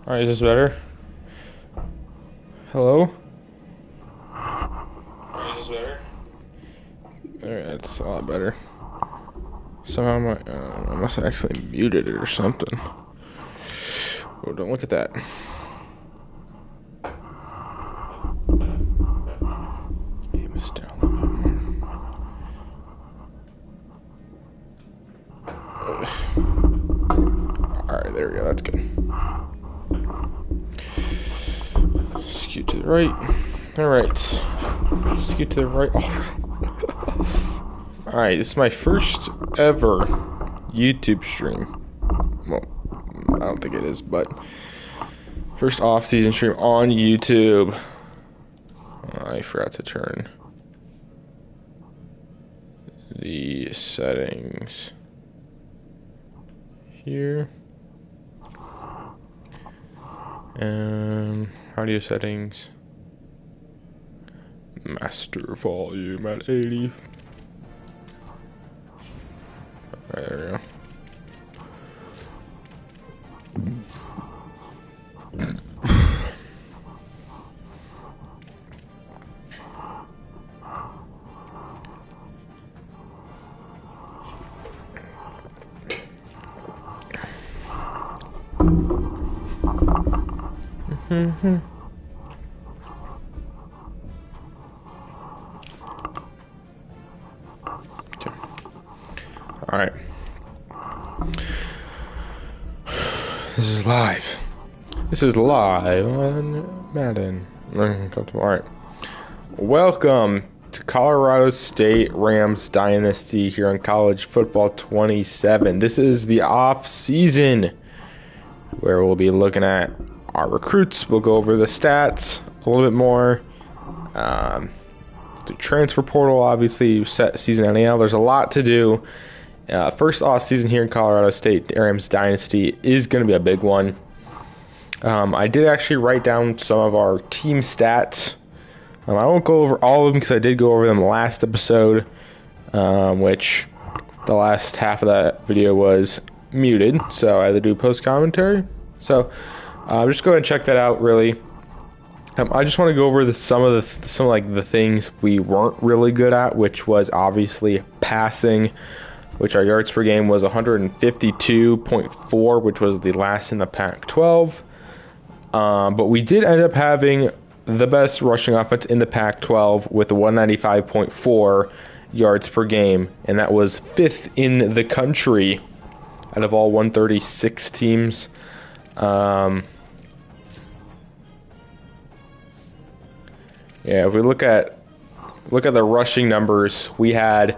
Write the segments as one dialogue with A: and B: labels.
A: Alright, is this better? Hello? Alright, is this better? Alright, that's a lot better. Somehow I must have accidentally muted it or something. Oh, don't look at that. Game is down a little bit more. Alright, there we go, that's good. Scoot to the right. Alright. Scoot to the right. Alright, this is my first ever YouTube stream. Well, I don't think it is, but first off-season stream on YouTube. I forgot to turn the settings here. Audio settings. Master volume at 80. Right, there we go. Okay. All right. This is live. This is live on Madden. All right. Welcome to Colorado State Rams Dynasty here on College Football 27. This is the off season where we'll be looking at our recruits. We'll go over the stats a little bit more. The transfer portal, obviously, set season NAL. There's a lot to do. First off season here in Colorado State Rams Dynasty is going to be a big one. I did actually write down some of our team stats. I won't go over all of them because I did go over them last episode, which the last half of that video was muted, so I had to do post commentary. So just go ahead and check that out. Really, I just want to go over some of the things we weren't really good at, which was obviously passing, which our yards per game was 152.4, which was the last in the Pac-12. But we did end up having the best rushing offense in the Pac-12 with 195.4 yards per game, and that was fifth in the country out of all 136 teams. If we look at the rushing numbers, we had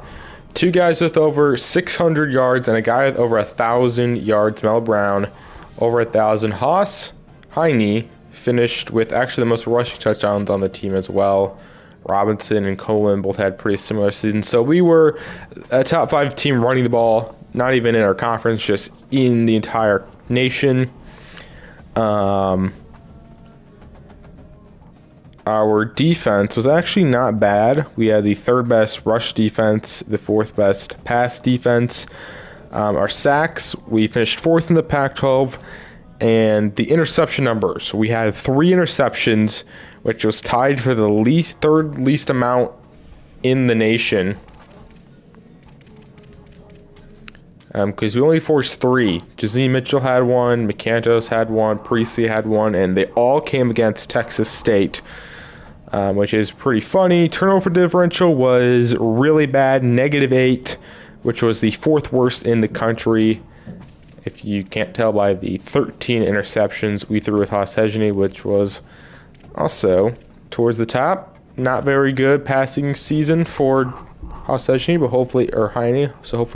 A: two guys with over 600 yards and a guy with over 1,000 yards. Mel Brown over 1,000. Haas Heine finished with actually the most rushing touchdowns on the team as well. Robinson and Colin both had pretty similar seasons. So we were a top 5 team running the ball, not even in our conference, just in the entire nation. Our defense was actually not bad. We had the third best rush defense, the fourth best pass defense. Our sacks, we finished fourth in the Pac-12. And the interception numbers, we had 3 interceptions, which was tied for the third least amount in the nation. Because we only forced 3. Jazeen Mitchell had 1, McCantos had 1, Priestley had 1, and they all came against Texas State, which is pretty funny. Turnover differential was really bad, -8, which was the 4th worst in the country. If you can't tell by the 13 interceptions we threw with Haas Heine, which was also towards the top. Not very good passing season for Haas Heine, but hopefully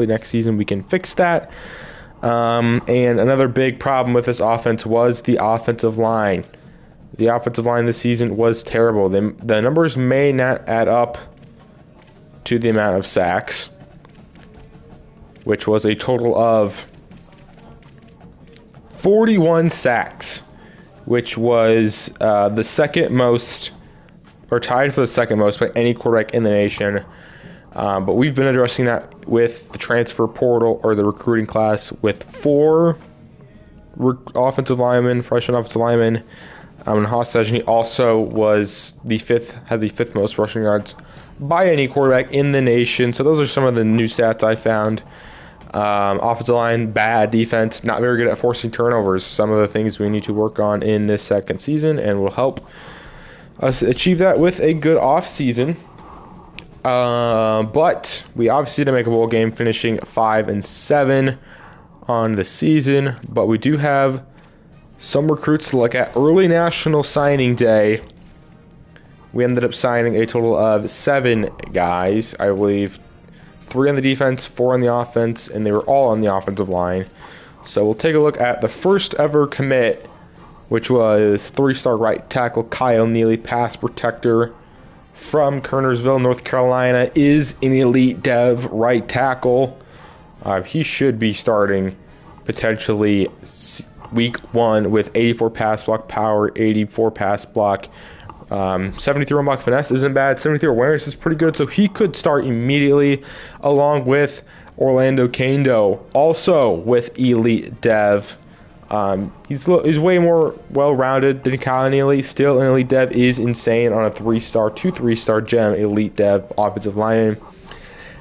A: next season we can fix that. And another big problem with this offense was the offensive line. The offensive line this season was terrible. The numbers may not add up to the amount of sacks, which was a total of 41 sacks, which was the second most, or tied for the second most by any quarterback in the nation. But we've been addressing that with the transfer portal or the recruiting class with 4 offensive lineman, freshman offensive lineman. In Haas session, he also had the fifth most rushing yards by any quarterback in the nation. So those are some of the new stats I found. Offensive line, bad. Defense, not very good at forcing turnovers. Some of the things we need to work on in this second season, and will help us achieve that with a good offseason. But we obviously didn't make a bowl game, finishing 5-7 on the season. But we do have some recruits to look at. Early National Signing Day, we ended up signing a total of 7 guys, I believe. 3 on the defense, 4 on the offense, and they were all on the offensive line. So we'll take a look at the first ever commit, which was 3-star right tackle Kyle Neely, pass protector from Kernersville, North Carolina, is an elite dev right tackle. He should be starting potentially week 1 with 84 pass block power, 84 pass block. 73 block finesse isn't bad. 73 awareness is pretty good, so he could start immediately, along with Orlando Kando, also with elite dev. He's way more well-rounded than Kyle Neely. Still, an elite dev is insane on a 3-star, 3-star gem elite dev offensive lineman.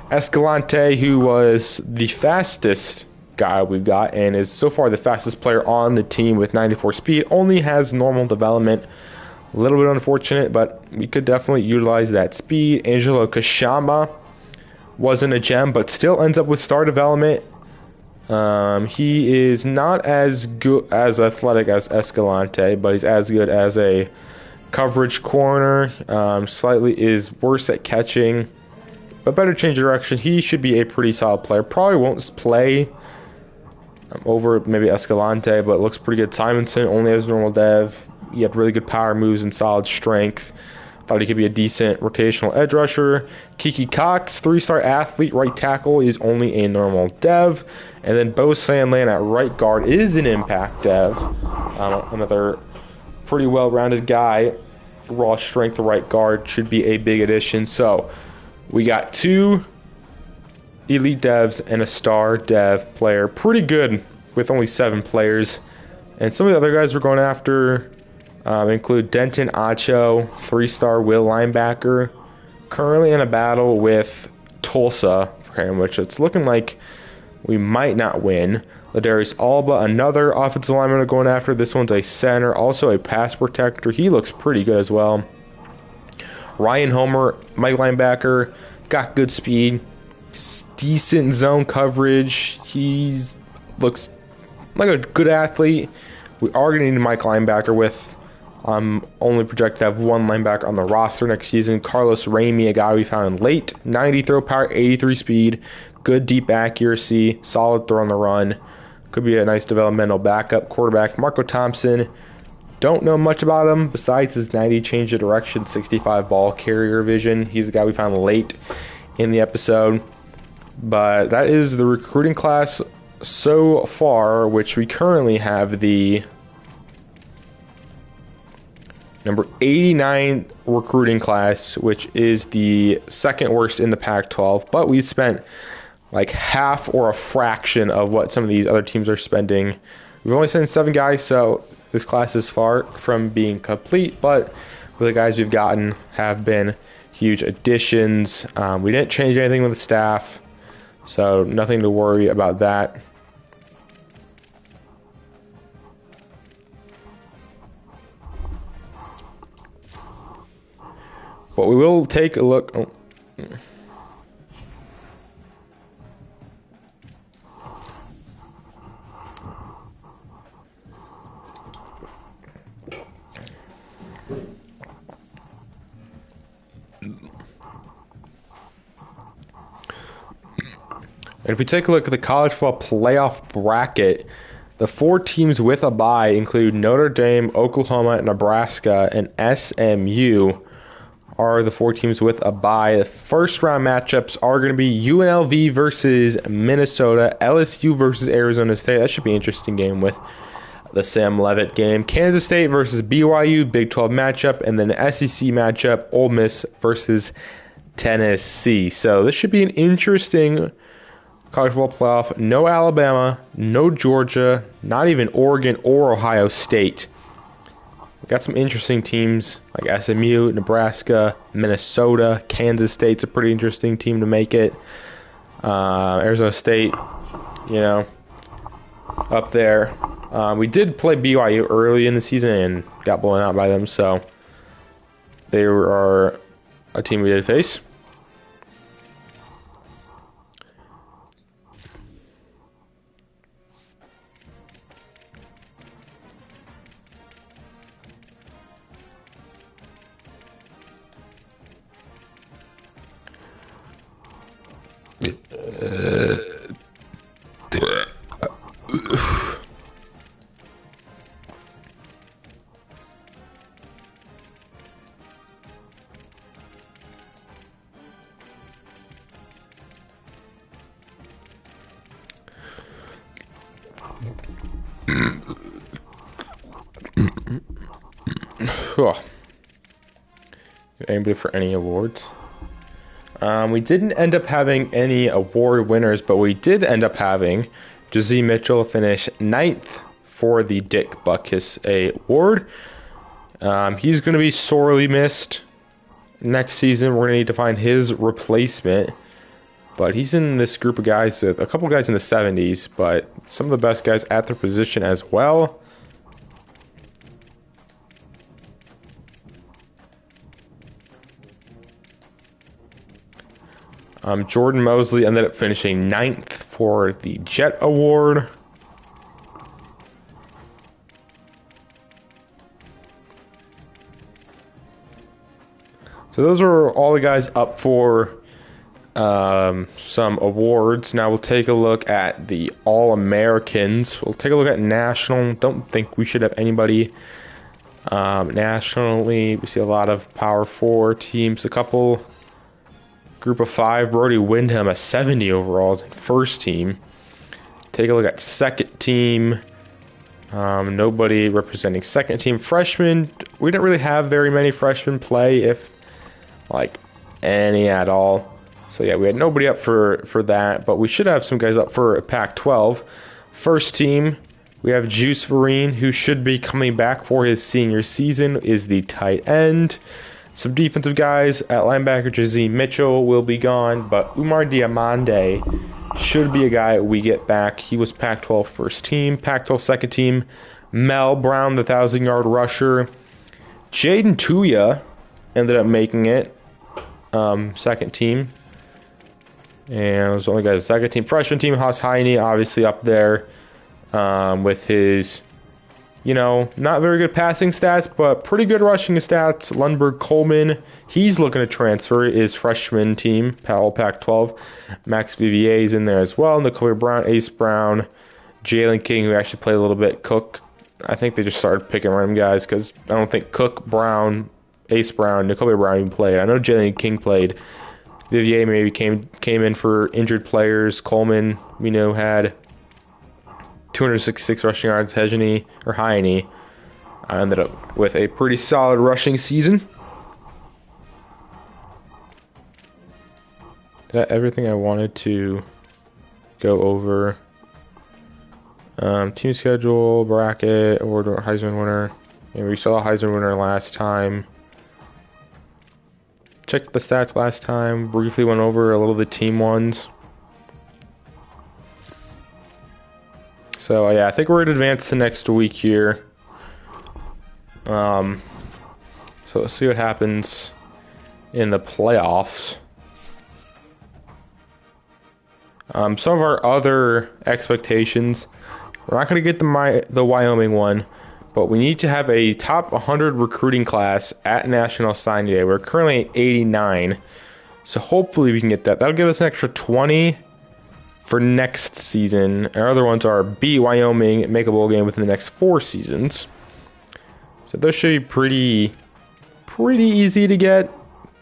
A: Escalante, who was the fastest guy we've got and is so far the fastest player on the team with 94 speed, only has normal development. A little bit unfortunate, but we could definitely utilize that speed. Angelo Kashama wasn't a gem, but still ends up with star development. He is not as good as athletic as Escalante, but he's as good as a coverage corner. Slightly is worse at catching, but better change of direction. He should be a pretty solid player. Probably won't play over maybe Escalante, but looks pretty good. Simonson only has normal dev. He had really good power moves and solid strength. Thought he could be a decent rotational edge rusher. Kiki Cox, 3-star athlete, right tackle, is only a normal dev. And then Bo Sandland at right guard is an impact dev. Another pretty well-rounded guy. Raw strength right guard should be a big addition. So we got 2 elite devs and a star dev player. Pretty good with only 7 players. And some of the other guys we're going after include Denton Acho, 3-star will linebacker, currently in a battle with Tulsa for him, which it's looking like we might not win. Ladarius Alba, another offensive lineman we're going after. This one's a center, also a pass protector. He looks pretty good as well. Ryan Homer, Mike linebacker, got good speed, decent zone coverage. He looks like a good athlete. We are going to need a Mike linebacker with only projected to have 1 linebacker on the roster next season. Carlos Ramey, a guy we found late. 90 throw power, 83 speed, good deep accuracy, solid throw on the run. Could be a nice developmental backup. Quarterback Marco Thompson. Don't know much about him besides his 90 change of direction, 65 ball carrier vision. He's a guy we found late in the episode. But that is the recruiting class so far, which we currently have the number 89 recruiting class, which is the second worst in the Pac-12. But we spent like half or a fraction of what some of these other teams are spending. We've only sent 7 guys, so this class is far from being complete. But the guys we've gotten have been huge additions. We didn't change anything with the staff, so nothing to worry about that. But we will take a look. Oh. And if we take a look at the college football playoff bracket, the 4 teams with a bye include Notre Dame, Oklahoma, Nebraska, and SMU are the 4 teams with a bye. The first round matchups are going to be UNLV versus Minnesota, LSU versus Arizona State. That should be an interesting game with the Sam Leavitt game. Kansas State versus BYU, Big 12 matchup, and then SEC matchup, Ole Miss versus Tennessee. So this should be an interesting college football playoff. No Alabama, no Georgia, not even Oregon or Ohio State. We got some interesting teams like SMU, Nebraska, Minnesota, Kansas State's a pretty interesting team to make it. Arizona State, you know, up there. We did play BYU early in the season and got blown out by them, so they are a team we did face. Anybody for any awards? We didn't end up having any award winners, but we did end up having Jazzy Mitchell finish 9th for the Dick Butkus Award. He's going to be sorely missed next season. We're going to need to find his replacement. But he's in this group of guys with a couple guys in the 70s, but some of the best guys at their position as well. Jordan Mosley ended up finishing 9th for the Jet Award. So those are all the guys up for some awards. Now we'll take a look at the All-Americans. We'll take a look at national. Don't think we should have anybody nationally. We see a lot of Power 4 teams. A couple. Group of 5, Brody Windham, a 70 overall, is in first team. Take a look at second team. Nobody representing second team. Freshmen, we didn't really have very many freshmen play, if like any at all. So yeah, we had nobody up for that, but we should have some guys up for Pac-12. First team, we have Juice Vereen, who should be coming back for his senior season, is the tight end. Some defensive guys at linebacker, Jazzy Mitchell will be gone, but Umar Diamande should be a guy we get back. He was Pac-12 first team. Pac-12 second team, Mel Brown, the 1,000-yard rusher. Jaden Tuya ended up making it second team. And it was only guys second team. Freshman team, Haas Heine, obviously up there with his... not very good passing stats, but pretty good rushing stats. Lundberg Coleman, he's looking to transfer his freshman team, Pac-12. Max Vivier's in there as well. Nakobe Brown, Ace Brown, Jalen King, who actually played a little bit. Cook, I think they just started picking random guys because I don't think Cook, Brown, Ace Brown, Nakobe Brown even played. I know Jalen King played. Vivier maybe came in for injured players. Coleman, we know, had 266 rushing yards. Heine ended up with a pretty solid rushing season. Is that everything I wanted to go over? Team schedule, bracket, award, Heisman winner. And we saw a Heisman winner last time. Checked the stats last time. Briefly went over a little of the team ones. So yeah, I think we're going to advance to next week here. So let's see what happens in the playoffs. Some of our other expectations. We're not going to get the Wyoming one, but we need to have a top 100 recruiting class at National Signing Day. We're currently at 89, so hopefully we can get that. That'll give us an extra 20 for next season. Our other ones are beat Wyoming, make a bowl game within the next 4 seasons. So those should be pretty easy to get,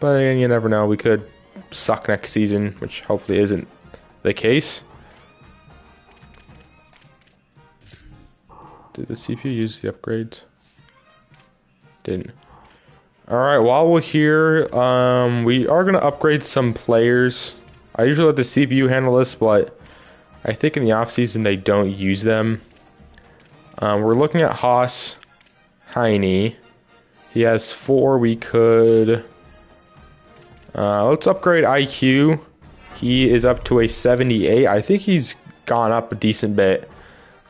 A: but again, you never know. We could suck next season, which hopefully isn't the case. Did the CPU use the upgrades? Didn't. Alright, while we're here, we are going to upgrade some players. I usually let the CPU handle this, but I think in the offseason they don't use them. We're looking at Haas Heine. He has 4. We could... let's upgrade IQ. He is up to a 78. I think he's gone up a decent bit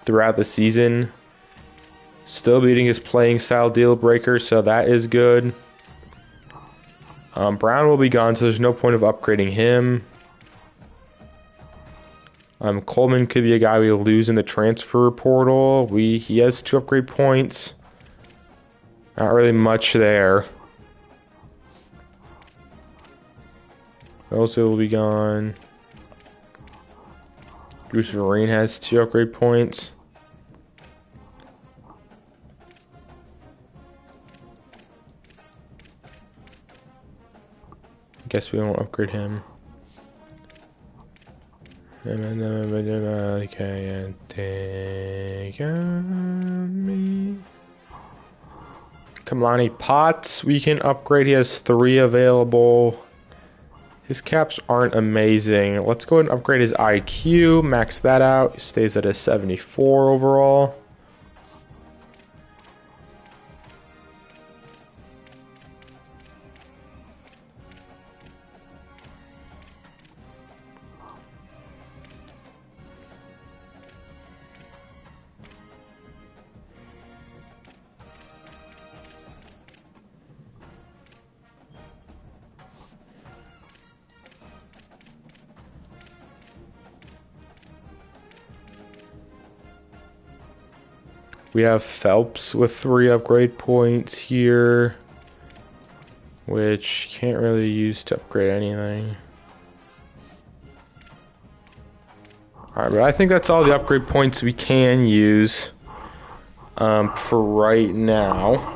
A: throughout the season. Still beating his playing style deal breaker, so that is good. Brown will be gone, so there's no point of upgrading him. Coleman could be a guy we lose in the transfer portal. He has 2 upgrade points. Not really much there. Also will be gone. Bruce Vereen has 2 upgrade points. Guess we won't upgrade him. Kamani Potts, we can upgrade. He has 3 available. His caps aren't amazing. Let's go ahead and upgrade his IQ. Max that out. He stays at a 74 overall. We have Phelps with 3 upgrade points here, which can't really use to upgrade anything. Alright, but I think that's all the upgrade points we can use for right now.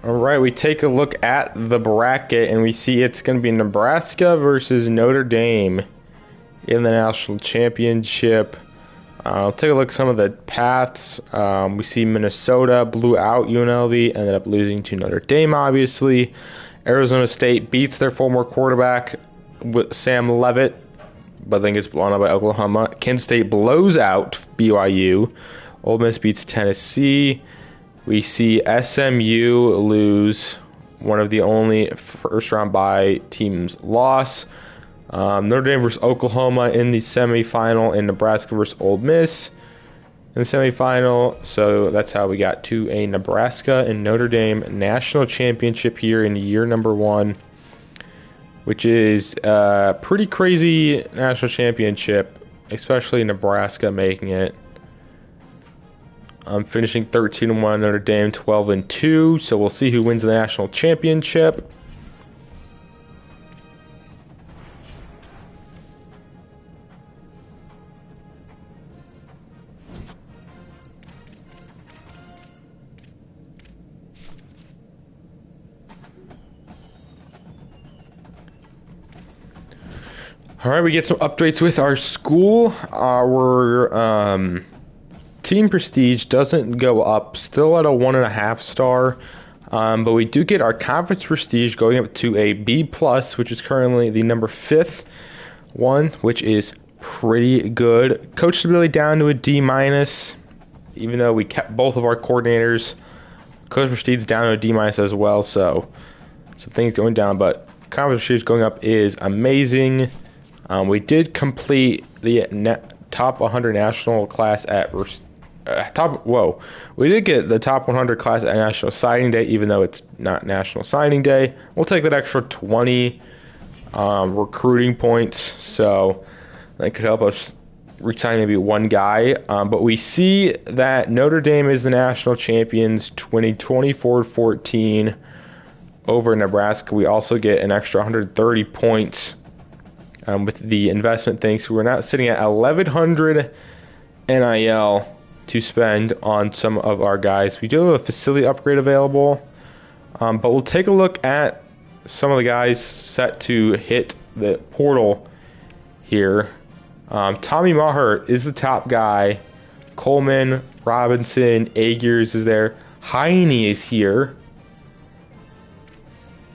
A: Alright, we take a look at the bracket and we see it's going to be Nebraska versus Notre Dame in the national championship. I'll take a look at some of the paths. We see Minnesota blew out UNLV, ended up losing to Notre Dame, obviously. Arizona State beats their former quarterback, Sam Leavitt, but then gets blown out by Oklahoma. Kent State blows out BYU. Ole Miss beats Tennessee. We see SMU lose, one of the only first-round bye teams loss. Notre Dame versus Oklahoma in the semifinal, and Nebraska versus Ole Miss in the semifinal. So that's how we got to a Nebraska and Notre Dame national championship here in year number 1, which is a pretty crazy national championship, especially Nebraska making it. Finishing 13-1, Notre Dame 12-2. So we'll see who wins the national championship. All right, we get some updates with our school. Our team prestige doesn't go up, still at a 1.5 star, but we do get our conference prestige going up to a B+, which is currently the number 5th one, which is pretty good. Coach stability down to a D-, even though we kept both of our coordinators. Coach prestige down to a D- as well, so some things going down, but confidence going up is amazing. We did complete the top 100 national class at we did get the top 100 class at National Signing Day, even though it's not National Signing Day. We'll take that extra 20 recruiting points, so that could help us resign maybe one guy. But we see that Notre Dame is the national champions 24-14 over Nebraska. We also get an extra 130 points with the investment thing. So we're now sitting at 1,100 NIL to spend on some of our guys. We do have a facility upgrade available, but we'll take a look at some of the guys set to hit the portal here. Tommy Maher is the top guy. Coleman, Robinson, Agers is there. Heine is here.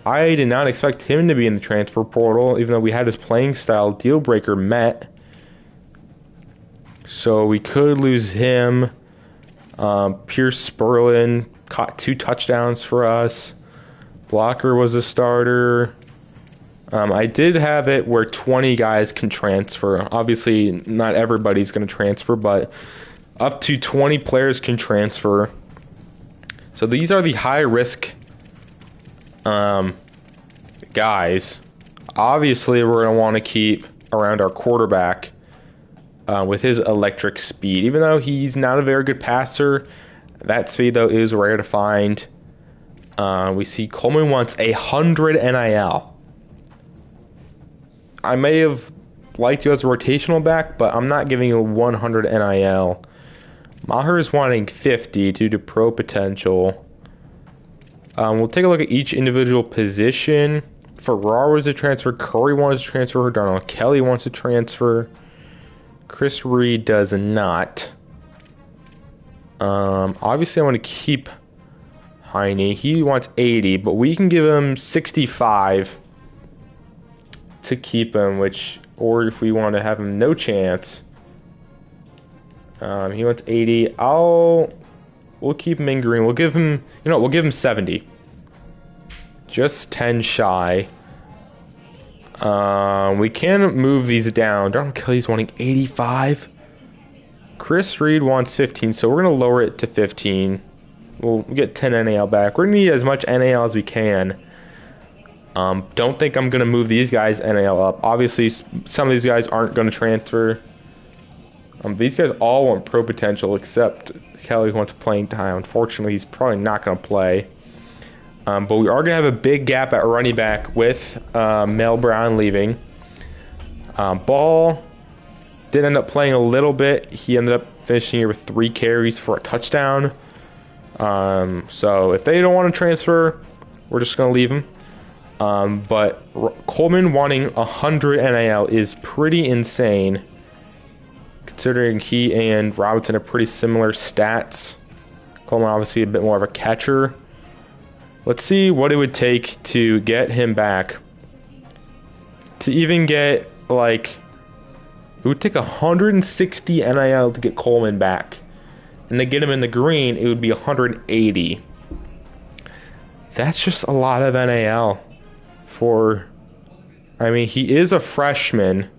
A: I did not expect him to be in the transfer portal, even though we had his playing style deal breaker met. So we could lose him. Pierce Sperlin caught 2 touchdowns for us. Blocker was a starter. I did have it where 20 guys can transfer. Obviously, not everybody's going to transfer, but up to 20 players can transfer. So these are the high-risk guys. Obviously, we're going to want to keep around our quarterback with his electric speed. Even though he's not a very good passer, that speed, though, is rare to find. We see Coleman wants 100 NIL. I may have liked you as a rotational back, but I'm not giving you 100 NIL. Maher is wanting 50 due to pro potential. We'll take a look at each individual position. Farrar was a transfer. Curry wants to transfer. Darnell Kelly wants to transfer. Chris Reed does not. Obviously, I want to keep Heine. He wants 80, but we can give him 65 to keep him, or if we want to have him no chance, he wants 80. We'll keep him in green. We'll give him, we'll give him 70. Just 10 shy. We can move these down. Darnell Kelly's wanting 85. Chris Reed wants 15, so we're going to lower it to 15. We'll get 10 NAL back. We're going to need as much NAL as we can. Don't think I'm going to move these guys NAL up. Obviously, some of these guys aren't going to transfer. These guys all want pro potential, except Kelly wants playing time. Unfortunately, he's probably not going to play. But we are going to have a big gap at running back with Mel Brown leaving. Ball did end up playing a little bit. He ended up finishing here with 3 carries for a touchdown. So if they don't want to transfer, we're just going to leave him. But Coleman wanting 100 NIL is pretty insane, considering he and Robinson are pretty similar stats. Coleman obviously a bit more of a catcher. Let's see what it would take to get him back. To even get, it would take 160 NIL to get Coleman back. And to get him in the green, it would be 180. That's just a lot of NIL. He is a freshman.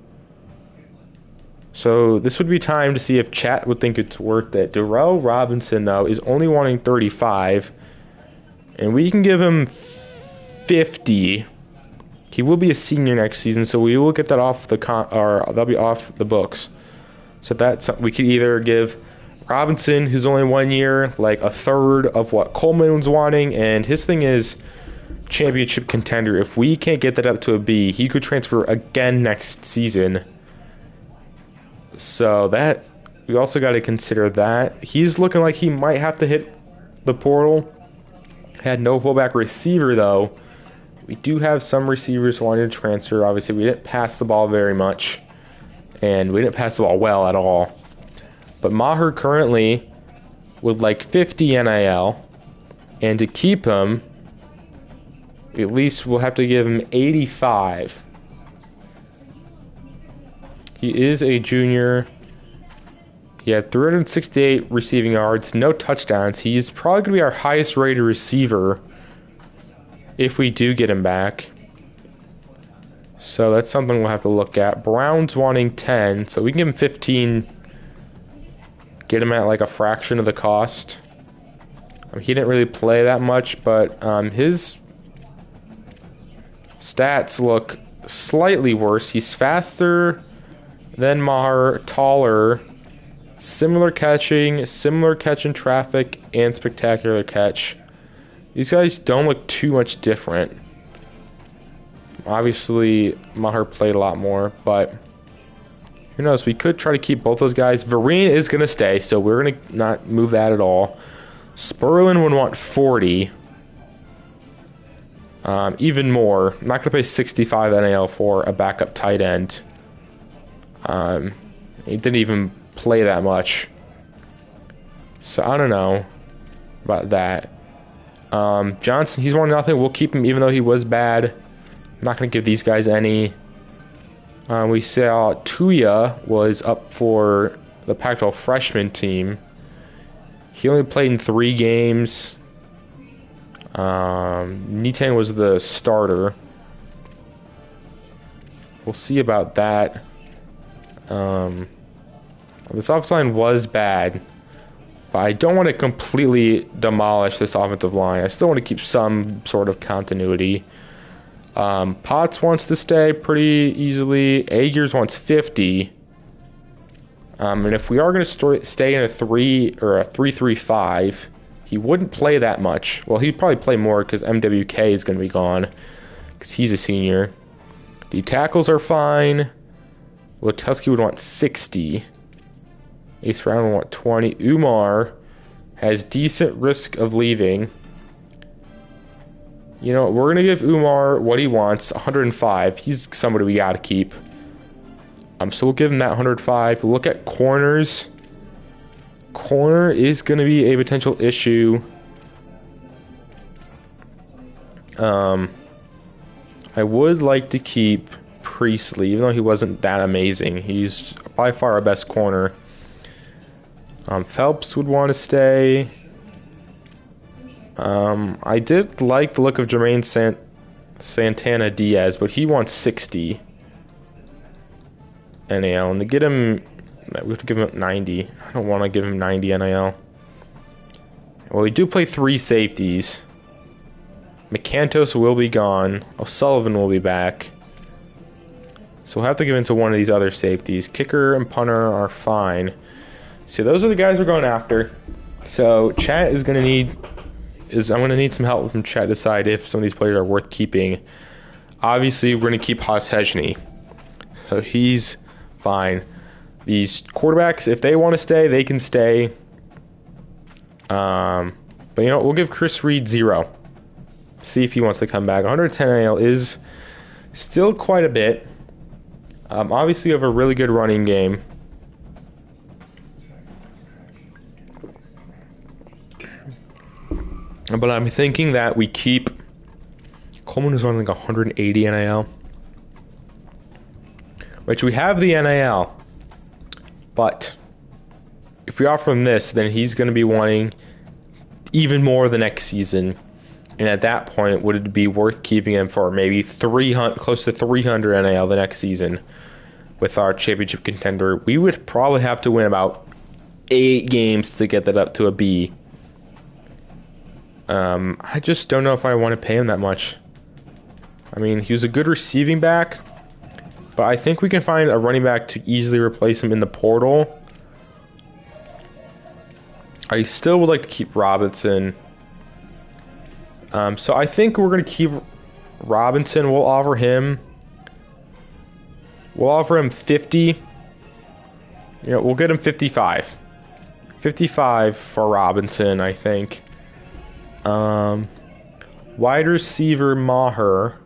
A: So this would be time to see if chat would think it's worth it. Darrell Robinson, though, is only wanting 35. And we can give him 50. He will be a senior next season, so we will get that off that'll be off the books. So that's, we could either give Robinson, who's only 1 year, like a third of what Coleman was wanting, and his thing is championship contender. If we can't get that up to a B, he could transfer again next season. So that, we also got to consider that. He's looking like he might have to hit the portal. Had no fullback receiver, though. We do have some receivers wanting to transfer. Obviously, we didn't pass the ball very much, and we didn't pass the ball well at all. But Maher currently would like 50 NIL, and to keep him, at least we'll have to give him 85. He is a junior. He had 368 receiving yards, no touchdowns. He's probably going to be our highest rated receiver. if we do get him back. So that's something we'll have to look at. Brown's wanting 10, so we can give him 15. Get him at like a fraction of the cost. He didn't really play that much, but his stats look slightly worse. He's faster than Maher, taller, similar catch in traffic, and spectacular catch. These guys don't look too much different. Obviously, Maher played a lot more, but who knows? We could try to keep both those guys. Varane is going to stay, so we're going to not move that at all. Sperlin would want 40. Even more. I'm not going to pay 65 NAL for a backup tight end. He didn't even play that much. So I don't know about that. Johnson, he's wanting nothing. We'll keep him even though he was bad. I'm not going to give these guys any. We saw Tuya was up for the Pac-12 freshman team. He only played in 3 games. Nitan was the starter. We'll see about that. This offensive line was bad, but I don't want to completely demolish this offensive line. I still want to keep some sort of continuity. Potts wants to stay pretty easily. Agers wants 50. And if we are going to stay in a 3-3-5, he wouldn't play that much. Well, he'd probably play more because MWK is going to be gone because he's a senior. The tackles are fine. Lutusky would want 60. Ace Brown would want 20. Umar has decent risk of leaving. You know, we're going to give Umar what he wants, 105. He's somebody we got to keep. So we'll give him that 105. Look at corners. Corner is going to be a potential issue. I would like to keep Priestley, even though he wasn't that amazing. He's by far our best corner. Phelps would want to stay. I did like the look of Jermaine Santana Diaz, but he wants 60 NAL. And to get him, we have to give him 90. I don't want to give him 90 NAL. Well, we do play 3 safeties. McCantos will be gone. O'Sullivan will be back. So we'll have to give into one of these other safeties. Kicker and punter are fine. So those are the guys we're going after. So chat is going to need... I'm going to need some help from chat to decide if some of these players are worth keeping. Obviously, we're going to keep Haas Hejny. So he's fine. These quarterbacks, if they want to stay, they can stay. But you know, we'll give Chris Reed 0. See if he wants to come back. 110 AL is still quite a bit. Obviously, you have a really good running game. But I'm thinking that we keep... Coleman is running like 180 NIL. Which we have the NIL. But if we offer him this, then he's going to be wanting even more the next season. And at that point, would it be worth keeping him for maybe 300, close to 300 NIL the next season with our championship contender? We would probably have to win about 8 games to get that up to a B. I just don't know if I want to pay him that much. I mean, he was a good receiving back, but I think we can find a running back to easily replace him in the portal. I still would like to keep Robinson. So I think we're going to keep Robinson. We'll offer him 50. You know, we'll get him 55. 55 for Robinson, I think. Wide receiver Maher.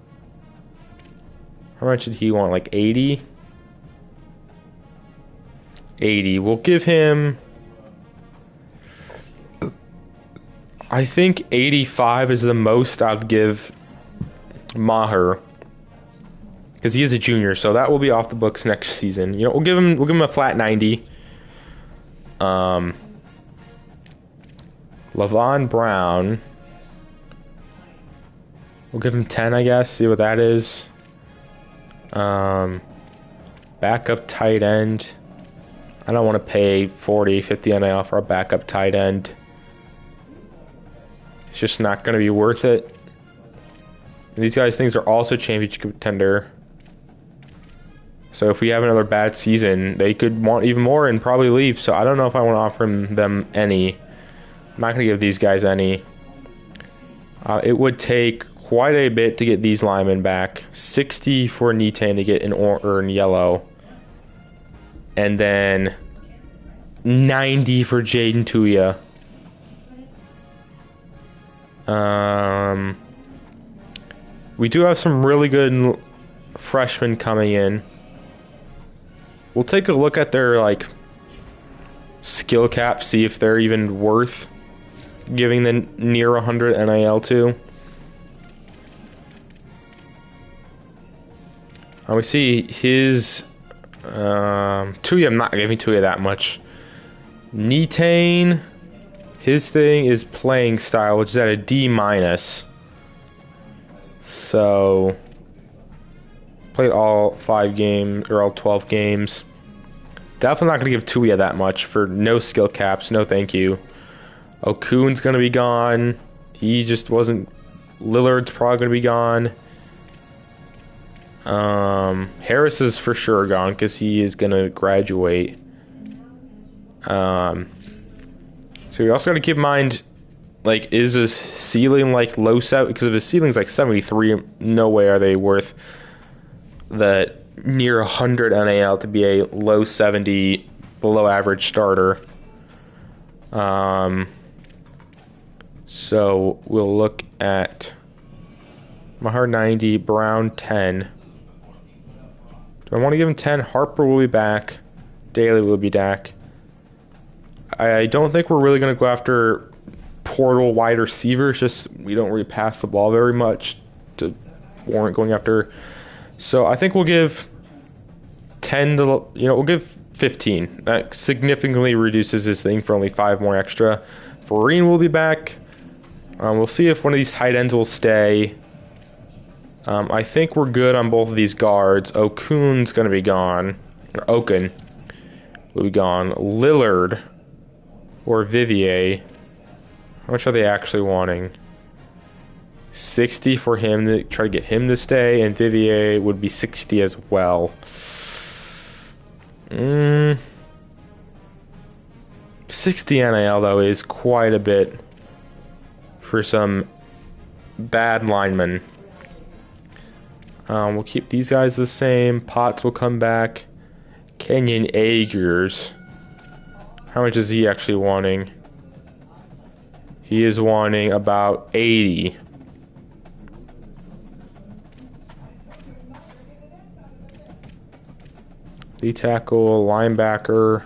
A: How much did he want? Like 80? 80. We'll give him... I think 85 is the most I'd give Maher. Because he is a junior, so that will be off the books next season. You know, we'll give him a flat 90. Lavon Brown. We'll give him 10, I guess. See what that is. Backup tight end. I don't want to pay 40, 50 NIL for a backup tight end. It's just not going to be worth it. These guys' things are also championship contender. So if we have another bad season, they could want even more and probably leave. So I don't know if I want to offer them any. I'm not going to give these guys any. It would take quite a bit to get these linemen back. 60 for Nitain to get in yellow. And then 90 for Jaden Tuya. We do have some really good freshmen coming in. We'll take a look at their skill cap, see if they're even worth giving the near 100 NIL to. We see his Tuya. I'm not giving Tuya that much. Nitain, his thing is playing style, which is at a D minus. So played all 5 games or all 12 games. Definitely not going to give Tuya that much for no skill caps. No, thank you. Okun's going to be gone. He just wasn't. Lillard's probably going to be gone. Harris is for sure gone because he is going to graduate. So you also got to keep in mind, is his ceiling low set? Because if his ceiling's 73, no way are they worth the near 100 NAL to be a low 70, below average starter. So we'll look at Mahar 90, Brown 10. Do I want to give him 10? Harper will be back. Daly will be back. I don't think we're really going to go after portal wide receivers. Just we don't really pass the ball very much to warrant going after. So I think we'll give 10 to, we'll give 15. That significantly reduces his thing for only 5 more extra. Vereen will be back. We'll see if one of these tight ends will stay. I think we're good on both of these guards. Okun's going to be gone. Or Okun will be gone. Lillard or Vivier. How much are they actually wanting? 60 for him to try to get him to stay, and Vivier would be 60 as well. 60 NIL though is quite a bit for some bad linemen. We'll keep these guys the same. Potts will come back. Kenyon Agers. How much is he actually wanting? He is wanting about 80. Lee tackle, linebacker.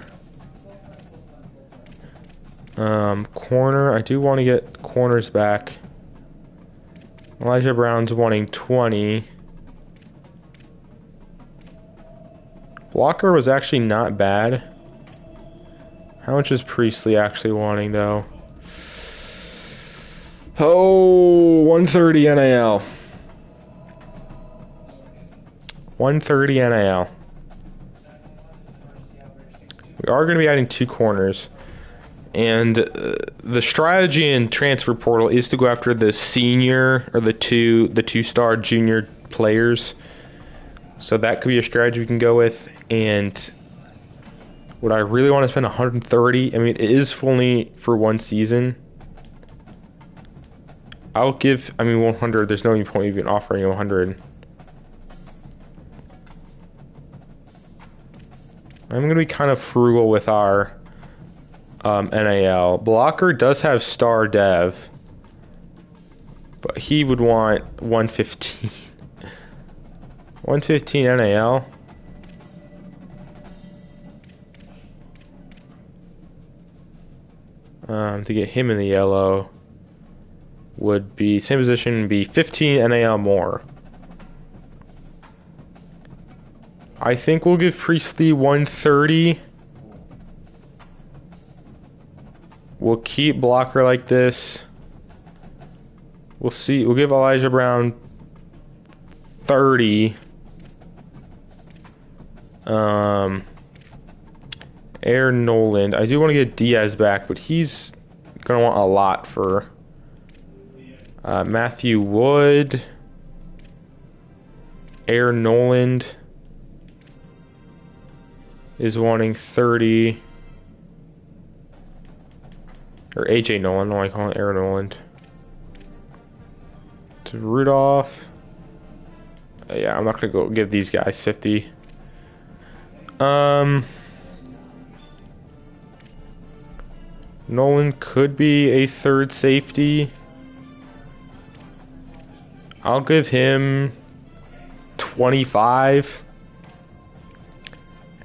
A: Corner. I do want to get corners back. Elijah Brown's wanting 20. Blocker was actually not bad. How much is Priestley actually wanting, though? Oh, 130 NIL. 130 NIL. We are going to be adding 2 corners. And the strategy in transfer portal is to go after the senior or the two-star junior players. So that could be a strategy we can go with. And would I really want to spend 130? I mean, it is fully for 1 season. I'll give, 100. There's no point even offering 100. I'm going to be kind of frugal with our NAL. Blocker does have star dev, but he would want 115. 115 NAL. To get him in the yellow would be same position, be 15 NAL more. I think we'll give Priestley 130. We'll keep Blocker like this. We'll see. We'll give Elijah Brown 30. Air Noland. I do want to get Diaz back, but he's going to want a lot for Matthew Wood. Air Noland is wanting 30. Or AJ Noland, I call it Air Noland. To Rudolph. Yeah, I'm not going to go give these guys 50. Nolan could be a third safety. I'll give him 25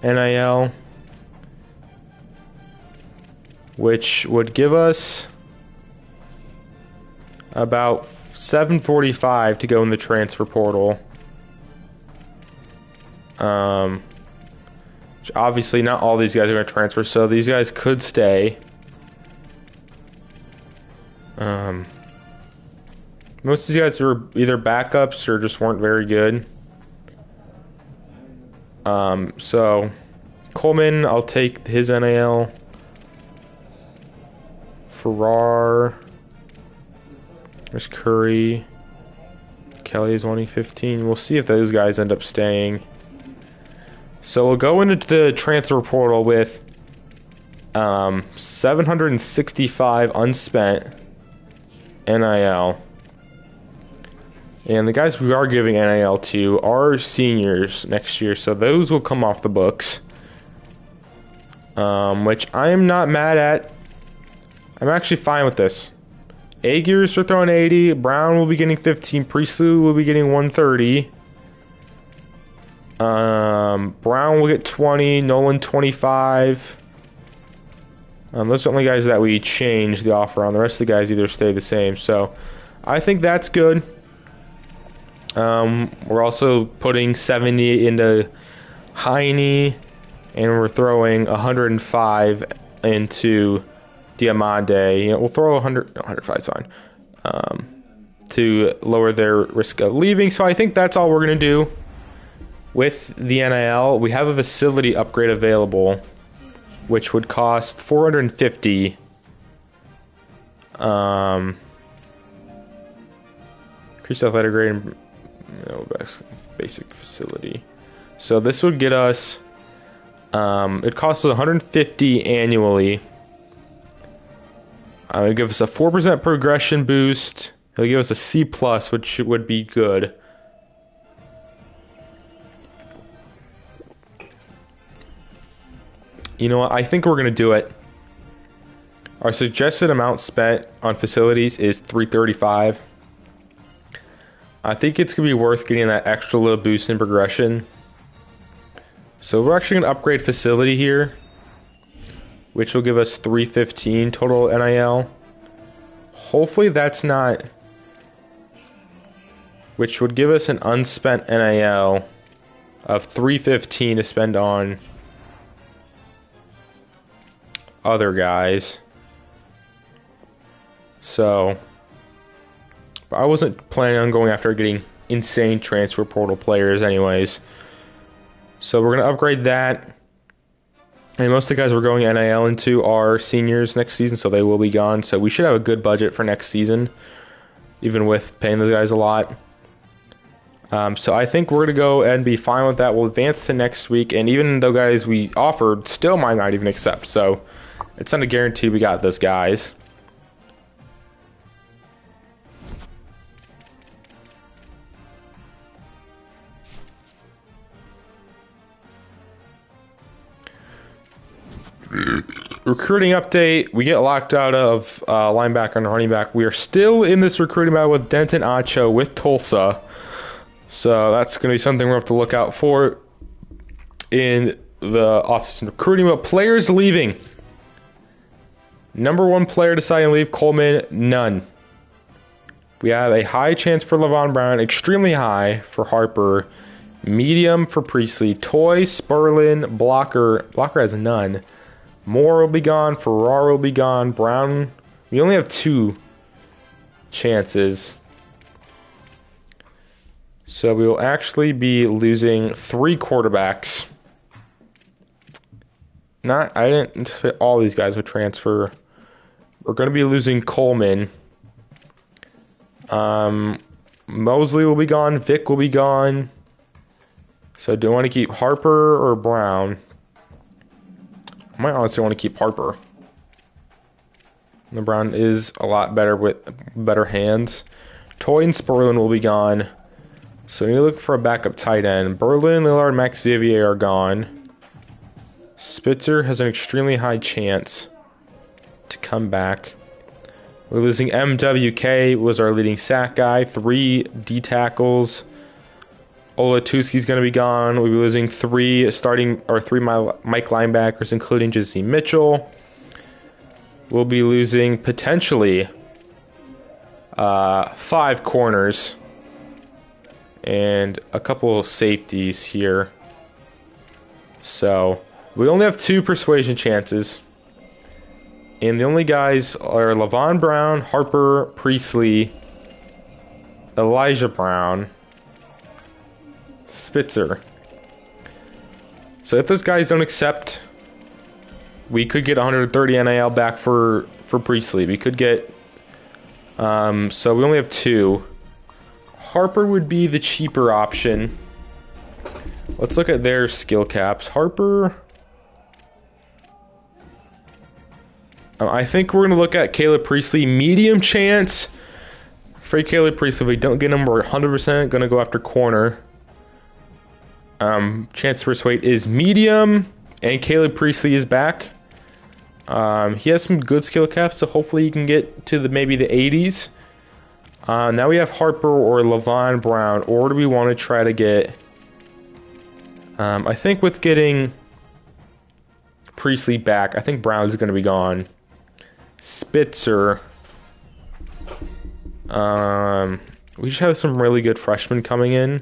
A: NIL, which would give us about 745 to go in the transfer portal. Which obviously not all these guys are going to transfer, so these guys could stay. Most of these guys were either backups or just weren't very good. So Coleman, I'll take his NIL. Farrar. There's Curry. Kelly is wanting 15. We'll see if those guys end up staying. So we'll go into the transfer portal with 765 unspent NIL. And the guys we are giving NIL to are seniors next year, so those will come off the books. Which I am not mad at. I'm actually fine with this. Agers are throwing 80. Brown will be getting 15. Priestley will be getting 130. Brown will get 20. Nolan 25. Those are the only guys that we changed the offer on. The rest of the guys either stay the same. So I think that's good. We're also putting 70 into Heine, and we're throwing 105 into Diamande. You know, we'll throw 105 is fine, to lower their risk of leaving. So I think that's all we're going to do with the NIL. We have a facility upgrade available, which would cost 450. Increased athletic grade and basic facility. So this would get us, it costs us 150 annually. It would give us a 4% progression boost. It'll give us a C+, which would be good. You know what? I think we're going to do it. Our suggested amount spent on facilities is 335. I think it's going to be worth getting that extra little boost in progression. So we're actually going to upgrade facility here, which will give us 315 total NIL. Hopefully that's not... Which would give us an unspent NIL of 315 to spend on other guys. So... I wasn't planning on going after getting insane transfer portal players anyways. So we're going to upgrade that. And most of the guys we're going NIL into are seniors next season, so they will be gone. So we should have a good budget for next season, even with paying those guys a lot. So I think we're going to go and be fine with that. We'll advance to next week. And even though guys we offered still might not even accept. So it's not a guarantee we got those guys. Recruiting update. We get locked out of linebacker and running back. We are still in this recruiting battle with Denton Acho with Tulsa. So that's going to be something we'll have to look out for in the offseason recruiting. But players leaving. Number one player deciding to leave, Coleman, none. We have a high chance for Levon Brown, extremely high for Harper, medium for Priestley, Toy, Sperlin, Blocker has none. Moore will be gone. Farrar will be gone. Brown, we only have 2 chances. So we will actually be losing 3 quarterbacks. I didn't anticipate all these guys would transfer. We're going to be losing Coleman. Mosley will be gone. Vic will be gone. So do I want to keep Harper or Brown? I might honestly want to keep Harper. The Brown is a lot better with better hands. Toy and Sperlin will be gone. So we need to look for a backup tight end. Berlin, Lillard, Max Vivier are gone. Spitzer has an extremely high chance to come back. We're losing MWK, was our leading sack guy. 3 D tackles. Olatuski's going to be gone. We'll be losing 3 Mike linebackers, including Jesse Mitchell. We'll be losing potentially 5 corners and a couple of safeties here. So we only have 2 persuasion chances. And the only guys are Levon Brown, Harper, Priestley, Elijah Brown, Spitzer. So if those guys don't accept, we could get 130 NIL back for Priestley. We could get... so we only have 2. Harper would be the cheaper option. Let's look at their skill caps. Harper... I think we're going to look at Caleb Priestley. Medium chance for Caleb Priestley. If we don't get him, we're 100% going to go after corner. Chance to persuade is medium, and Caleb Priestley is back. He has some good skill caps, so hopefully he can get to maybe the 80s. Now we have Harper or Levon Brown, or do we want to try to get... I think with getting Priestley back, I think Brown's going to be gone. Spitzer. We just have some really good freshmen coming in.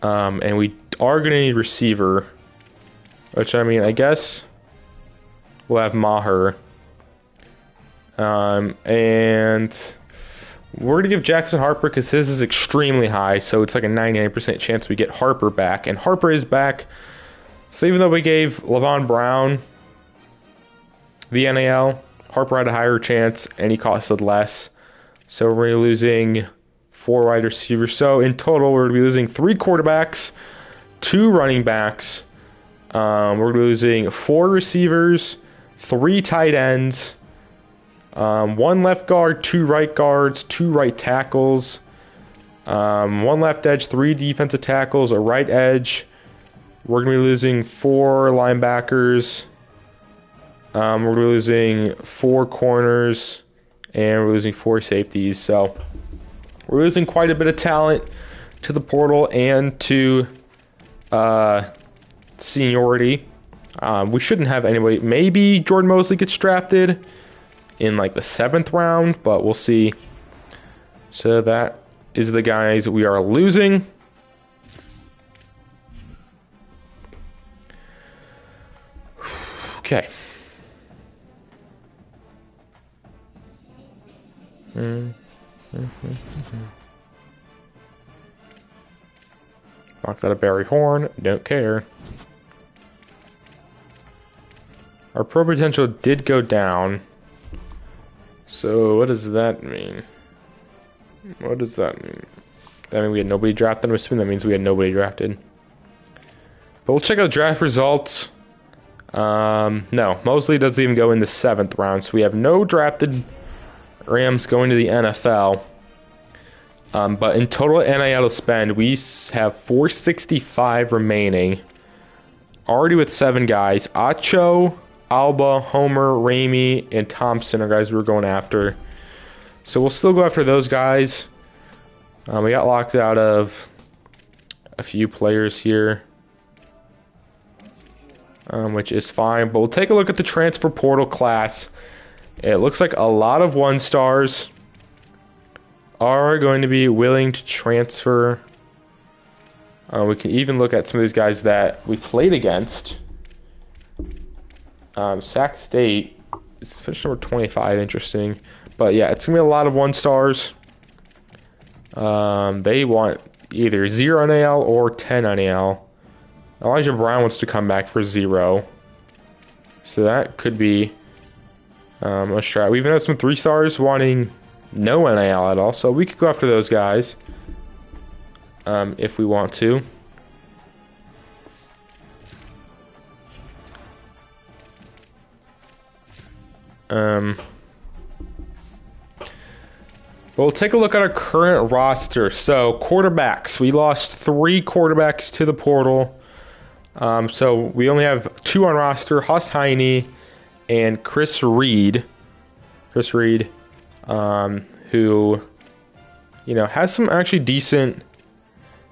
A: And we are going to need receiver. Which, I mean, I guess we'll have Maher. And we're going to give Jackson Harper because his is extremely high. So it's like a 99% chance we get Harper back. And Harper is back. So even though we gave Levon Brown the NAL, Harper had a higher chance and he costed less. So we're losing 4 wide receivers. So in total, we're going to be losing 3 quarterbacks, 2 running backs. We're going to be losing 4 receivers, 3 tight ends, 1 left guard, 2 right guards, 2 right tackles, 1 left edge, 3 defensive tackles, a right edge. We're going to be losing 4 linebackers. We're going to be losing 4 corners, and we're losing 4 safeties. So we're losing quite a bit of talent to the portal and to seniority. We shouldn't have anybody. Maybe Jordan Mosley gets drafted in like the 7th round, but we'll see. So that is the guys we are losing. Okay. Box out of Barry Horn. Don't care. Our pro potential did go down. So what does that mean? What does that mean? I mean, we had nobody drafted. I'm assuming that means we had nobody drafted. But we'll check out draft results. No, Mosley doesn't even go in the 7th round. So we have no drafted Rams going to the NFL. But in total NIL to spend, we have $465 remaining. Already with 7 guys. Acho, Alba, Homer, Ramey, and Thompson are guys we're going after. So we'll still go after those guys. We got locked out of a few players here, which is fine. But we'll take a look at the transfer portal class. It looks like a lot of 1-stars are going to be willing to transfer. We can even look at some of these guys that we played against. Sac State is finished number 25, interesting. But yeah, it's going to be a lot of 1-stars. They want either 0 NAL or 10 NAL. Elijah Brown wants to come back for 0. So that could be a strat. We even have some 3-stars wanting no NAL at all. So we could go after those guys if we want to. We'll take a look at our current roster. So quarterbacks, we lost 3 quarterbacks to the portal. So we only have 2 on roster: Huss Heine and Chris Reed. Chris Reed, who, you know, has some actually decent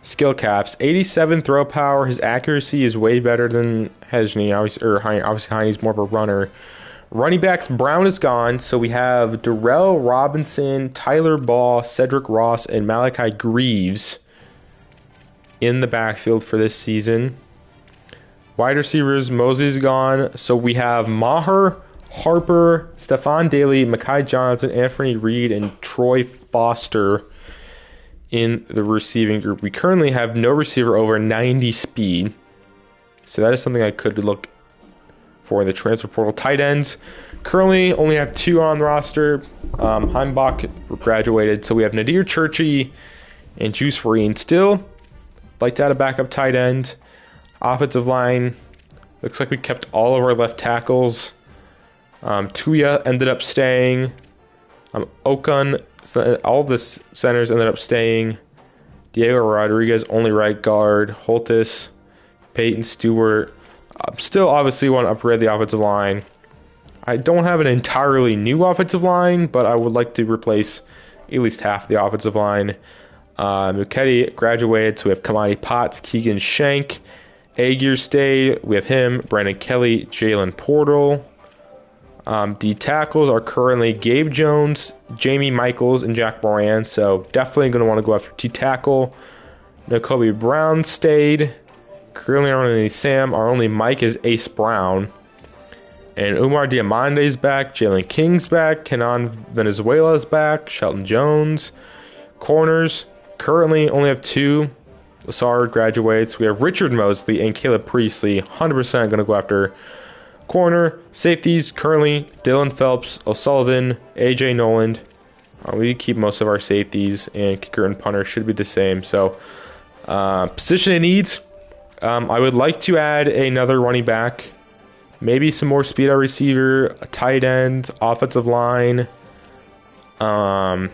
A: skill caps. 87 throw power. His accuracy is way better than Hesney. Obviously Heine's more of a runner. Running backs, Brown is gone, so we have Darrell Robinson, Tyler Ball, Cedric Ross, and Malachi Greaves in the backfield for this season. Wide receivers, Mosley's gone, so we have Maher, Harper, Stephon Daly, Mekhi Johnson, Anthony Reed, and Troy Foster in the receiving group. We currently have no receiver over 90 speed, so that is something I could look for the transfer portal. Tight ends, currently only have 2 on the roster. Heimbach graduated, so we have Nadir Churchy and Juice Farine. Still like to add a backup tight end. Offensive line, looks like we kept all of our left tackles. Tuya ended up staying. Okun, all the centers ended up staying. Diego Rodriguez, only right guard. Holtis, Peyton Stewart. Still obviously want to upgrade the offensive line. I don't have an entirely new offensive line, but I would like to replace at least half the offensive line. Muketti graduated, so we have Kamani Potts, Keegan Shank. Aguirre stayed, we have him, Brandon Kelly, Jalen Portal. D tackles are currently Gabe Jones, Jamie Michaels, and Jack Moran, so definitely going to want to go after D tackle. Nakobe Brown stayed. Currently our only Sam, our only Mike is Ace Brown. And Umar Diamante's back, Jalen King's back, Kenan Venezuela's back, Shelton Jones. Corners, currently only have 2. Lassard graduates. We have Richard Mosley and Caleb Priestley, 100% going to go after corner. Safeties, currently Dylan Phelps, O'Sullivan, AJ Noland. We keep most of our safeties, and kicker and punter should be the same. So position it needs. I would like to add another running back, maybe some more speed at receiver, a tight end, offensive line. I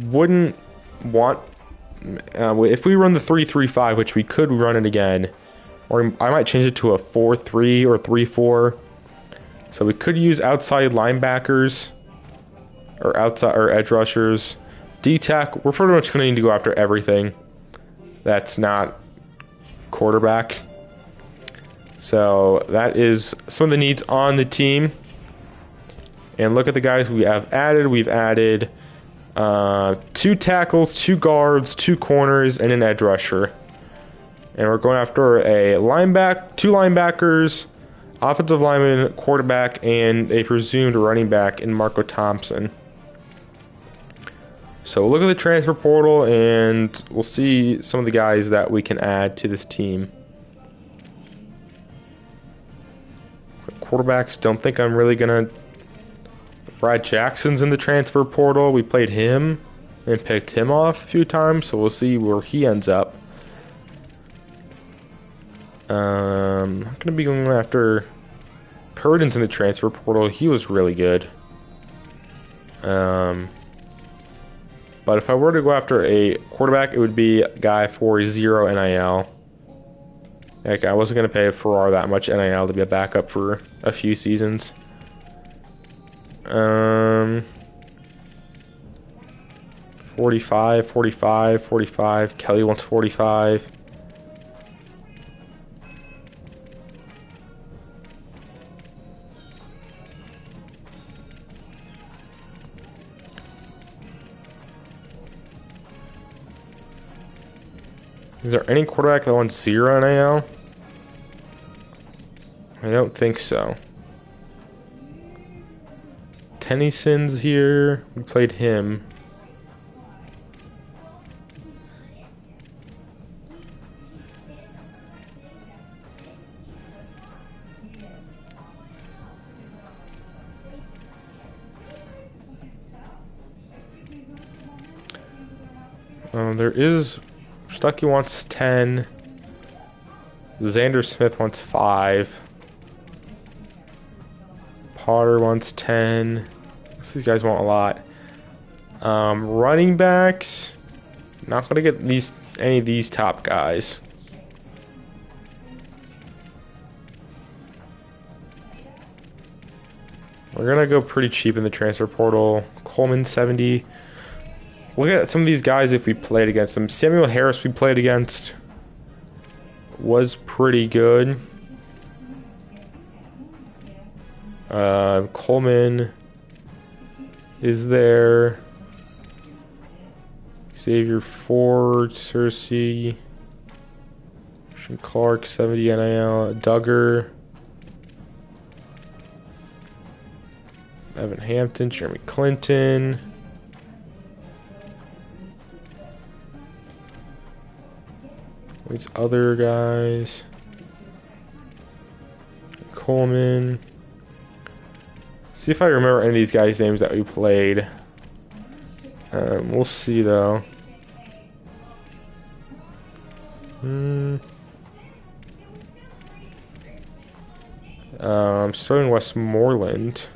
A: wouldn't want, if we run the 3-3-5, which we could run it again, or I might change it to a 4-3 or 3-4. So we could use outside linebackers or outside or edge rushers. D-tack, we're pretty much going to need to go after everything that's not quarterback. So that is some of the needs on the team. And look at the guys we have added. We've added 2 tackles, 2 guards, 2 corners, and an edge rusher. And we're going after a 2 linebackers, offensive lineman, quarterback, and a presumed running back in Marco Thompson. So look at the transfer portal, and we'll see some of the guys that we can add to this team. Quarterbacks, don't think I'm really going to... Brad Jackson's in the transfer portal. We played him and picked him off a few times, so we'll see where he ends up. I'm going to be going after... Purden's in the transfer portal. He was really good. But if I were to go after a quarterback, it would be a guy for 0 NIL. Like, I wasn't going to pay Farrar that much NIL to be a backup for a few seasons. 45, 45, 45. Kelly wants 45. Is there any quarterback that wants 0 NIL? I don't think so. Tennyson's here. We played him. There is... Stuckey wants 10. Xander Smith wants 5. Potter wants 10. These guys want a lot. Running backs. Not gonna get any of these top guys. We're gonna go pretty cheap in the transfer portal. Coleman 70. Look at some of these guys if we played against them. Samuel Harris we played against was pretty good. Coleman is there. Xavier Ford, Cersei, Clark 70 NIL, Duggar, Evan Hampton, Jeremy Clinton. These other guys. Coleman. See if I remember any of these guys' names that we played. We'll see though. Starting Westmoreland.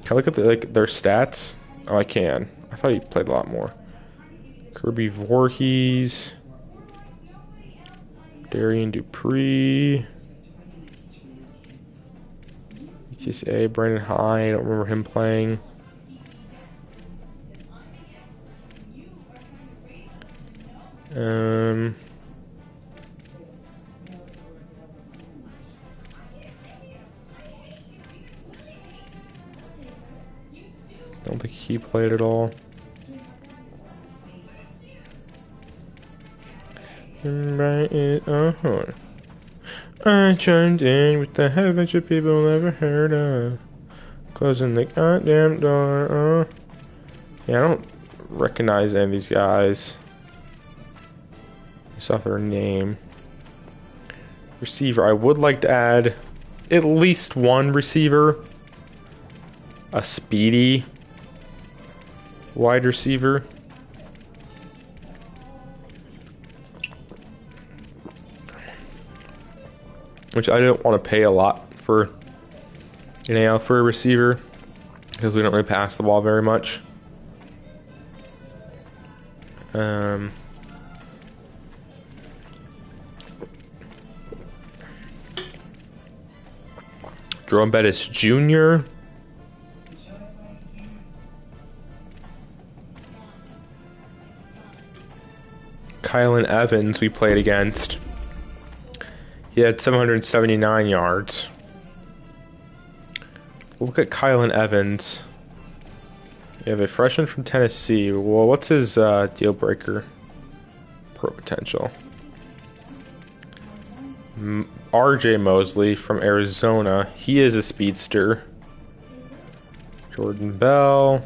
A: Can I look at their stats? Oh, I can. I thought he played a lot more. Kirby Voorhees. Darian Dupree. UTSA, Brandon High. I don't remember him playing. Don't think he played at all. I chimed in with the head bunch of people never heard of. Closing the goddamn door. Yeah, I don't recognize any of these guys. I saw their name. Receiver. I would like to add at least one receiver. A speedy wide receiver. Which I don't want to pay a lot for NAL for a receiver because we don't really pass the ball very much. Jerome Bettis Jr. Kylan Evans we played against. He had 779 yards. Look at Kylan Evans. You have a freshman from Tennessee. Well, what's his deal breaker? Pro potential. RJ Mosley from Arizona. He is a speedster. Jordan Bell.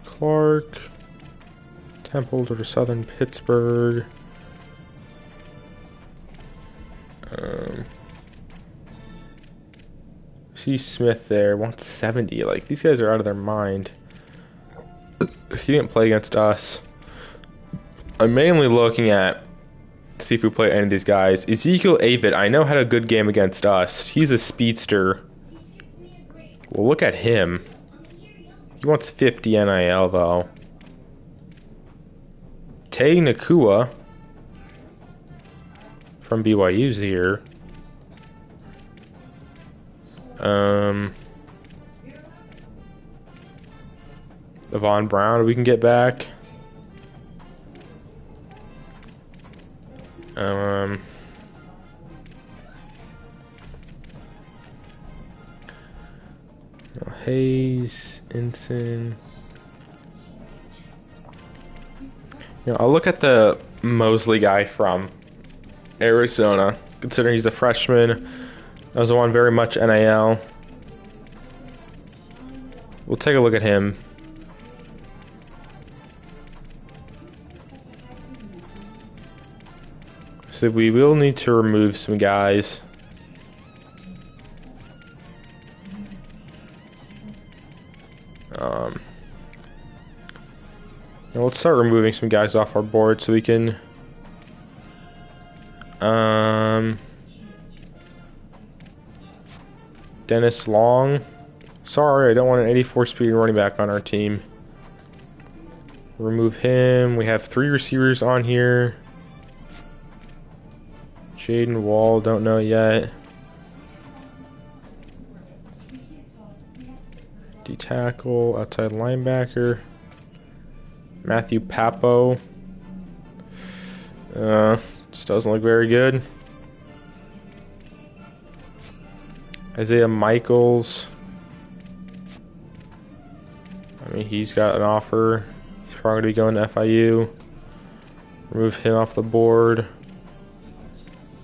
A: Clark. Temple to Southern Pittsburgh. C. Smith there, 170. Like, these guys are out of their mind. He didn't play against us. I'm mainly looking at see if we play any of these guys. Ezekiel Avid, I know had a good game against us. He's a speedster. Well, look at him. He wants 50 NIL though. Tay Nakua from BYU's here. Devon Brown we can get back. Hayes, Ensign. I'll look at the Mosley guy from Arizona, considering he's a freshman. Doesn't want very much NIL. We'll take a look at him. So we will need to remove some guys. Now let's start removing some guys off our board so we can Dennis Long. Sorry, I don't want an 84 speed running back on our team. Remove him. We have 3 receivers on here. Jaden Wall, don't know yet. D tackle, outside linebacker. Matthew Papo. Just doesn't look very good. Isaiah Michaels. I mean, he's got an offer. He's probably going to FIU. Remove him off the board.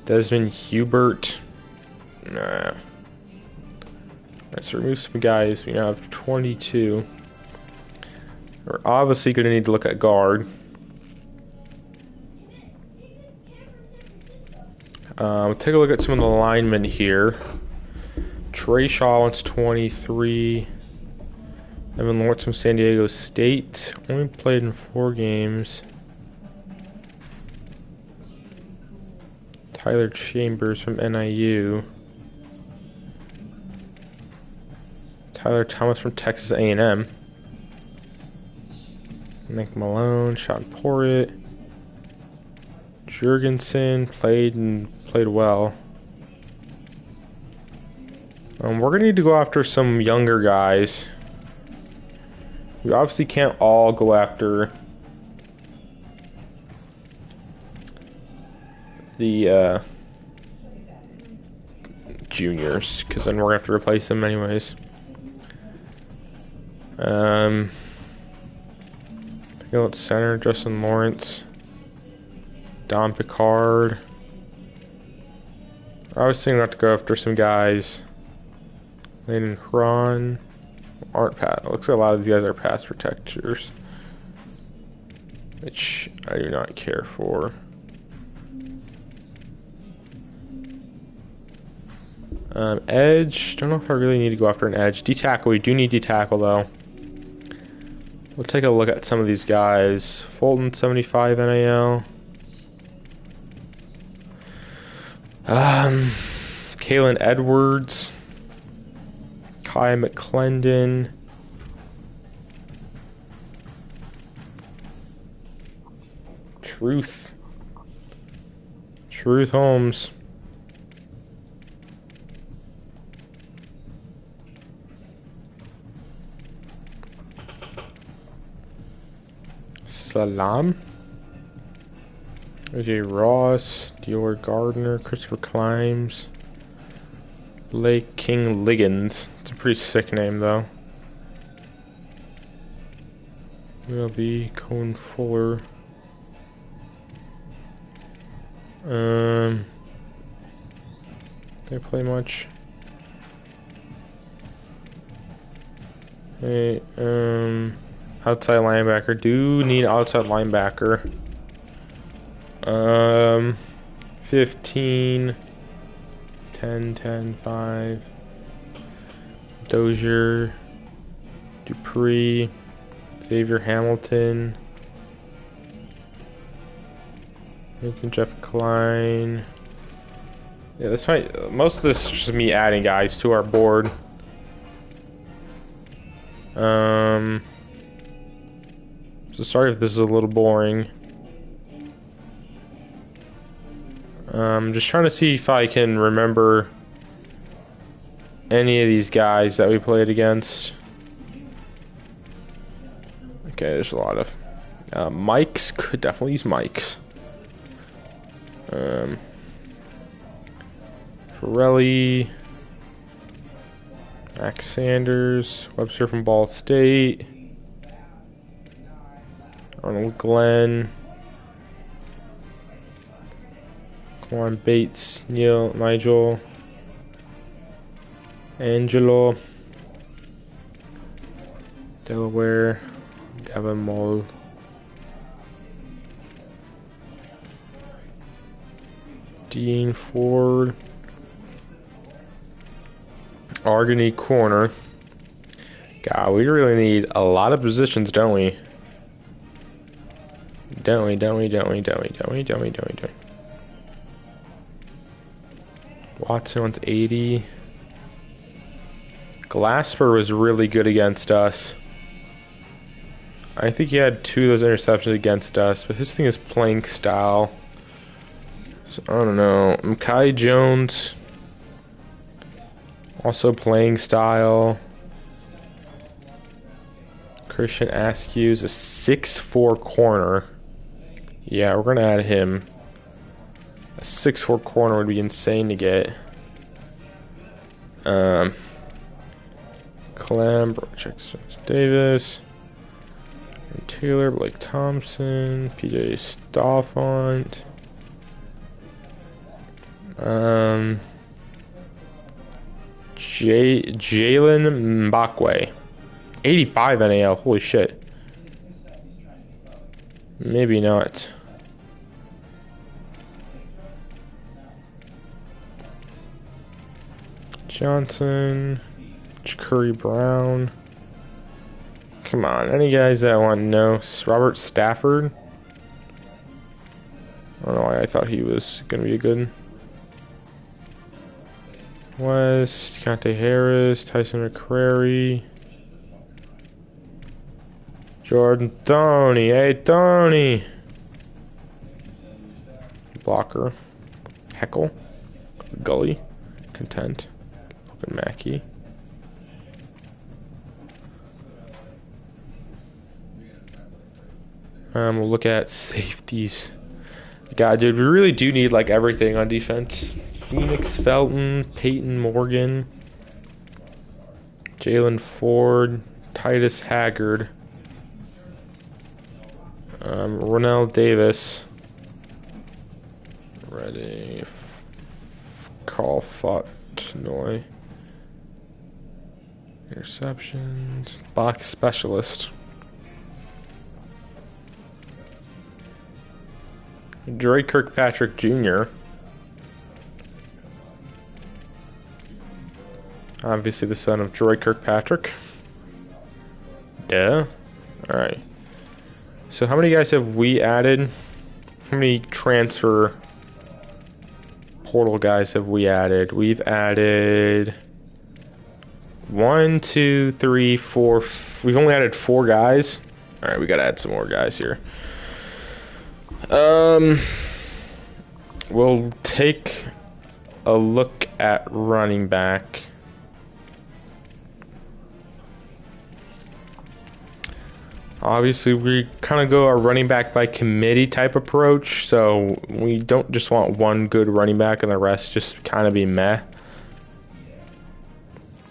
A: Desmond Hubert. Nah. Let's remove some guys. We now have 22. We're obviously going to need to look at guard. We'll take a look at some of the linemen here. Trey Shaw wants 23. Evan Lawrence from San Diego State. Only played in 4 games. Tyler Chambers from NIU. Tyler Thomas from Texas A&M. Nick Malone, Sean Porritt. Jurgensen played well. We're gonna need to go after some younger guys. We obviously can't all go after the juniors, because then we're gonna have to replace them anyways. Let's center Justin Lawrence, Don Picard. I was thinking not to go after some guys. Landon Cron aren't pass. Looks like a lot of these guys are pass protectors, which I do not care for. Edge. Don't know if I really need to go after an edge. D-tackle. We do need D-tackle though. We'll take a look at some of these guys. Fulton 75 NAL. Kalen Edwards. Kai McClendon. Truth Holmes. Salam. AJ Ross. Dior Gardner. Christopher Climbs. Blake King Liggins. It's a pretty sick name though. Will be Cone Fuller. They play much. Hey, outside linebacker. Do need outside linebacker. 15, 10, 10, 5. Dozier, Dupree, Xavier Hamilton, Nathan Jeff Klein. Yeah, this might. Most of this is just me adding guys to our board. So sorry if this is a little boring. I'm just trying to see if I can remember any of these guys that we played against. Okay, there's a lot of Mikes. Could definitely use Mikes. Pirelli, Max Sanders, Webster from Ball State, Arnold Glenn, Quan Bates, Nigel, Angelo, Delaware, Gavin Moll, Dean Ford, Argony Corner, God, we really need a lot of positions, don't we? Don't we? Watson wants 80. Glasper was really good against us. I think he had 2 of those interceptions against us, but his thing is playing style. So, I don't know. Mekhi Jones, also playing style. Christian Askew's a 6'4" corner. Yeah, we're gonna add him. A 6'4" corner would be insane to get. Clem, Davis, Taylor, Blake Thompson, PJ Stauffont. Jalen Mbakwe. 85 NAL, holy shit. Maybe not. Johnson, Curry Brown. Come on, any guys that want to know? Robert Stafford. I don't know why I thought he was going to be a good one. West, Deontay Harris, Tyson McCrary. Jordan Tony, hey Tony. Blocker. Heckle. Gully. Content. Logan Mackey. We'll look at safeties. God, dude, we really do need like everything on defense. Phoenix Felton, Peyton Morgan, Jalen Ford, Titus Haggard, Ronell Davis, ready, Carl Fontnoy, interceptions, box specialist. Dre Kirkpatrick Jr. Obviously the son of Dre Kirkpatrick. Duh. Alright. So how many guys have we added? How many transfer portal guys have we added? We've added 1, 2, 3, 4. We've only added 4 guys. Alright, we gotta add some more guys here. We'll take a look at running back. Obviously, we kind of go our running back by committee type approach, so we don't just want one good running back and the rest just kind of be meh.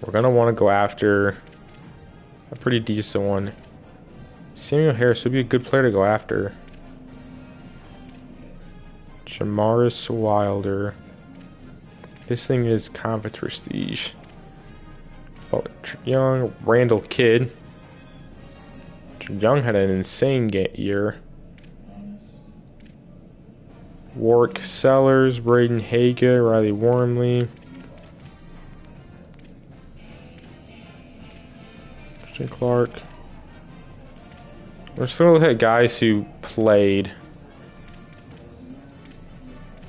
A: We're going to want to go after a pretty decent one. Samuel Harris would be a good player to go after. Jamaris Wilder. This thing is combat prestige. Oh, Young, Randall Kidd. Young had an insane year. Warwick Sellers, Braden Haga, Riley Wormley. Christian Clark. We're still looking at guys who played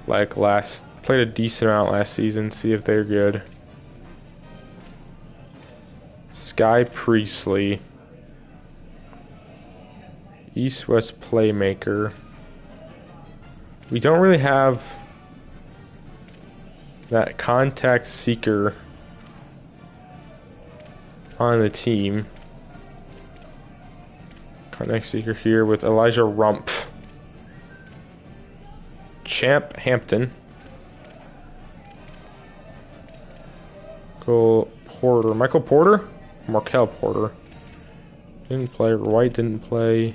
A: played a decent amount last season, see if they're good. Sky Priestley. East-West Playmaker. We don't really have that contact seeker on the team. Contact seeker here with Elijah Rumpf. Champ Hampton. Porter. Michael Porter? Markel Porter. Didn't play. White didn't play.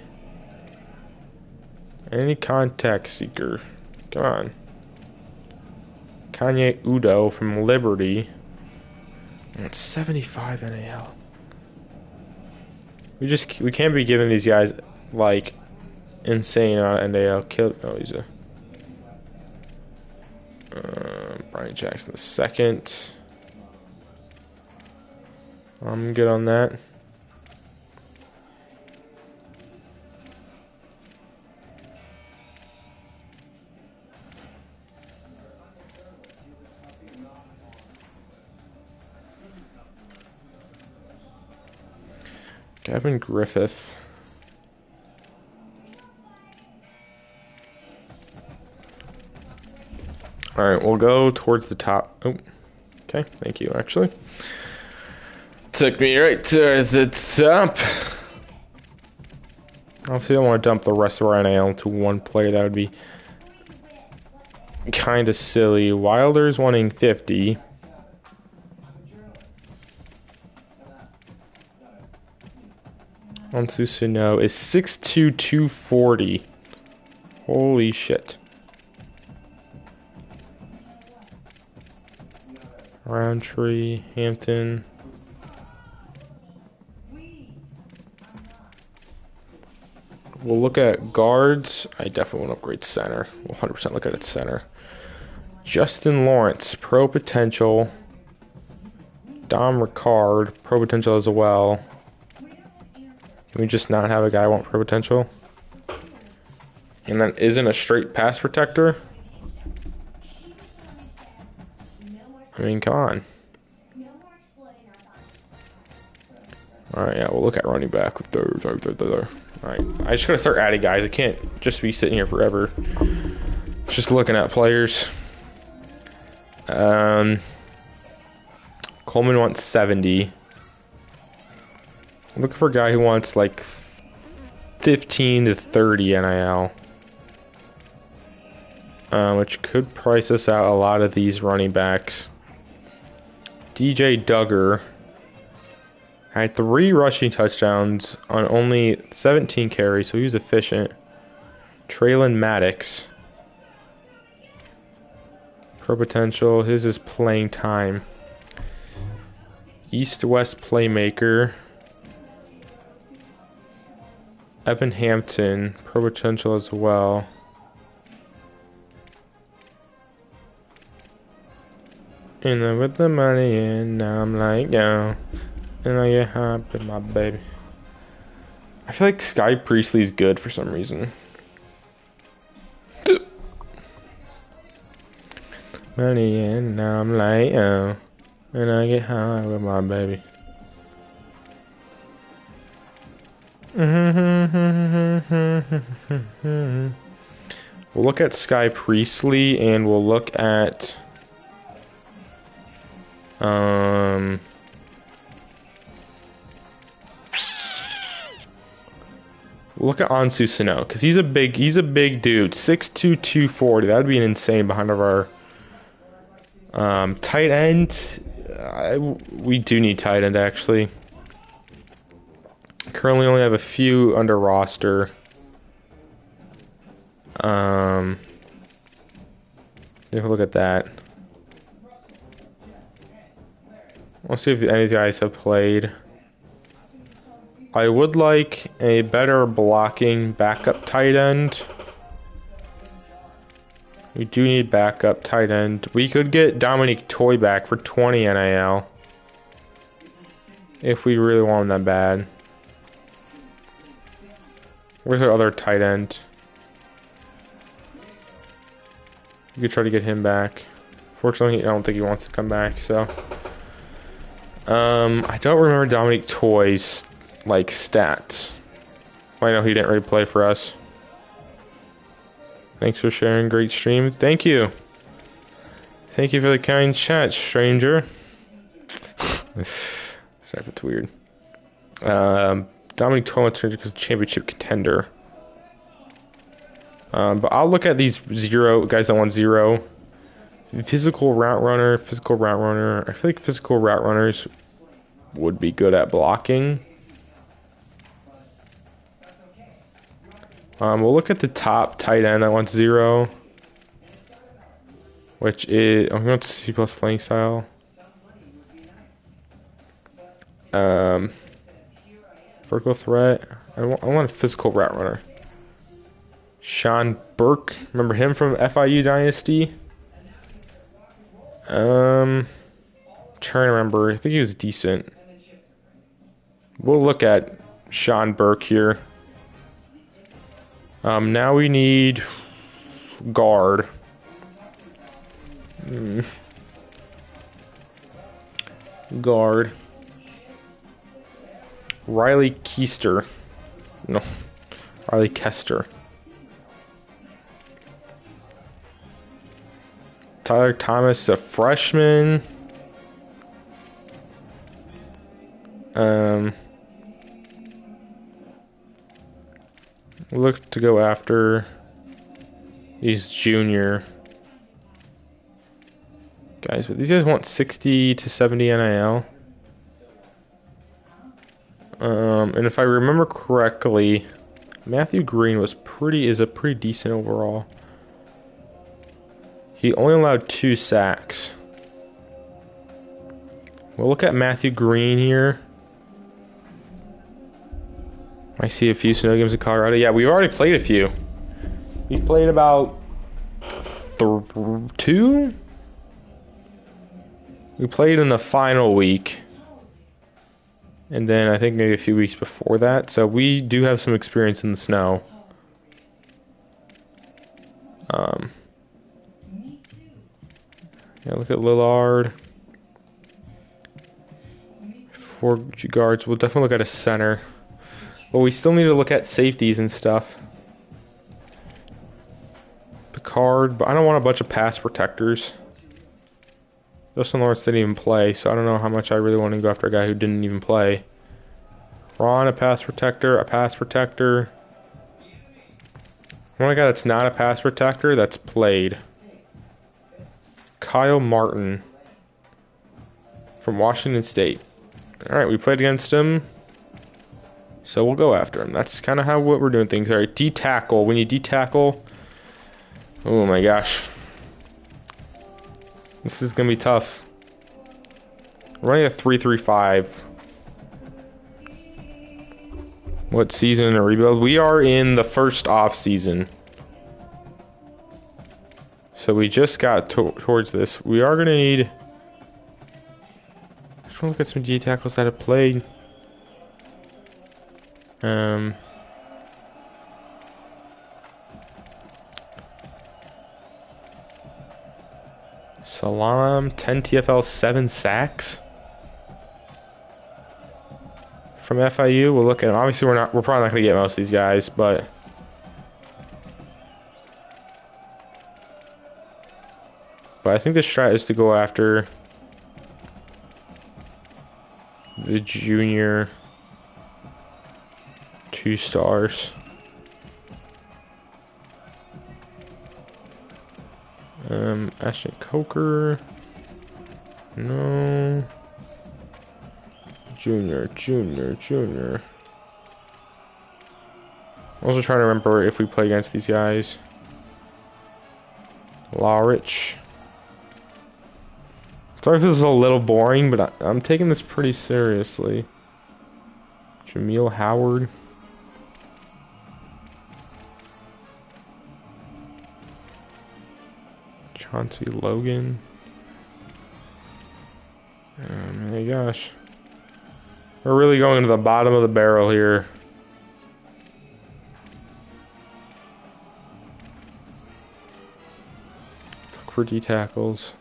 A: Any contact seeker. Come on. Kanye Udo from Liberty. That's 75 NAL. We can't be giving these guys like insane on NAL. Oh, he's a Brian Jackson the second. I'm good on that. Gavin Griffith. All right, we'll go towards the top. Oh, okay, thank you, actually. Took me right towards the top. Obviously, I don't want to dump the rest of our NIL into one player. That would be kind of silly. Wilder's wanting 50. Onsusuno is 6'2", 240. Holy shit. Roundtree, Hampton. We'll look at guards. I definitely want to upgrade center. We'll 100% look at it center. Justin Lawrence, pro potential. Dom Ricard, pro potential as well. Can we just not have a guy I want pro potential? And that isn't a straight pass protector? I mean, come on. Alright, yeah, we'll look at running back with those. Alright, I just gotta start adding guys. I can't just be sitting here forever. Just looking at players. Coleman wants 70. I'm looking for a guy who wants like 15 to 30 NIL. Which could price us out a lot of these running backs. DJ Duggar had 3 rushing touchdowns on only 17 carries, so he's efficient. Traylon Maddox. Pro potential, his is playing time. East-West playmaker. Evan Hampton, pro potential as well. And then with the money in, now I'm like, yo. And I get hyped with my baby. I feel like Sky Priestley's good for some reason. Money in, now I'm like, yo. And I get high with my baby. We'll look at Sky Priestley and we'll look at look at Ansu Sano, because he's a big dude. 6'2", 240. That'd be an insane behind of our tight end. We do need tight end actually. Currently only have a few under roster. Take a look at that. We'll see if any of these guys have played. I would like a better blocking backup tight end. We do need backup tight end. We could get Dominique Toy back for 20 NIL. If we really want him that bad. Where's our other tight end? We could try to get him back. Fortunately, I don't think he wants to come back, so. I don't remember Dominique Toy's, like, stats. I know he didn't really play for us. Thanks for sharing. Great stream. Thank you. Thank you for the kind chat, stranger. Sorry if it's weird. Dominic Toy is a championship contender. But I'll look at these guys that want 0. Physical route runner. I feel like physical route runners would be good at blocking. We'll look at the top tight end that wants 0. Which is, I'm going to C+ playing style. Vertical threat. I want a physical route runner. Sean Burke. Remember him from FIU Dynasty? Trying to remember. I think he was decent. We'll look at Sean Burke here. Now we need guard. Guard. Riley Keister. No, Riley Kester. Tyler Thomas, a freshman. Look to go after these junior guys, but these guys want 60 to 70 NIL. And if I remember correctly, Matthew Green is a pretty decent overall. He only allowed 2 sacks. We'll look at Matthew Green here. I see a few snow games in Colorado. Yeah, we've already played a few. We played about 2. We played in the final week. And then I think maybe a few weeks before that. So we do have some experience in the snow. Yeah, look at Lillard. 4 guards. We'll definitely look at a center. But we still need to look at safeties and stuff. Picard, but I don't want a bunch of pass protectors. Justin Lawrence didn't even play, so I don't know how much I really want to go after a guy who didn't even play. Ron, a pass protector, a pass protector. I want a guy that's not a pass protector, that's played. Kyle Martin from Washington State. Alright, we played against him. So we'll go after him. That's kind of what we're doing things. Alright, D-tackle. When you D-tackle... Oh my gosh. This is going to be tough. We're running a 3-3-5. What season or rebuild? We are in the first off season. So we just got towards this. We are going to need... Let's look at some D tackles that have played. Salam, 10 TFL, 7 sacks from FIU. We'll look at him. Obviously, we're probably not going to get most of these guys, but I think the strat is to go after the junior 2 stars. Ashton Coker. No. Junior. Also trying to remember if we play against these guys. Lawrich. Sorry if this is a little boring, but I'm taking this pretty seriously. Jameel Howard. Chauncey Logan. Oh my gosh. We're really going to the bottom of the barrel here. Look for D tackles.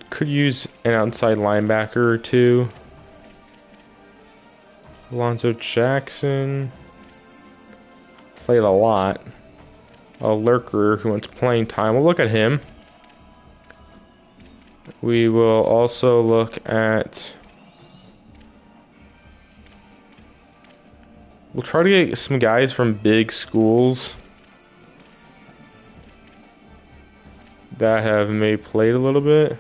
A: Could use an outside linebacker or 2. Alonzo Jackson played a lot. A lurker who wants playing time. We'll look at him. We will also look at... We'll try to get some guys from big schools that have maybe played a little bit.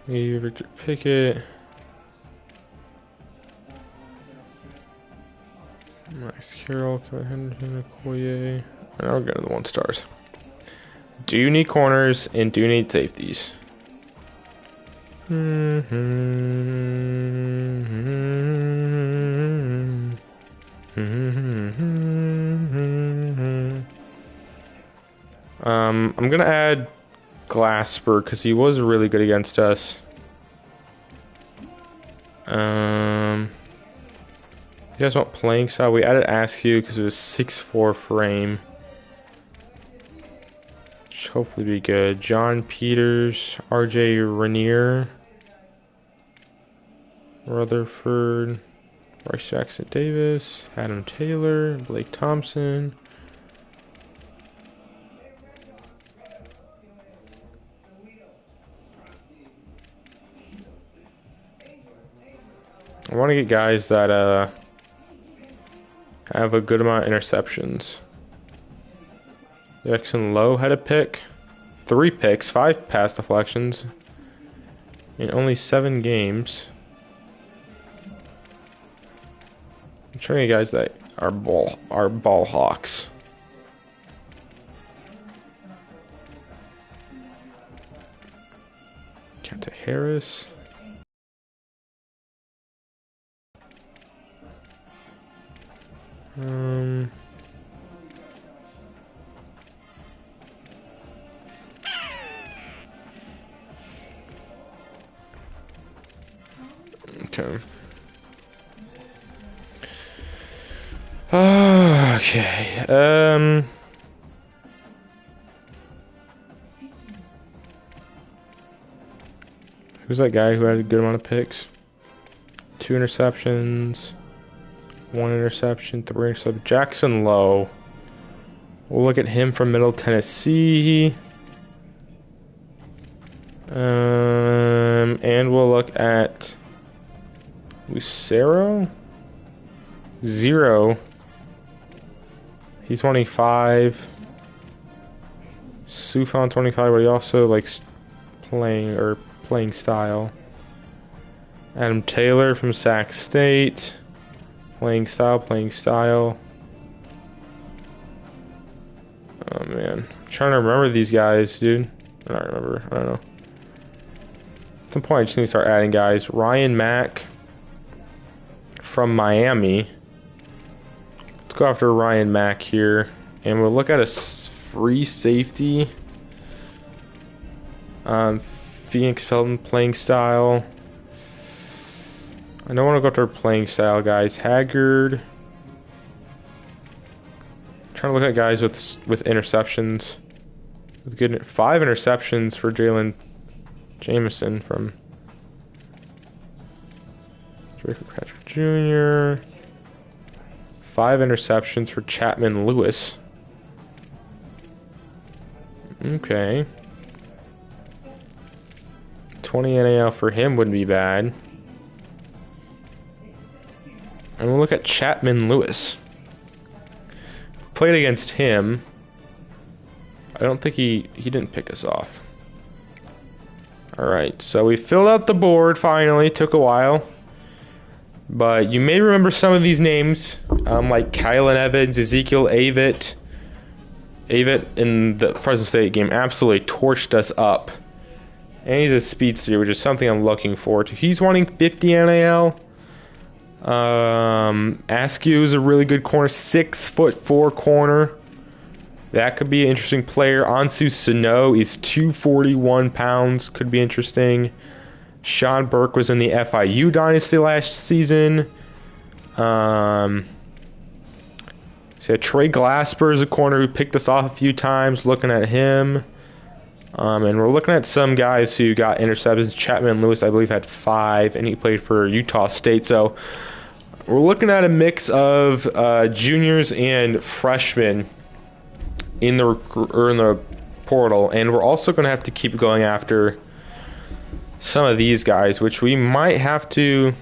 A: Maybe Victor Pickett. Max Carroll, Kevin Henderson, Okoye. And I'll go to the 1 stars. Do you need corners and do you need safeties? I'm gonna add Glasper because he was really good against us. You guys want playing style? We added Askew because it was 6'4" frame. Should hopefully be good. John Peters, RJ Rainier, Rutherford, Bryce Jackson Davis, Adam Taylor, Blake Thompson. I want to get guys that have a good amount of interceptions. Jackson Lowe had a pick, 3 picks, 5 pass deflections in only 7 games. I'm trying to get guys that are ball hawks. Captain Harris. Okay. Okay. Who's that guy who had a good amount of picks? 2 interceptions, 1 interception, 3 interceptions. Jackson Lowe. We'll look at him from Middle Tennessee. And we'll look at Lucero. 0. He's 25. Sufan 25, but he also likes playing style. Adam Taylor from Sac State. Playing style. Oh man. I'm trying to remember these guys, dude. I don't remember. I don't know. At some point I just need to start adding guys. Ryan Mack from Miami. Let's go after Ryan Mack here. And we'll look at a free safety. Phoenix Felton playing style. I don't want to go after playing style guys. Haggard. Trying to look at guys with interceptions. With good 5 interceptions for Jalen Jameson from Jacob Patrick Jr. 5 interceptions for Chapman Lewis. Okay. 20 NAL for him wouldn't be bad. And we'll look at Chapman Lewis. Played against him. I don't think he didn't pick us off. Alright, so we filled out the board finally. Took a while. But you may remember some of these names. Like Kylan Evans, Ezekiel Avett. Avett in the Fresno State game absolutely torched us up. And he's a speedster, which is something I'm looking forward to. He's wanting 50 NAL. Askew is a really good corner, 6'4" corner. That could be an interesting player. Ansu Sano is 241 pounds, could be interesting. Sean Burke was in the FIU Dynasty last season. So Trey Glasper is a corner who picked us off a few times. Looking at him. And we're looking at some guys who got interceptions. Chapman Lewis, I believe, had 5, and he played for Utah State. So we're looking at a mix of juniors and freshmen in the portal, and we're also going to have to keep going after some of these guys, which we might have to,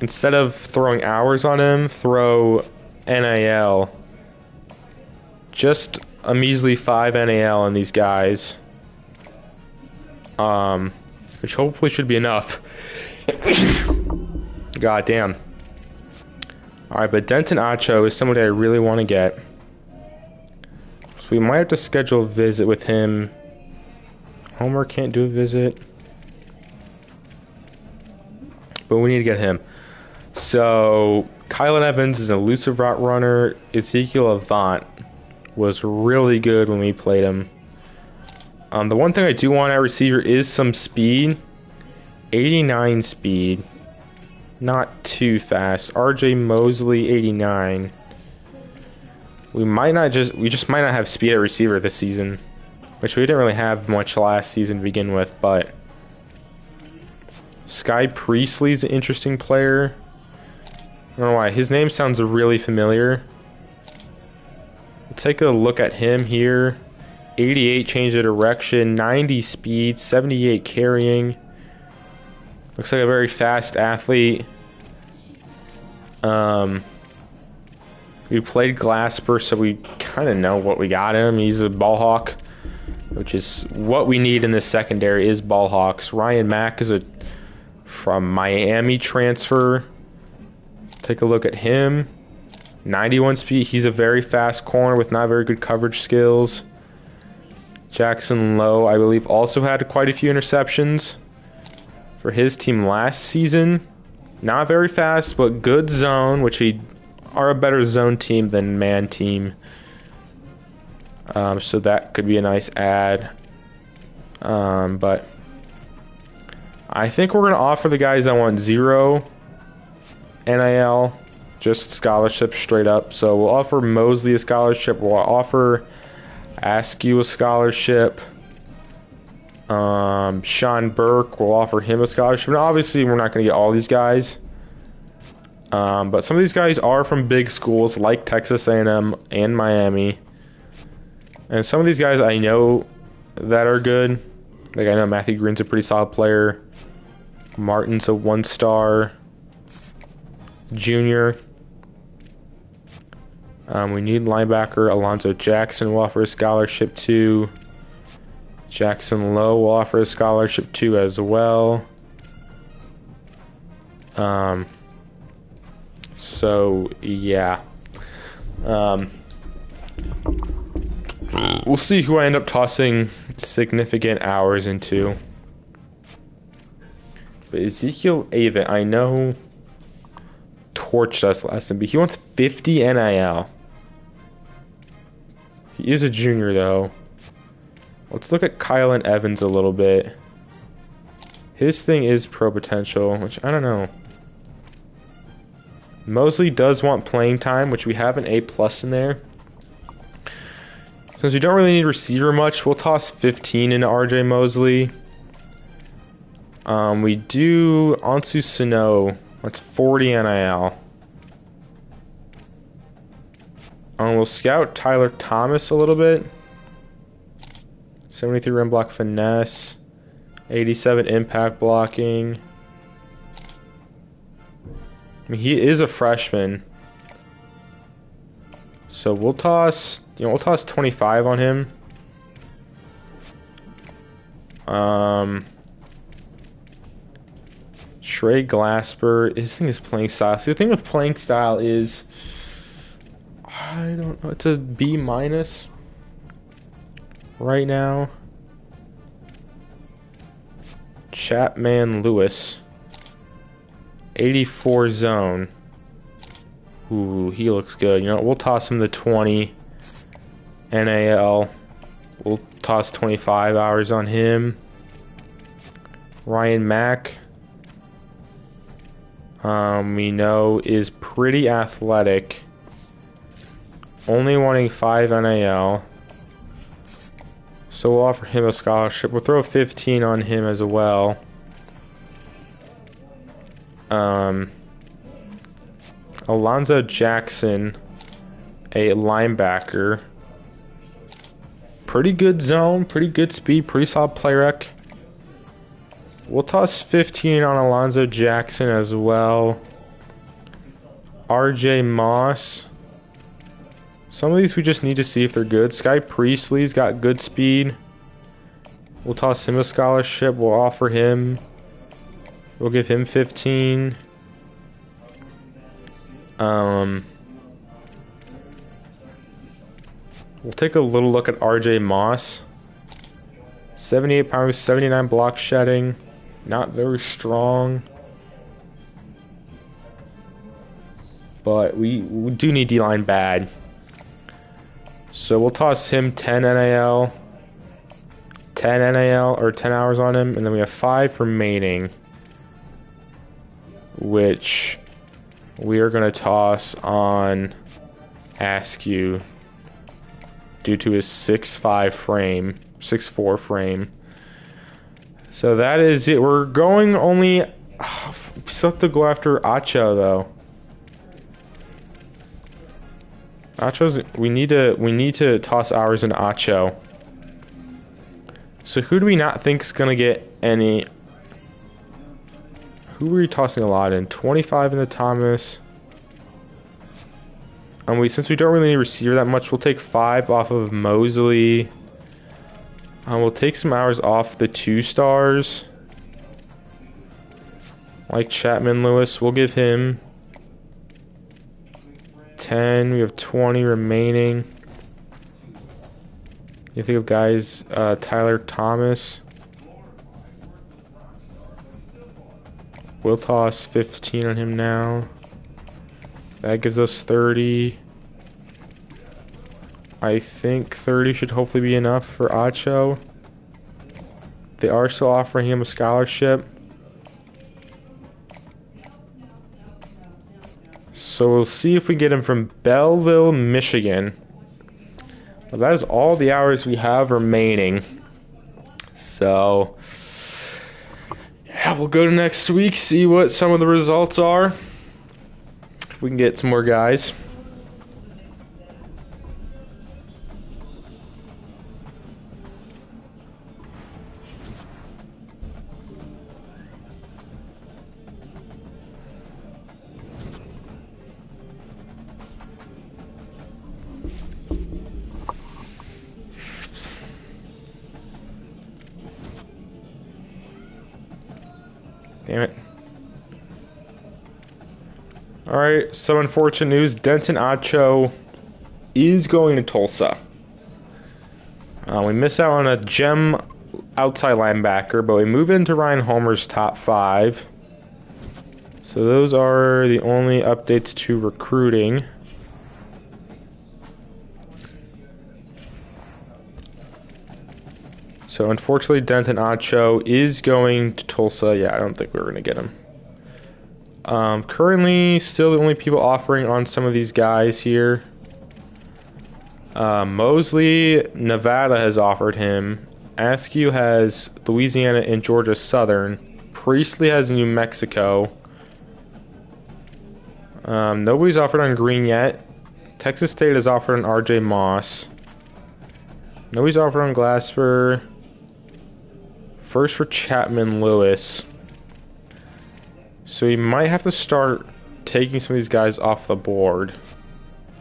A: instead of throwing hours on him, throw NIL. Just a measly 5 NAL on these guys, which hopefully should be enough. God damn. Alright, but Denton Acho is somebody I really want to get. So we might have to schedule a visit with him. Homer can't do a visit. But we need to get him. So, Kylan Evans is an elusive route runner. Ezekiel Avant was really good when we played him. The one thing I do want at receiver is some speed. 89 speed. Not too fast. RJ Mosley, 89. We just might not have speed at receiver this season, which we didn't really have much last season to begin with, but Sky Priestley's an interesting player. I don't know why. His name sounds really familiar. We'll take a look at him here. 88 change of direction, 90 speed, 78 carrying. Looks like a very fast athlete. We played Glasper, so we kind of know what we got in him. He's a ball hawk, which is what we need in this secondary is ball hawks. Ryan Mack is from Miami transfer. Take a look at him. 91 speed. He's a very fast corner with not very good coverage skills. Jackson Lowe, I believe, also had quite a few interceptions for his team last season. Not very fast, but good zone, which we are a better zone team than man team. So that could be a nice add. But I think we're going to offer the guys that want 0 NIL, just scholarship straight up. So we'll offer Mosley a scholarship. We'll offer Askew a scholarship. Sean Burke, we'll offer him a scholarship. Now, obviously, we're not going to get all these guys. But some of these guys are from big schools like Texas A&M and Miami. And some of these guys I know that are good. Like I know Matthew Green's a pretty solid player. Martin's a 1-star junior. We need linebacker Alonzo Jackson. We'll offer a scholarship to. Jackson Lowe will offer a scholarship to as well. So yeah. We'll see who I end up tossing significant hours into. But Ezekiel Avent, I know, torched us last time, but he wants 50 NIL. He is a junior, though. Let's look at Kylan Evans a little bit. His thing is pro potential, which I don't know. Mosley does want playing time, which we have an A+ in there. Since we don't really need receiver much, we'll toss 15 into RJ Mosley. We do Ansu Sano. That's 40 NIL. We'll scout Tyler Thomas a little bit. 73 run block finesse. 87 impact blocking. I mean, he is a freshman. So we'll toss, we'll toss 25 on him. Trey Glasper, his thing is playing style. See, the thing with playing style is, I don't know, it's a B- right now. Chapman Lewis, 84 zone. Ooh, he looks good. We'll toss him the 20 NAL. We'll toss 25 hours on him. Ryan Mack, we know is pretty athletic. Only wanting 5 NAL. So we'll offer him a scholarship. We'll throw 15 on him as well. Alonzo Jackson, a linebacker. Pretty good zone, pretty good speed, pretty solid play rec. We'll toss 15 on Alonzo Jackson as well. RJ Moss. Some of these we just need to see if they're good. Sky Priestley's got good speed. We'll toss him a scholarship. We'll offer him. We'll give him 15. We'll take a little look at RJ Moss. 78 pounds, 79 block shedding. Not very strong. But we do need D-line bad. So we'll toss him 10 NAL. 10 NAL or 10 hours on him, and then we have 5 remaining, which we are going to toss on Askew due to his 6'5 frame, 6'4 frame. So that is it. We're going only. We still have to go after Acho though. Acho's. We need to toss ours in Acho. So who do we not think is gonna get any? Who are we tossing a lot in? 25 in the Thomas. And since we don't really need a receiver that much, we'll take 5 off of Mosley. We'll take some hours off the 2 stars. Like Chapman Lewis, we'll give him 10. We have 20 remaining. You think of guys, Tyler Thomas. We'll toss 15 on him now. That gives us 30. I think 30 should hopefully be enough for Acho. They are still offering him a scholarship. So we'll see if we get him from Belleville, Michigan. Well, that is all the hours we have remaining. So, yeah, we'll go to next week, see what some of the results are. If we can get some more guys. Damn it. Alright, some unfortunate news. Denton Acho is going to Tulsa. We miss out on a gem outside linebacker, but we move into Ryan Homer's top 5. So those are the only updates to recruiting. So unfortunately, Denton Acho is going to Tulsa. Yeah, I don't think we're going to get him. Currently, still the only people offering on some of these guys here. Mosley, Nevada has offered him. Askew has Louisiana and Georgia Southern. Priestley has New Mexico. Nobody's offered on Green yet. Texas State has offered on RJ Moss. Nobody's offered on Glasper. First for Chapman Lewis. So we might have to start taking some of these guys off the board.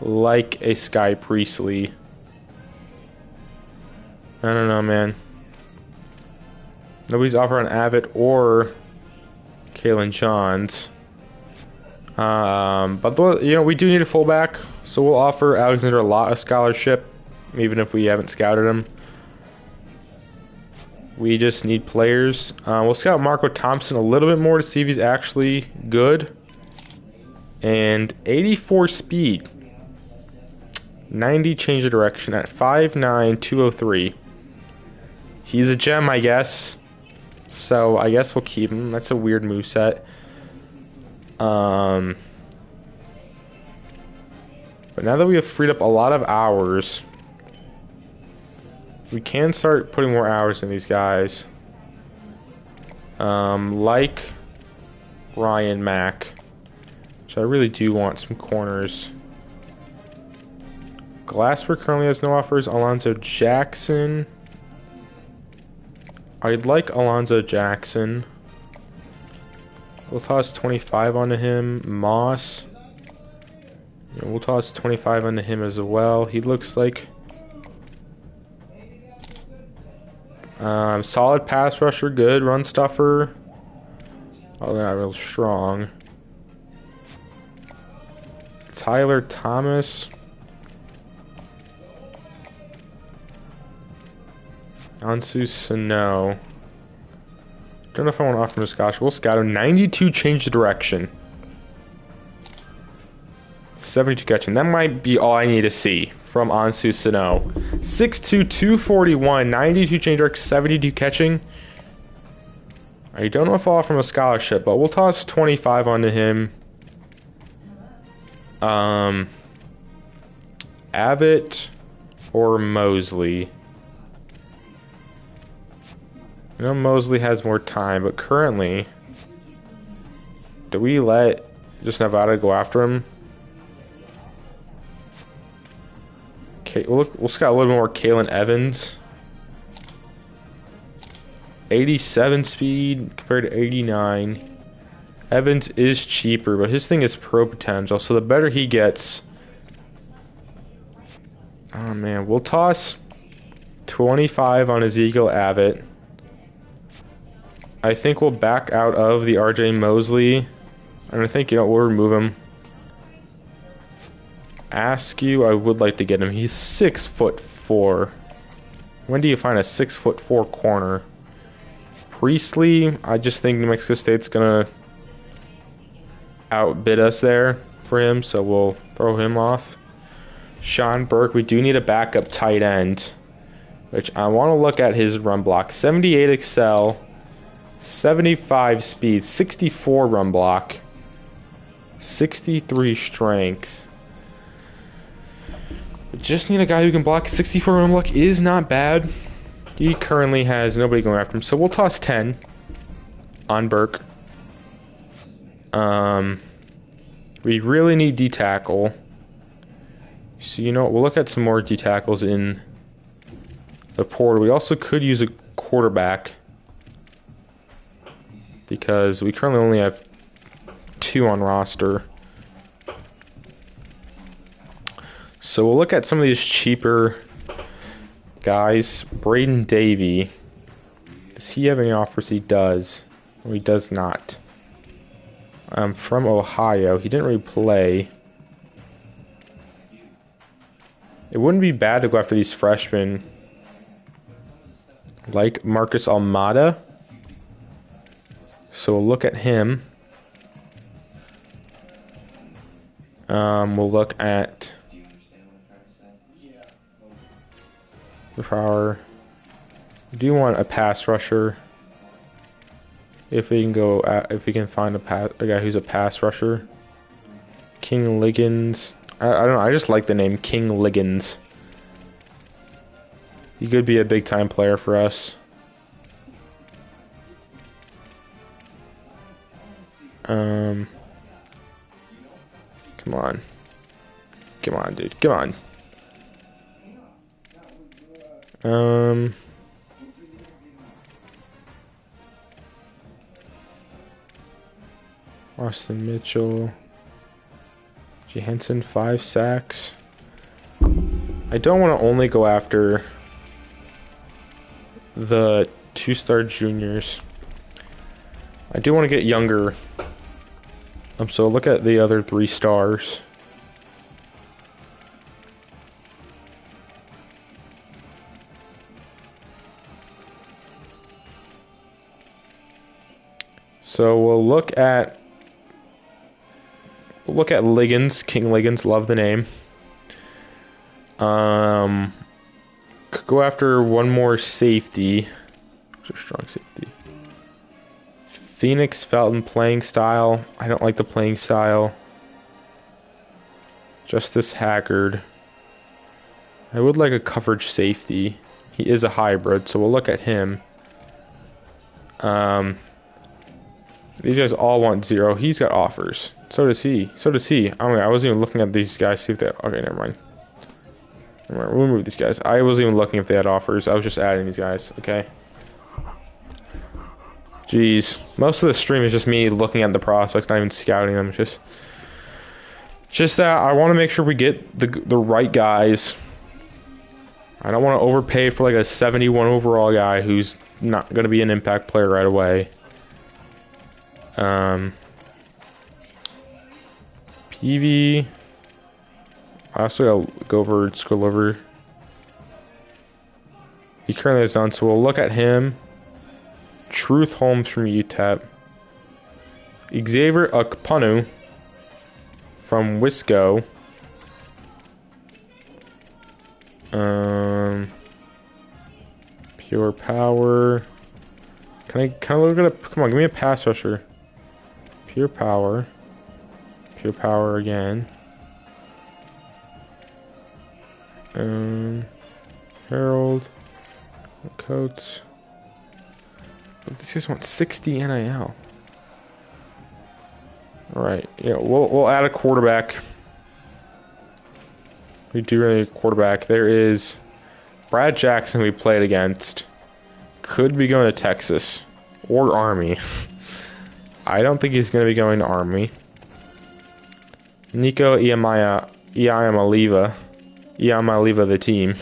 A: Like a Sky Priestley. I don't know, man. Nobody's offered on Abbott or Kalen Johns. But you know, we do need a fullback, so we'll offer Alexander Lott a scholarship, even if we haven't scouted him. We just need players. We'll scout Marco Thompson a little bit more to see if he's actually good. And 84 speed. 90 change of direction at 5'9", 203. He's a gem, I guess. So I guess we'll keep him. That's a weird moveset. But now that we have freed up a lot of hours, we can start putting more hours in these guys. Like Ryan Mack. Which I really do want some corners. Glasper currently has no offers. Alonzo Jackson. I'd like Alonzo Jackson. We'll toss 25 onto him. Moss. Yeah, we'll toss 25 onto him as well. He looks like solid pass rusher, good run stuffer. Oh, they're not real strong. Tyler Thomas. Ansu Sano. Don't know if I want to offer him a scholarship. We'll scout him. 92 change of direction. 72 catching. That might be all I need to see from Ansu Sano. 6'2", 241, 92 change arc, 72 catching. I don't know if I'll offer him a scholarship, but we'll toss 25 onto him. Abbott or Mosley? I know Mosley has more time, but currently, do we let just Nevada go after him? Okay, we'll scout a little more Kalen Evans. 87 speed compared to 89. Evans is cheaper, but his thing is pro potential, so the better he gets. Oh man, we'll toss 25 on Ezekiel Abbott. I think we'll back out of the RJ Mosley. And I think, we'll remove him. Askew, I would like to get him. He's 6'4". When do you find a 6'4" corner? Priestley, I just think New Mexico State's gonna outbid us there for him, so we'll throw him off. Sean Burke, we do need a backup tight end, which I want to look at his run block. 78 excel, 75 speed, 64 run block, 63 strength. We just need a guy who can block. 64 run block is not bad. He currently has nobody going after him, so we'll toss 10 on Burke. We really need D-tackle. So we'll look at some more D-tackles in the portal. We also could use a quarterback because we currently only have 2 on roster. So we'll look at some of these cheaper guys. Braden Davey. Does he have any offers? He does. No, he does not. From Ohio. He didn't really play. It wouldn't be bad to go after these freshmen like Marcus Almada. So we'll look at him. We'll look at the power. We do want a pass rusher. If we can find a guy who's a pass rusher. King Liggins. I don't know. I just like the name King Liggins. He could be a big time player for us. Come on. Come on, dude. Come on. Austin Mitchell. G. Henson, 5 sacks. I don't want to only go after the 2-star juniors. I do want to get younger. So look at the other 3 stars. So we'll look at Liggins, King Liggins, love the name. Could go after one more safety. Strong safety. Phoenix Felton playing style. I don't like the playing style. Justice Haggard. I would like a coverage safety. He is a hybrid, so we'll look at him. These guys all want 0. He's got offers. So does he. I wasn't even looking at these guys. See if they. Okay, never mind. We'll remove these guys. I wasn't even looking if they had offers. I was just adding these guys. Okay. Jeez. Most of the stream is just me looking at the prospects, not even scouting them. Just that I want to make sure we get the right guys. I don't want to overpay for like a 71 overall guy who's not going to be an impact player right away. PV. I also gotta scroll over. He currently is on, so we'll look at him. Truth Holmes from UTEP. Xavier Akponu from Wisco. Pure power. Can I look at a, come on, give me a pass rusher. Pure power. Pure power again. Harold. Coates. But these guys want 60 NIL. Alright, yeah, we'll add a quarterback. We do really need a quarterback. There is Brad Jackson we played against. Could be going to Texas or Army. I don't think he's going to be going to Army. Nico Iamaleava the team.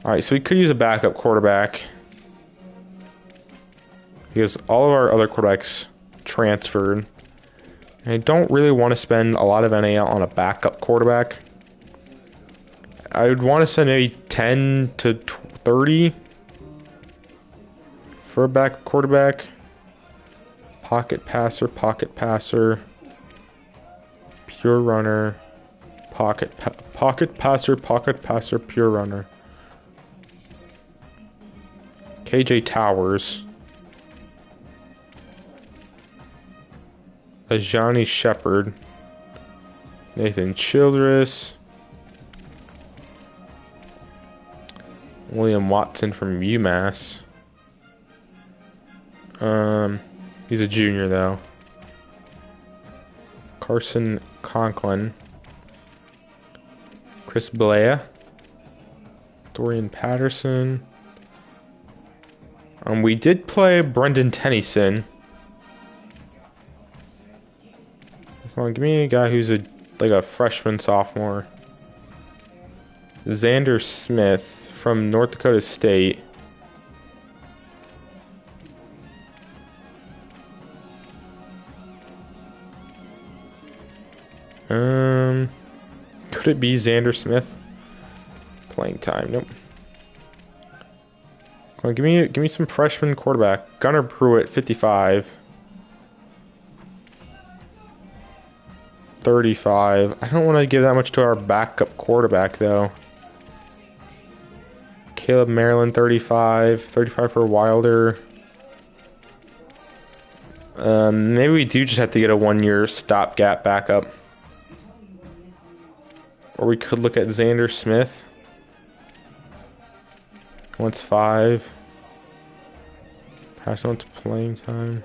A: Alright, so we could use a backup quarterback. Because all of our other quarterbacks transferred. And I don't really want to spend a lot of NAL on a backup quarterback. I would want to spend maybe 10 to 30 for a backup quarterback. Pocket passer, pure runner, pocket passer, pure runner. KJ Towers. Ajani Shepherd. Nathan Childress. William Watson from UMass. He's a junior though. Carson Conklin. Chris Blea. Dorian Patterson. We did play Brendan Tennyson. Come on, give me a guy who's like a freshman, sophomore. Xander Smith from North Dakota State. Could it be Xander Smith? Playing time, nope. Come on, give me some freshman quarterback. Gunnar Pruitt, 55. 35. I don't want to give that much to our backup quarterback though. Caleb Maryland, 35. 35 for Wilder. Maybe we do just have to get a 1-year stopgap backup. Or we could look at Xander Smith. Wants 5. Pass on to playing time.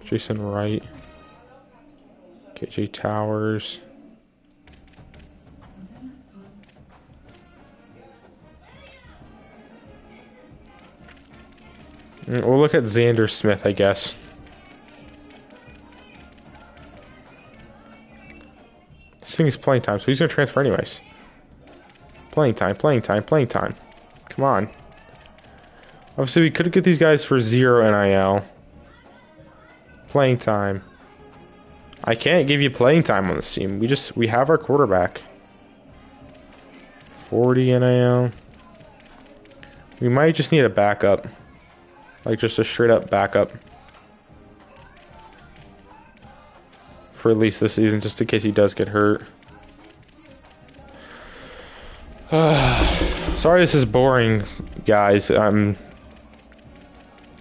A: Jason Wright. KJ Towers. We'll look at Xander Smith, I guess. This thing is playing time, so he's going to transfer anyways. Playing time. Come on. Obviously, we could get these guys for 0 NIL. Playing time. I can't give you playing time on this team. We have our quarterback. 40 NIL. We might just need a backup. Like just a straight up backup. For at least this season, just in case he does get hurt. Sorry this is boring, guys. I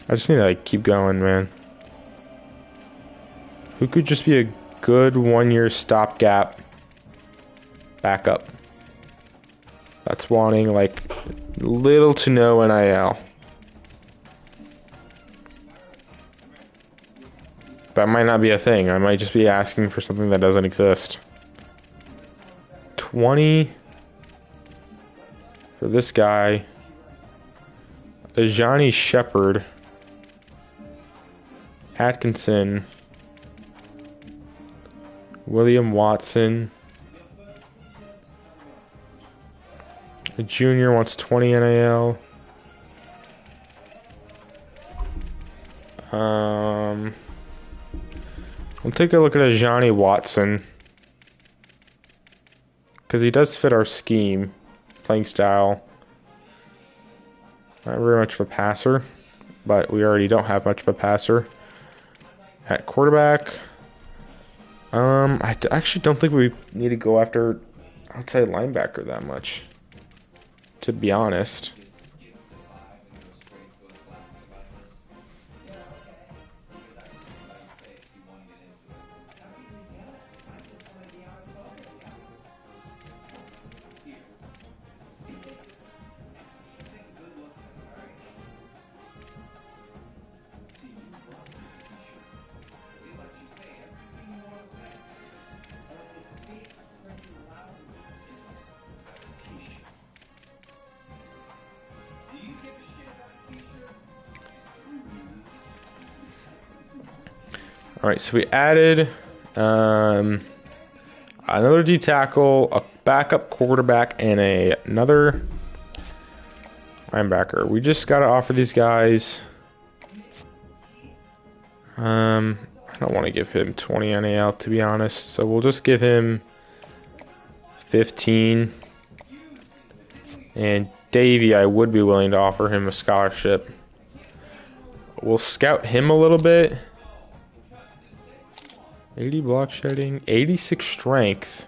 A: just need to like keep going, man. Who could just be a good 1-year stopgap backup? That's wanting like little to no NIL. That might not be a thing. I might just be asking for something that doesn't exist. 20 for this guy. Ajani Shepherd. Atkinson. William Watson. A junior wants 20 NIL. We'll take a look at Ajani Watson. Because he does fit our scheme. Playing style. Not very much of a passer. But we already don't have much of a passer. At quarterback. Actually don't think we need to go after outside linebacker that much, to be honest. All right, so we added another D tackle, a backup quarterback, and another linebacker. We just got to offer these guys. I don't want to give him 20 NAL, to be honest, so we'll just give him 15. And Davey, I would be willing to offer him a scholarship. We'll scout him a little bit. 80 block shedding, 86 strength.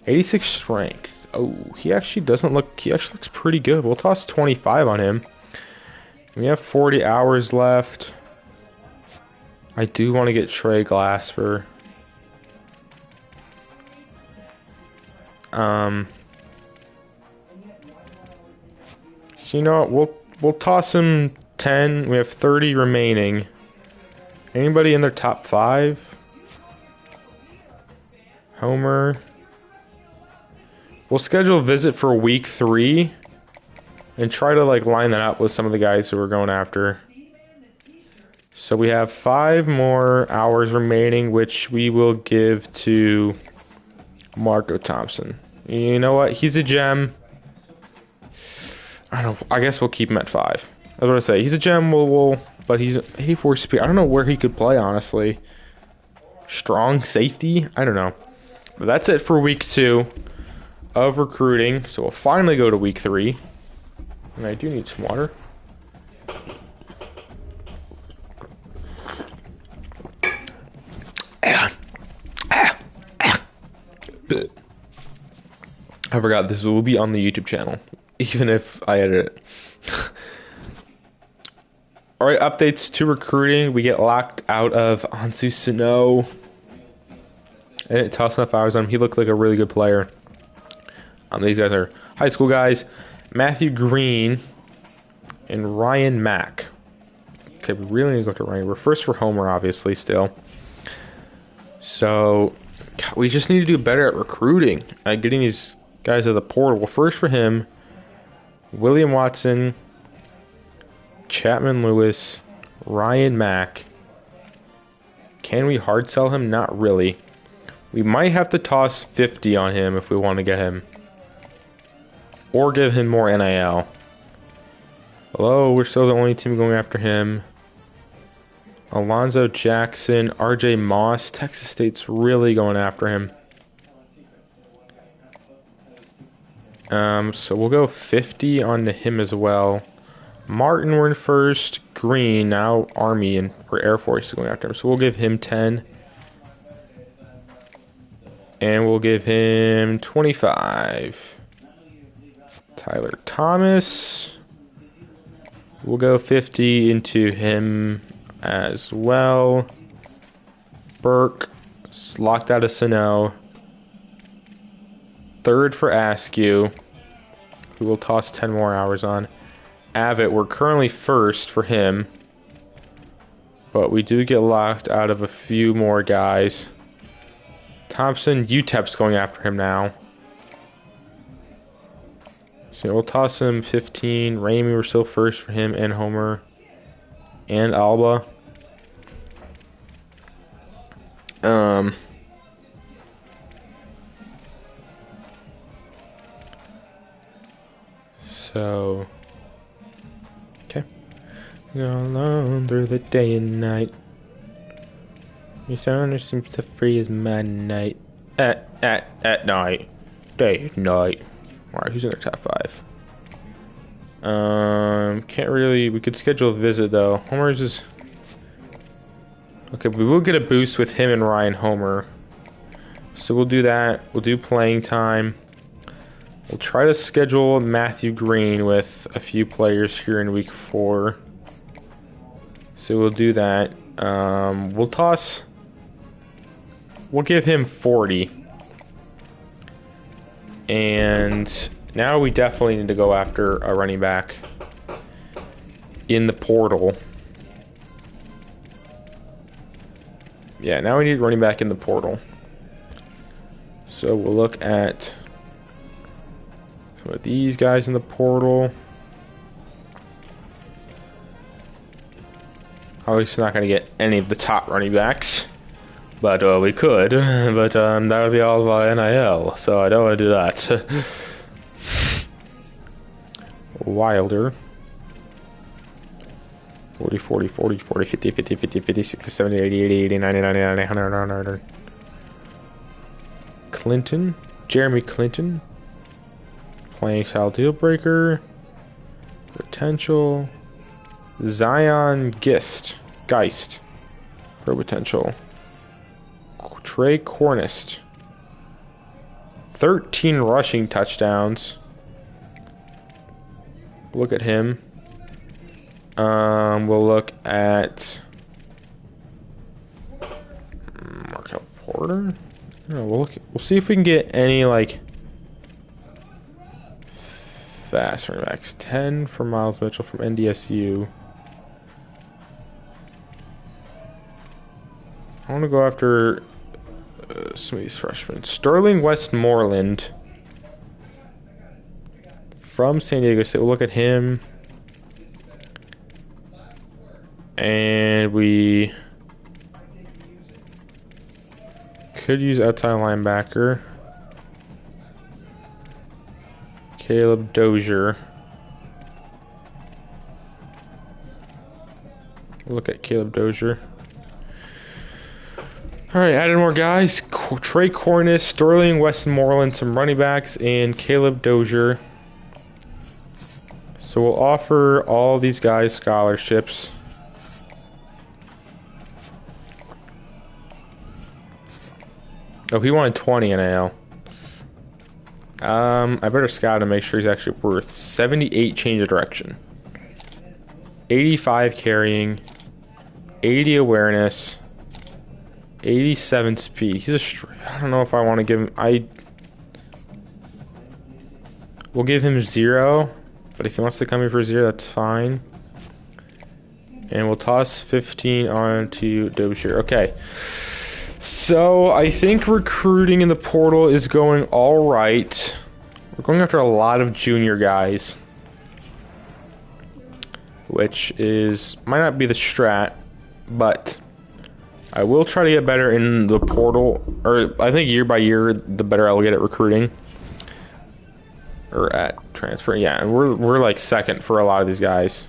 A: 86 strength. Oh, he actually doesn't look, he actually looks pretty good. We'll toss 25 on him. We have 40 hours left. I do want to get Trey Glasper. You know what, we'll toss him 10. We have 30 remaining. Anybody in their top 5? Homer. We'll schedule a visit for week 3 and try to like line that up with some of the guys who we're going after. So we have 5 more hours remaining, which we will give to Marco Thompson. You know what? He's a gem. I guess we'll keep him at 5. I was gonna say he's a gem. But he's 84 speed. I don't know where he could play, honestly. Strong safety? I don't know. But that's it for week 2 of recruiting. So we'll finally go to week 3. And I do need some water. I forgot this will be on the YouTube channel, even if I edit it. All right, updates to recruiting. We get locked out of Ansu Sano. I didn't toss enough hours on him. He looked like a really good player. These guys are high school guys. Matthew Green and Ryan Mack. Okay, we really need to go to Ryan. We're first for Homer, obviously, still. So, God, we just need to do better at recruiting. Getting these guys to the portal. Well, first for him, William Watson, Chapman Lewis, Ryan Mack. Can we hard sell him? Not really. We might have to toss 50 on him if we want to get him. Or give him more NIL. Hello, we're still the only team going after him. Alonzo Jackson, RJ Moss. Texas State's really going after him. So we'll go 50 on him as well. Martin, we're in first. Green, now Army and or Air Force is going after him. So we'll give him 10. And we'll give him 25. Tyler Thomas. We'll go 50 into him as well. Burke, locked out of Sano. Third for Askew, who will toss 10 more hours on. Abbott, we're currently first for him, but we do get locked out of a few more guys. Thompson, UTEP's going after him now. So we'll toss him 15. Ramey, we're still first for him and Homer and Alba. So, okay. Go alone through the day and night. Your son seems to free as midnight. At night. Day and night. Alright, who's in their top 5? Can't really. We could schedule a visit though. Homer's is Okay, we will get a boost with him and Ryan Homer. So we'll do that. We'll do playing time. We'll try to schedule Matthew Green with a few players here in week 4. So we'll do that. We'll give him 40. And now we definitely need to go after a running back in the portal. Yeah, now we need running back in the portal. So we'll look at some of these guys in the portal. Obviously not going to get any of the top running backs. But we could. But that would be all via NIL. So I don't want to do that. Wilder. 40, 40, 40, 40, 50, 50, 50, 50, 60, 70, 80, 80, 80, 90, 90, 90, 100, 100. Clinton. Jeremy Clinton. Playing style deal breaker. Potential. Zion Geist. For potential. Trey Cornist. 13 rushing touchdowns. Look at him. We'll look at Markel Porter. We'll see if we can get any like fast running backs. 10 for Miles Mitchell from NDSU. I want to go after some of these freshmen. Sterling Westmoreland from San Diego State. We'll look at him. And we could use outside linebacker. Caleb Dozier. Look at Caleb Dozier. Alright, added more guys. Trey Cornist, Sterling Westmoreland, some running backs, and Caleb Dozier. So we'll offer all these guys scholarships. Oh, he wanted 20 NIL. I better scout and make sure he's actually worth 78 change of direction. 85 carrying. 80 awareness. 87 speed. He's I don't know if I want to give him. We'll give him 0, but if he wants to come here for 0, that's fine. And we'll toss 15 onto Dozier. Okay. So I think recruiting in the portal is going all right. We're going after a lot of junior guys, which might not be the strat, but I will try to get better in the portal. Or I think year by year, the better I'll get at recruiting or at transferring. Yeah, and we're like second for a lot of these guys.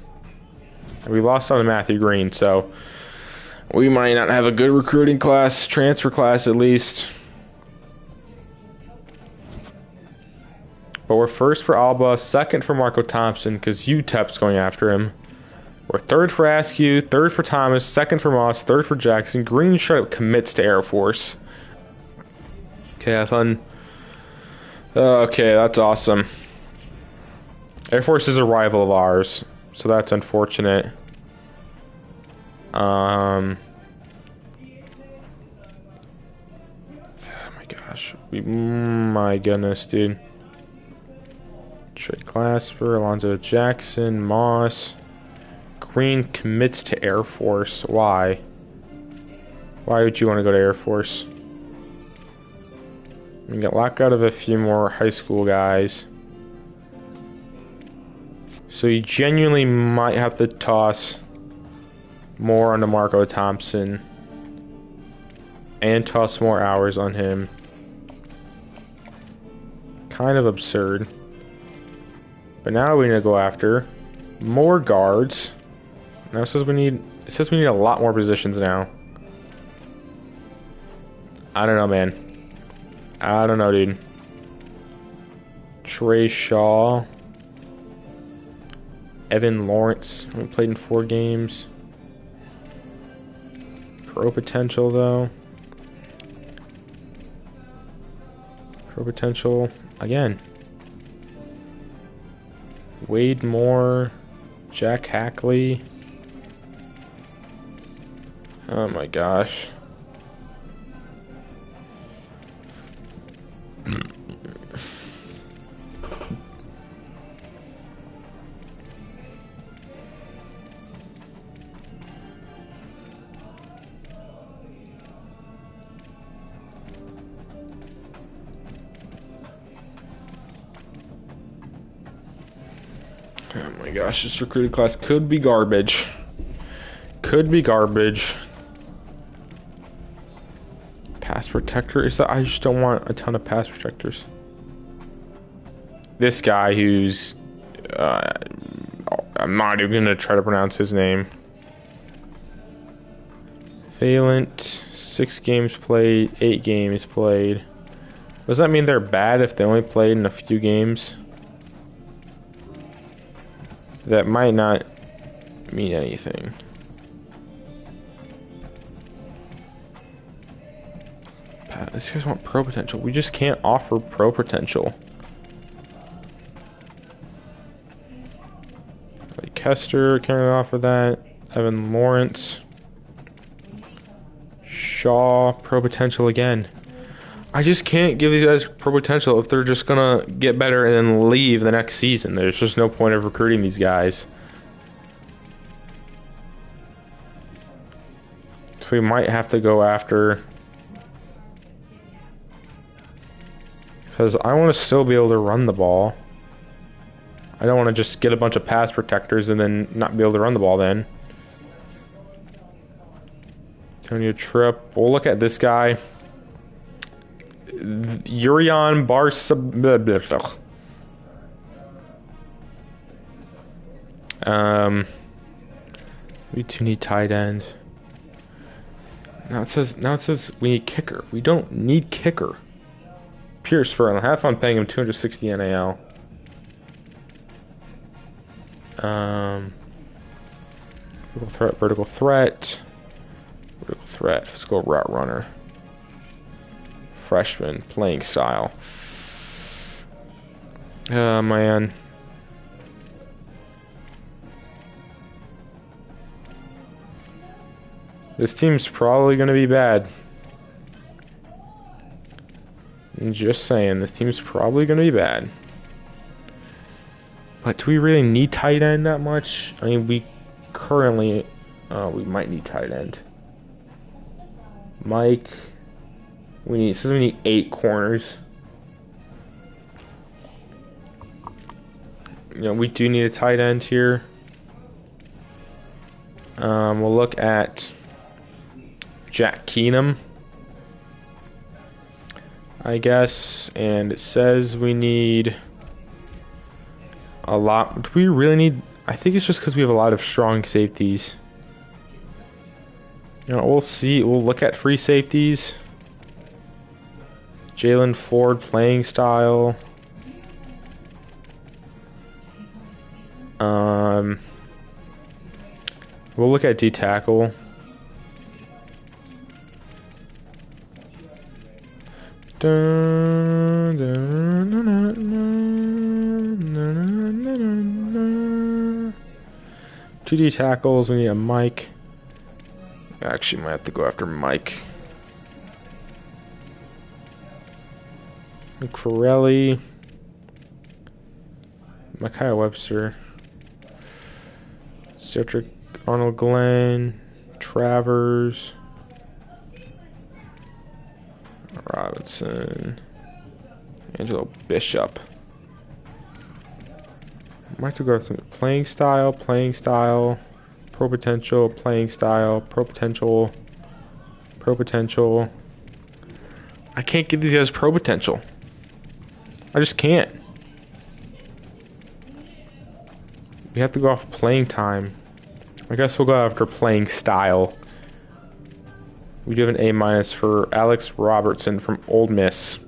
A: And we lost on Matthew Green, so we might not have a good recruiting class, transfer class at least. But we're first for Alba, second for Marco Thompson because UTEP's going after him. We're third for Askew, third for Thomas, second for Moss, third for Jackson. Green straight up commits to Air Force. Okay, have fun. Okay, that's awesome. Air Force is a rival of ours, so that's unfortunate. Oh my gosh. My goodness, dude. Trey Clasper, Alonzo Jackson, Moss. Green commits to Air Force. Why? Why would you want to go to Air Force? We get locked out of a few more high school guys. So you genuinely might have to toss more onto Marco Thompson and toss more hours on him. Kind of absurd. But now we need to go after more guards. Now it says we need a lot more positions now. I don't know, man. I don't know, dude. Trey Shaw. Evan Lawrence. We played in 4 games. Pro potential, though. Pro potential, again. Wade Moore, Jack Hackley. Oh my gosh. Oh my gosh, this recruiting class could be garbage. Could be garbage. Pass protector is that I just don't want a ton of pass protectors. This guy who's I'm not even gonna try to pronounce his name. Valent, 6 games played, 8 games played. Does that mean they're bad if they only played in a few games? That might not mean anything. These guys want pro potential. We just can't offer pro potential. Like Kester, can't really offer that. Evan Lawrence. Shaw, pro potential again. I just can't give these guys pro potential if they're just gonna get better and then leave the next season. There's just no point of recruiting these guys. So we might have to go after, because I want to still be able to run the ball. I don't want to just get a bunch of pass protectors and then not be able to run the ball then. Antonio Tripp. We'll look at this guy. Urion Barsa. We do need tight end. Now it says we need kicker. We don't need kicker. Pierce Spurlin. Have fun paying him 260 NAL. Vertical threat. Let's go route runner. Freshman playing style. Oh man. This team's probably gonna be bad. I'm just saying, this team's probably gonna be bad. But do we really need tight end that much? I mean, we currently, we might need tight end. Mike, it says we need 8 corners. You know, we do need a tight end here. We'll look at Jack Keenum, I guess, and it says we need a lot. Do we really need? I think it's just because we have a lot of strong safeties. You know, we'll see. We'll look at free safeties. Jalen Ford playing style. We'll look at D tackle. Two D tackles. We need a Mike. Actually, might have to go after Mike. McFarelli. Micaiah Webster. Cedric Arnold Glenn. Travers. Robinson. Angelo Bishop. Might have to go with some playing style. Pro potential, playing style, pro potential. I can't give these guys pro potential. I just can't. We have to go off playing time. I guess we'll go after playing style. We do have an A- for Alex Robertson from Ole Miss.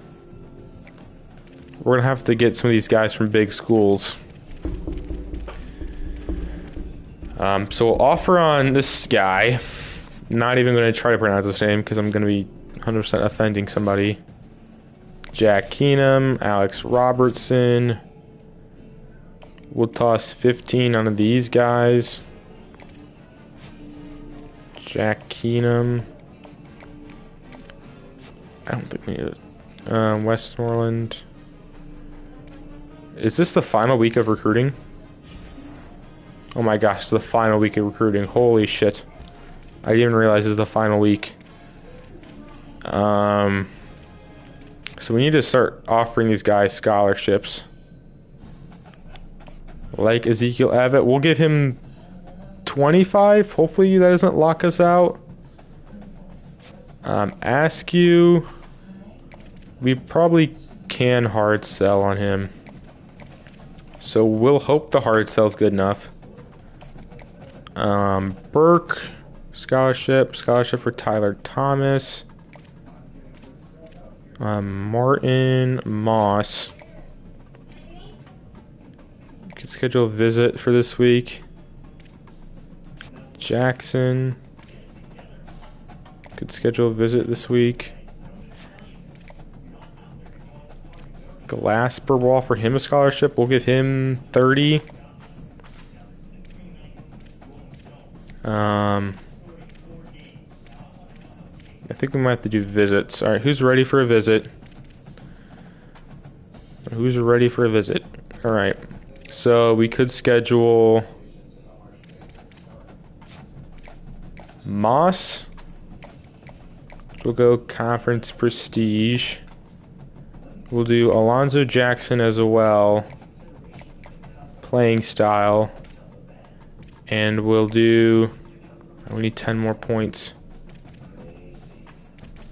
A: We're gonna have to get some of these guys from big schools. So we'll offer on this guy, Not even going to try to pronounce his name because I'm going to be 100% offending somebody. Jack Keenum, Alex Robertson. We'll toss 15 onto these guys. Jack Keenum. I don't think we need it. Westmoreland. Is this the final week of recruiting? Oh my gosh, it's the final week of recruiting. Holy shit. I didn't even realize this is the final week. So we need to start offering these guys scholarships. Like Ezekiel Abbott. We'll give him 25. Hopefully that doesn't lock us out. Askew. We probably can hard sell on him. So we'll hope the hard sell's good enough. Burke. Scholarship for Tyler Thomas. Martin Moss. Could schedule a visit for this week. Jackson. Could schedule a visit this week. Glasper, we'll offer him a scholarship. We'll give him 30. I think we might have to do visits. Alright, who's ready for a visit? Who's ready for a visit? Alright, so we could schedule Moss. We'll go conference prestige. We'll do Alonzo Jackson as well. Playing style. And we'll do... we need 10 more points.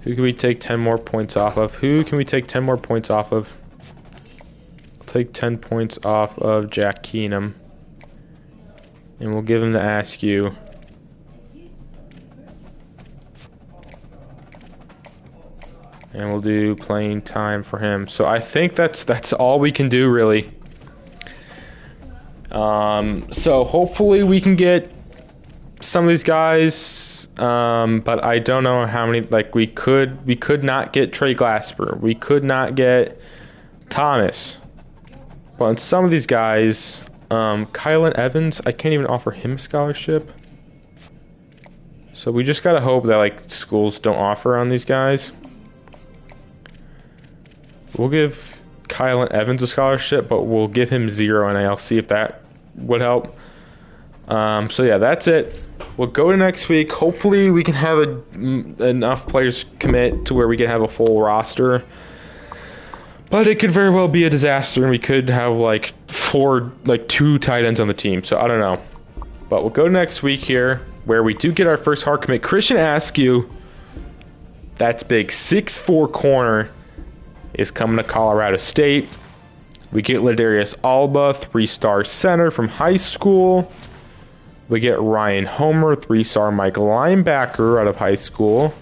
A: Who can we take 10 more points off of? Who can we take 10 more points off of? Take 10 points off of Jack Keenum. And we'll give him the Askew. And we'll do playing time for him. So I think that's all we can do, really. So hopefully we can get some of these guys, but I don't know how many. Like we could not get Trey Glasper. We could not get Thomas. But on some of these guys, Kylan Evans, I can't even offer him a scholarship. So we just gotta hope that like schools don't offer on these guys. We'll give Kylan Evans a scholarship, but we'll give him 0 NIL. See if that would help. So yeah, that's it. We'll go to next week. Hopefully we can have enough players commit to where we can have a full roster. But it could very well be a disaster, and we could have like 2 tight ends on the team. So I don't know. But we'll go to next week here, where we do get our first hard commit. Christian Askew, that's big. 6'4" corner is coming to Colorado State. We get Ladarius Alba, 3-star center from high school. We get Ryan Homer, 3-star Mike linebacker out of high school.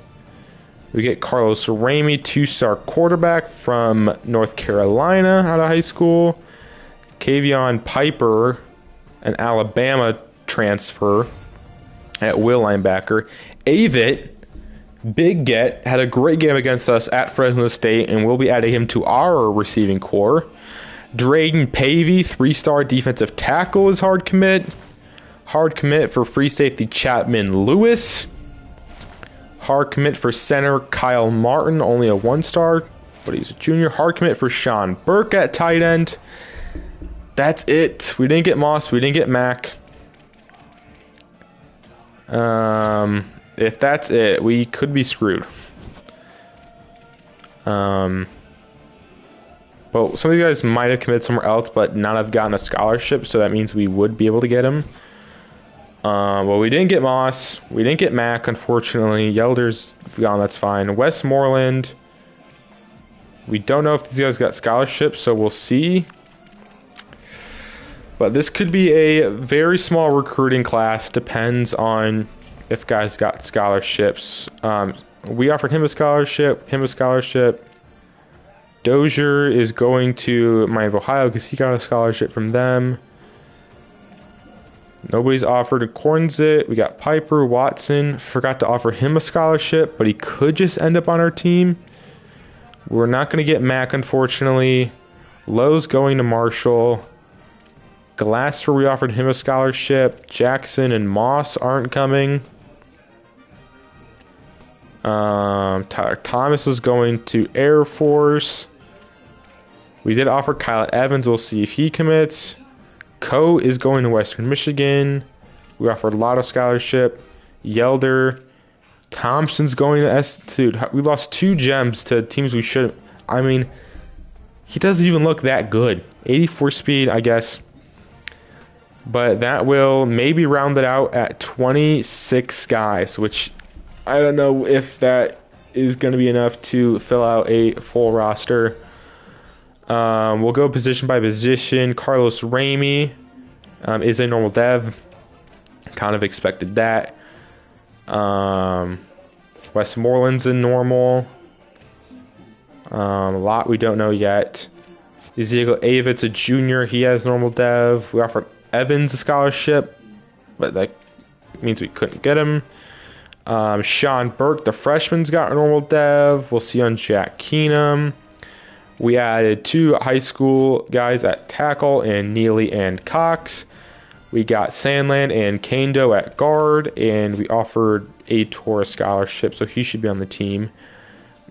A: We get Carlos Ramey, 2-star quarterback from North Carolina out of high school. Kavion Piper, an Alabama transfer at will linebacker. Avit, big get, had a great game against us at Fresno State, and we'll be adding him to our receiving core. Drayden Pavey, 3-star defensive tackle, is hard commit. Hard commit for free safety Chapman Lewis. Hard commit for center Kyle Martin, only a 1-star, but he's a junior. Hard commit for Sean Burke at tight end. That's it. We didn't get Moss. We didn't get Mack. If that's it, we could be screwed. Well, some of these guys might have committed somewhere else, but not have gotten a scholarship, so that means we would be able to get him. Well, we didn't get Moss. We didn't get Mack, unfortunately. Yelder's gone, that's fine. Westmoreland. We don't know if these guys got scholarships, so we'll see. But this could be a very small recruiting class. Depends on if guys got scholarships. We offered him a scholarship, Dozier is going to Miami of Ohio because he got a scholarship from them. Nobody's offered a Cornzit. We got Piper, Watson. Forgot to offer him a scholarship, but he could just end up on our team. We're not going to get Mac, unfortunately. Lowe's going to Marshall. Glasser, we offered him a scholarship. Jackson and Moss aren't coming. Tyler Thomas is going to Air Force. We did offer Kyle Evans. We'll see if he commits. Coe is going to Western Michigan. We offered a lot of scholarship. Yelder. Thompson's going to S. Dude, we lost 2 gems to teams we should. I mean, he doesn't even look that good. 84 speed, I guess. But that will maybe round it out at 26 guys, which I don't know if that is going to be enough to fill out a full roster. We'll go position by position. Carlos Ramey is a normal dev. Kind of expected that. Westmoreland's a normal. A lot we don't know yet. Ezekiel Avit's a junior. He has normal dev. We offered Evans a scholarship, but that means we couldn't get him. Sean Burke, the freshman's got a normal dev. We'll see on Jack Keenum. We added 2 high school guys at tackle and Neely and Cox. We got Sandland and Kando at guard, and we offered a Torres scholarship, so he should be on the team.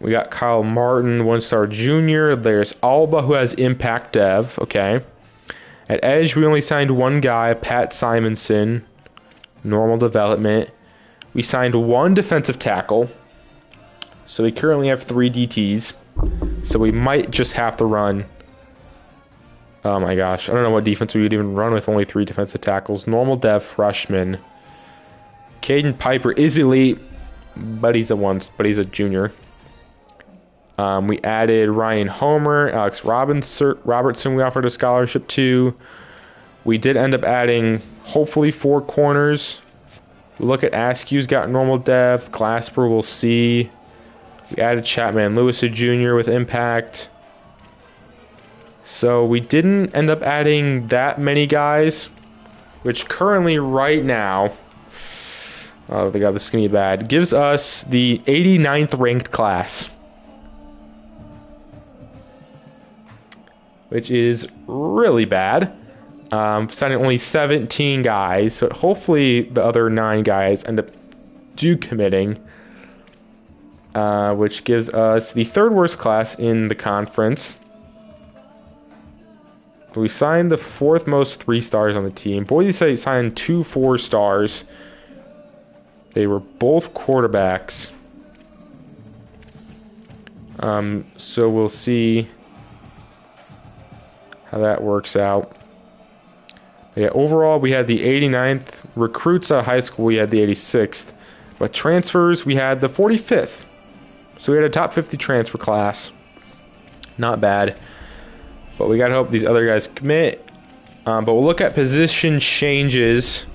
A: We got Kyle Martin, 1-star junior. There's Alba, who has impact dev. Okay. At edge, we only signed 1 guy, Pat Simonson, normal development. We signed 1 defensive tackle, so we currently have 3 DTs. So we might just have to run. Oh my gosh, I don't know what defense we would even run with only 3 defensive tackles. Normal dev freshman. Caden Piper is elite, but he's a junior. We added Ryan Homer, Alex Robertson we offered a scholarship to. We did end up adding hopefully 4 corners. Look at Askew's got normal dev. Glasper, we'll see. We added Chapman Lewis, a junior with impact. So we didn't end up adding that many guys, which currently right now, oh, they got the skinny bad, gives us the 89th ranked class, which is really bad. Signing only 17 guys, so hopefully the other 9 guys end up committing. Which gives us the 3rd worst class in the conference. We signed the 4th most 3-stars on the team. Boise State signed 2 4-stars. They were both quarterbacks. So we'll see how that works out. Yeah, overall we had the 89th. Recruits out of high school, we had the 86th. But transfers, we had the 45th. So we had a top 50 transfer class. Not bad. But we got to hope these other guys commit. But we'll look at position changes.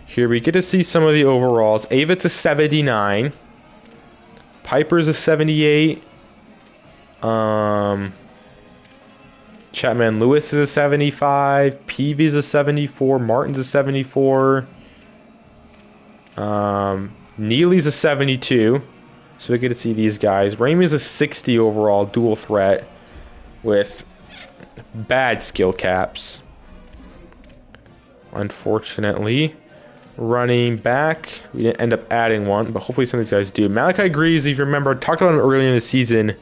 A: Here we get to see some of the overalls. Avit's a 79. Piper's a 78. Chapman Lewis is a 75. Peavy's a 74. Martin's a 74. Neely's a 72. So we get to see these guys. Ramey's a 60 overall, dual threat with bad skill caps. Unfortunately, running back, we didn't end up adding one, but hopefully some of these guys do. Malachi Greaves, if you remember, I talked about him earlier in the season,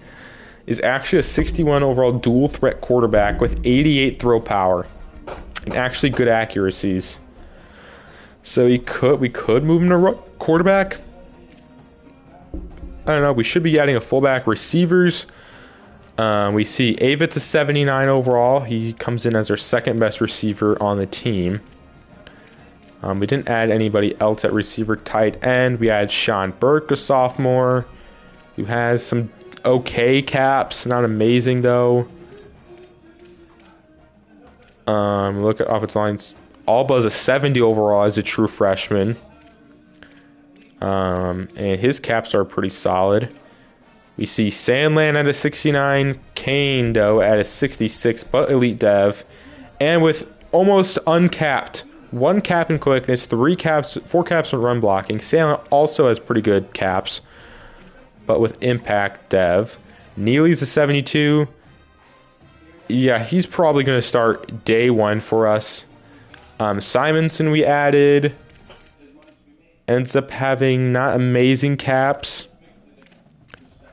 A: is actually a 61 overall dual threat quarterback with 88 throw power and actually good accuracies. So we could move him to quarterback. I don't know. We should be adding a fullback. Receivers, we see Avit's a 79 overall. He comes in as our 2nd best receiver on the team. We didn't add anybody else at receiver. Tight end, we had Sean Burke, a sophomore, who has some okay caps. Not amazing, though. Look at offensive lines. Alba's a 70 overall as a true freshman. And his caps are pretty solid. We see Sandland at a 69, Kane, though, at a 66, but elite dev. And with almost uncapped 1 cap in quickness, 4 caps in run blocking. Sam also has pretty good caps, but with impact dev. Neely's a 72. Yeah, he's probably going to start day 1 for us. Simonson we added. Ends up having not amazing caps.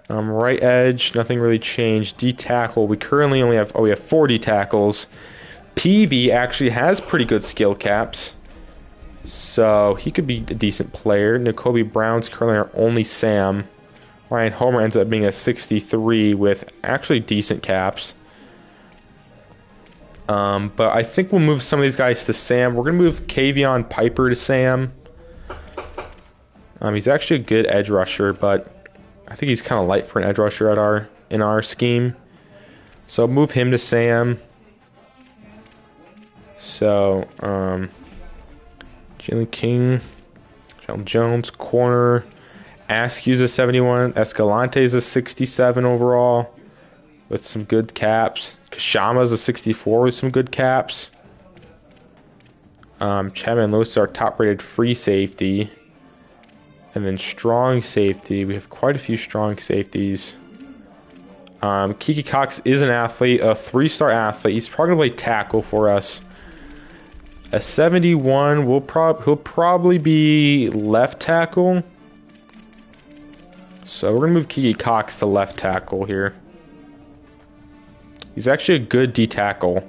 A: Right edge, nothing really changed. D tackle, we currently only have, we have 40 tackles. PB actually has pretty good skill caps, so he could be a decent player. N'Kobe Brown's currently our only Sam. Ryan Homer ends up being a 63 with actually decent caps. But I think we'll move some of these guys to Sam. We're going to move Kavion Piper to Sam. He's actually a good edge rusher, but I think he's kind of light for an edge rusher in our scheme. So move him to Sam. So, Jalen King, John Jones, corner. Askew's a 71. Escalante's a 67 overall with some good caps. Kashama's a 64 with some good caps. Chapman Lewis is our top-rated free safety. And then strong safety. We have quite a few strong safeties. Kiki Cox is an athlete, a 3-star athlete. He's probably going to play tackle for us. A 71, he'll probably be left tackle. So we're going to move Kiki Cox to left tackle here. He's actually a good D tackle.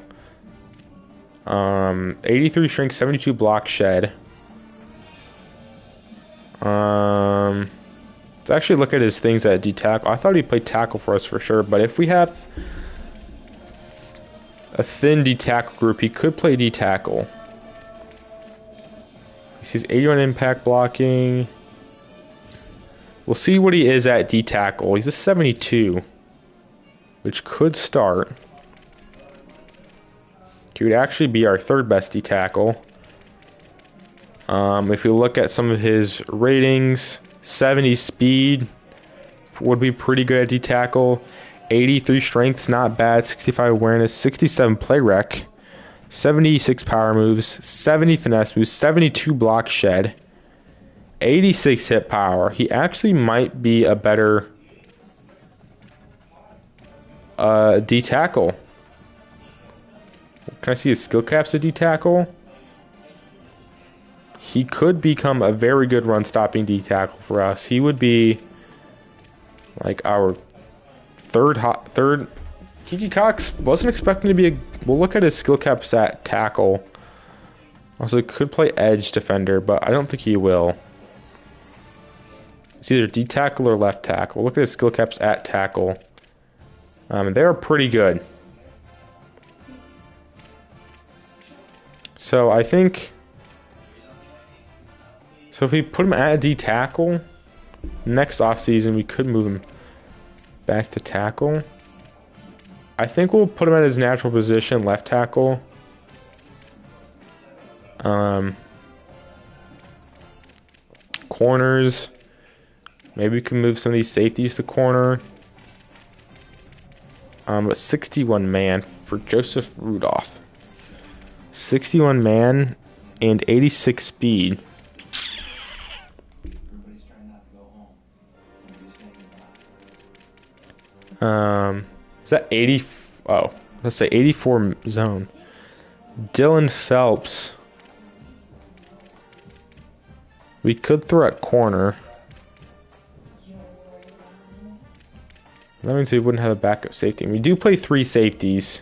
A: 83 shrink, 72 block shed. Let's actually look at his things at D tackle. I thought he'd play tackle for us for sure, but if we have a thin D tackle group, he could play D tackle. He's 81 impact blocking. We'll see what he is at D tackle. He's a 72, which could start. He would actually be our 3rd best D tackle. If we look at some of his ratings, 70 speed would be pretty good at D tackle. 83 strength's not bad. 65 awareness, 67 play rec, 76 power moves, 70 finesse moves, 72 block shed, 86 hit power. He actually might be a better D tackle. Can I see his skill caps at D tackle? He could become a very good run stopping D tackle for us. He would be like our third. Kiki Cox wasn't expecting to be a. We'll look at his skill caps at tackle. Also, could play edge defender, but I don't think he will. It's either D tackle or left tackle. Look at his skill caps at tackle. They are pretty good. So I think. So if we put him at a D tackle, next offseason we could move him back to tackle. I think we'll put him at his natural position, left tackle. Corners. Maybe we can move some of these safeties to corner. But 61 man for Joseph Rudolph. 61 man and 86 speed. Is that 80? Oh, let's say 84 zone. Dylan Phelps. We could throw at corner. That means we wouldn't have a backup safety. We do play 3 safeties.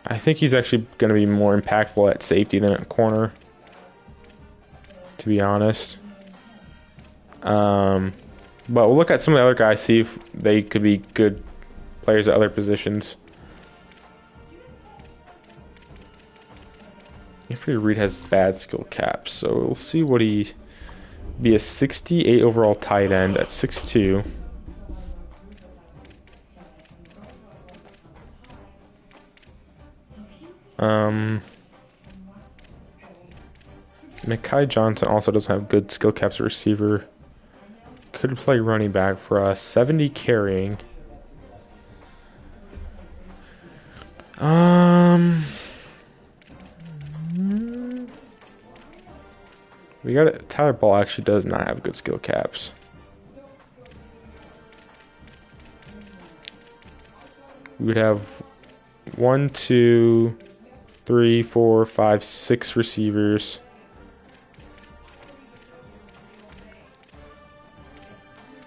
A: I think he's actually going to be more impactful at safety than at corner, to be honest. But we'll look at some of the other guys, see if they could be good players at other positions. Jeffrey Reed has bad skill caps, so we'll see what he be a 68 overall tight end at 6'2". Mekhi Johnson also doesn't have good skill caps at receiver. Could play running back for us. 70 carrying. We got it. Tyler Ball actually does not have good skill caps. We would have 1, 2, 3, 4, 5, 6 receivers.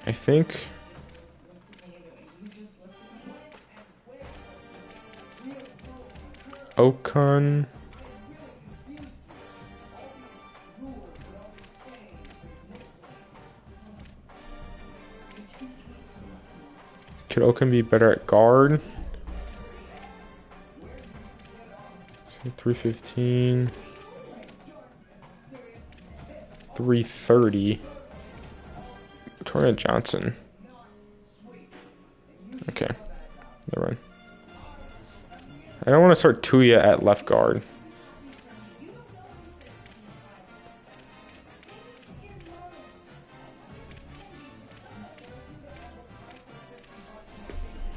A: I think Ocon. Could Ocon be better at guard? So 315. 330. Torrey Johnson. Okay. Never mind. I don't want to start Tuya at left guard.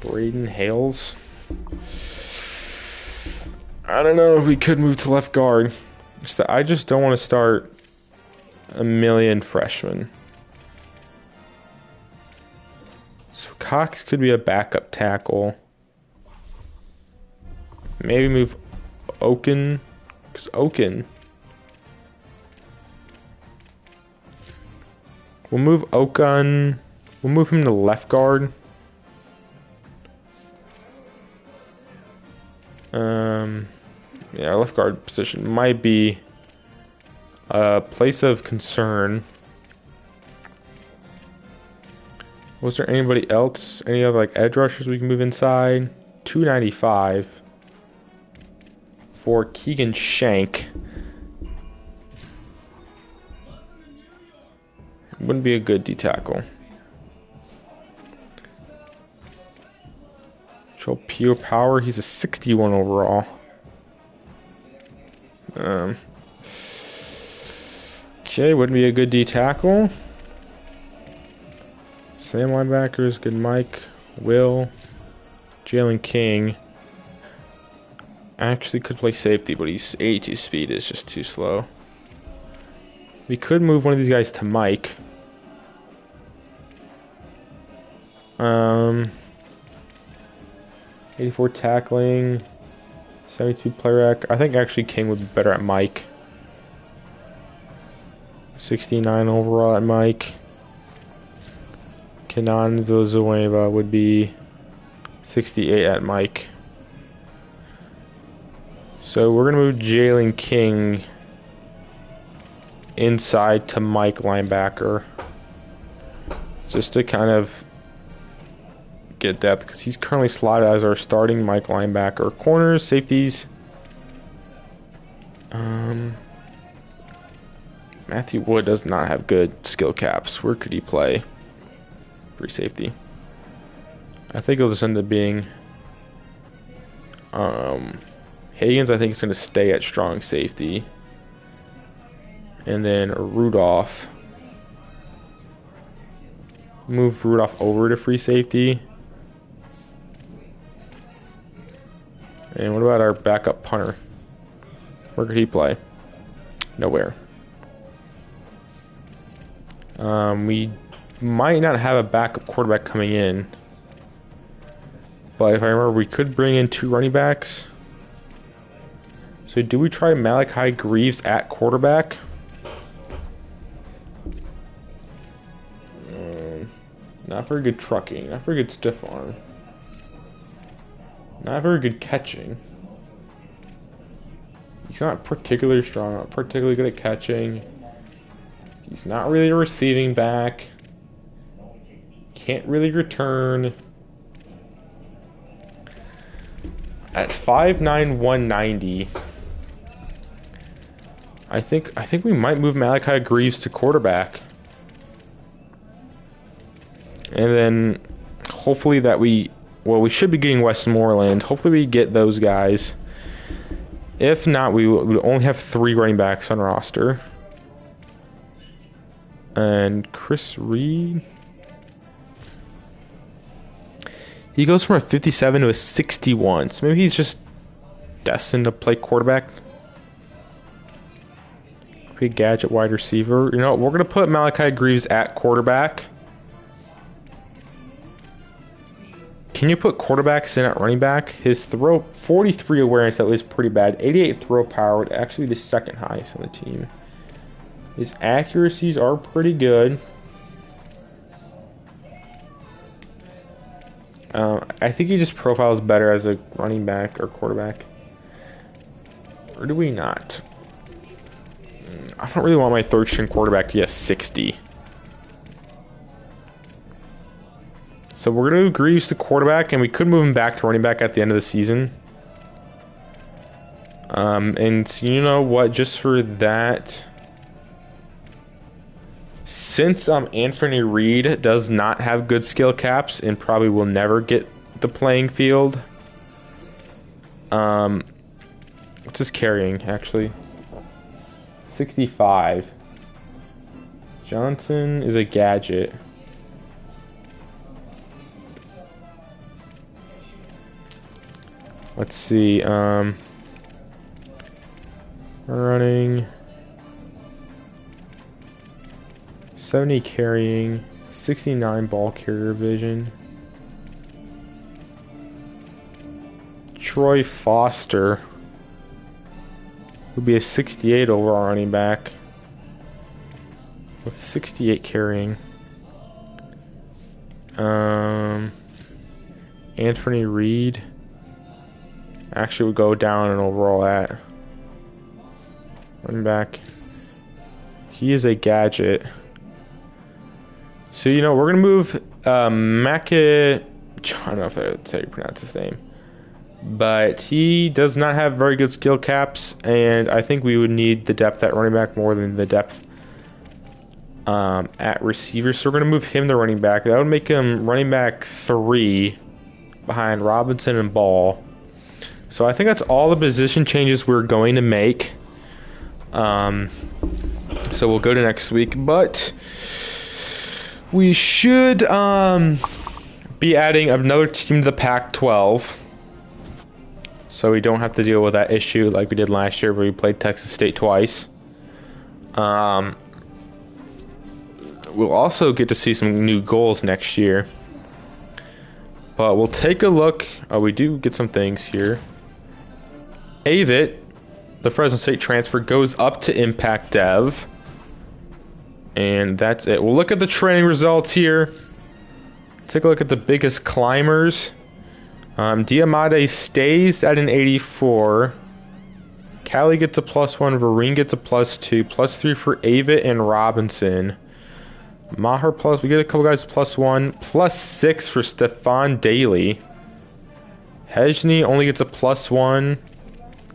A: Braden Hales. I don't know. We could move to left guard. I just don't want to start a million freshmen. So Cox could be a backup tackle. Maybe move Oken, because Oken. We'll move Ocon. We'll move him to left guard. Yeah, left guard position might be a place of concern. Was there anybody else? Any other like edge rushers we can move inside? 295 for Keegan Shank. Wouldn't be a good D tackle. Show pure power. He's a 61 overall. Okay, wouldn't be a good D tackle. Sam linebackers, good Mike, Will, Jalen King. Actually could play safety, but he's 82 speed is just too slow. We could move one of these guys to Mike. 84 tackling, 72 play rec. I think actually King would be better at Mike. 69 overall at Mike. Kenan Villanueva would be 68 at Mike. So we're gonna move Jalen King inside to Mike linebacker, just to kind of get depth, because he's currently slotted as our starting Mike linebacker. Corners, safeties. Matthew Wood does not have good skill caps. Where could he play? Free safety. I think it'll just end up being Higgins. I think is going to stay at strong safety, and then Rudolph. Move Rudolph over to free safety. And what about our backup punter? Where could he play? Nowhere. We might not have a backup quarterback coming in, but if I remember, we could bring in 2 running backs. So do we try Malachi Greaves at quarterback? Not very good trucking, not very good stiff arm. Not very good catching. He's not particularly strong, not particularly good at catching. He's not really a receiving back. Can't really return. At 5'9", 190. I think we might move Malachi Greaves to quarterback. And then hopefully that we should be getting Westmoreland. Hopefully we get those guys. If not, we would only have 3 running backs on roster. And Chris Reed, he goes from a 57 to a 61. So maybe he's just destined to play quarterback. Could be a gadget wide receiver. You know, we're going to put Malachi Greaves at quarterback. Can you put quarterbacks in at running back? His throw, 43 awareness, that was pretty bad. 88 throw power, would actually be the second highest on the team. His accuracies are pretty good. I think he just profiles better as a running back or quarterback. Or do we not? I don't really want my third string quarterback to be a 60. So we're going to Greaves to quarterback, and we could move him back to running back at the end of the season. And you know what? Just for that, since Anthony Reed does not have good skill caps and probably will never get the playing field. What's his carrying, actually? 65. Johnson is a gadget. Let's see, running 70 carrying, 69 ball carrier vision. Troy Foster would be a 68 overall running back with 68 carrying. Anthony Reed actually would go down in overall at running back. He is a gadget. So, you know, we're going to move Maka. I don't know if that's how you pronounce his name. But he does not have very good skill caps, and I think we would need the depth at running back more than the depth at receiver. So we're going to move him to running back. That would make him running back 3 behind Robinson and Ball. So I think that's all the position changes we're going to make. So we'll go to next week. But we should be adding another team to the Pac-12. So we don't have to deal with that issue like we did last year where we played Texas State twice. We'll also get to see some new goals next year. But we'll take a look. Oh, we do get some things here. Avit, the Fresno State transfer, goes up to Impact Dev. And that's it. We'll look at the training results here. Take a look at the biggest climbers. Diamante stays at an 84. Callie gets a +1. Vereen gets a +2. +3 for Avit and Robinson. Maher plus, we get a couple guys +1. +6 for Stefan Daly. Hejny only gets a +1.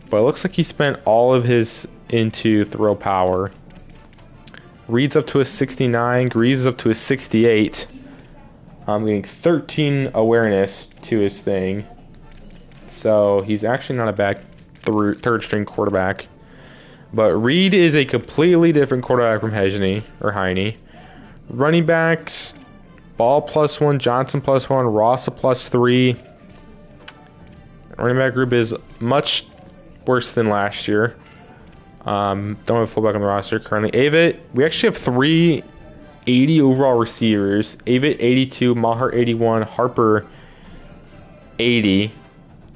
A: But it looks like he spent all of his into throw power. Reed's up to a 69. Greaves is up to a 68. I'm getting 13 awareness to his thing. So he's actually not a bad third string quarterback. But Reed is a completely different quarterback from Hejny. Running backs, Ball +1, Johnson +1, Ross a +3. Running back group is much worse than last year. Don't have a fullback on the roster currently. Avit, we actually have 3 80 overall receivers. Avit 82, Maher 81, Harper 80,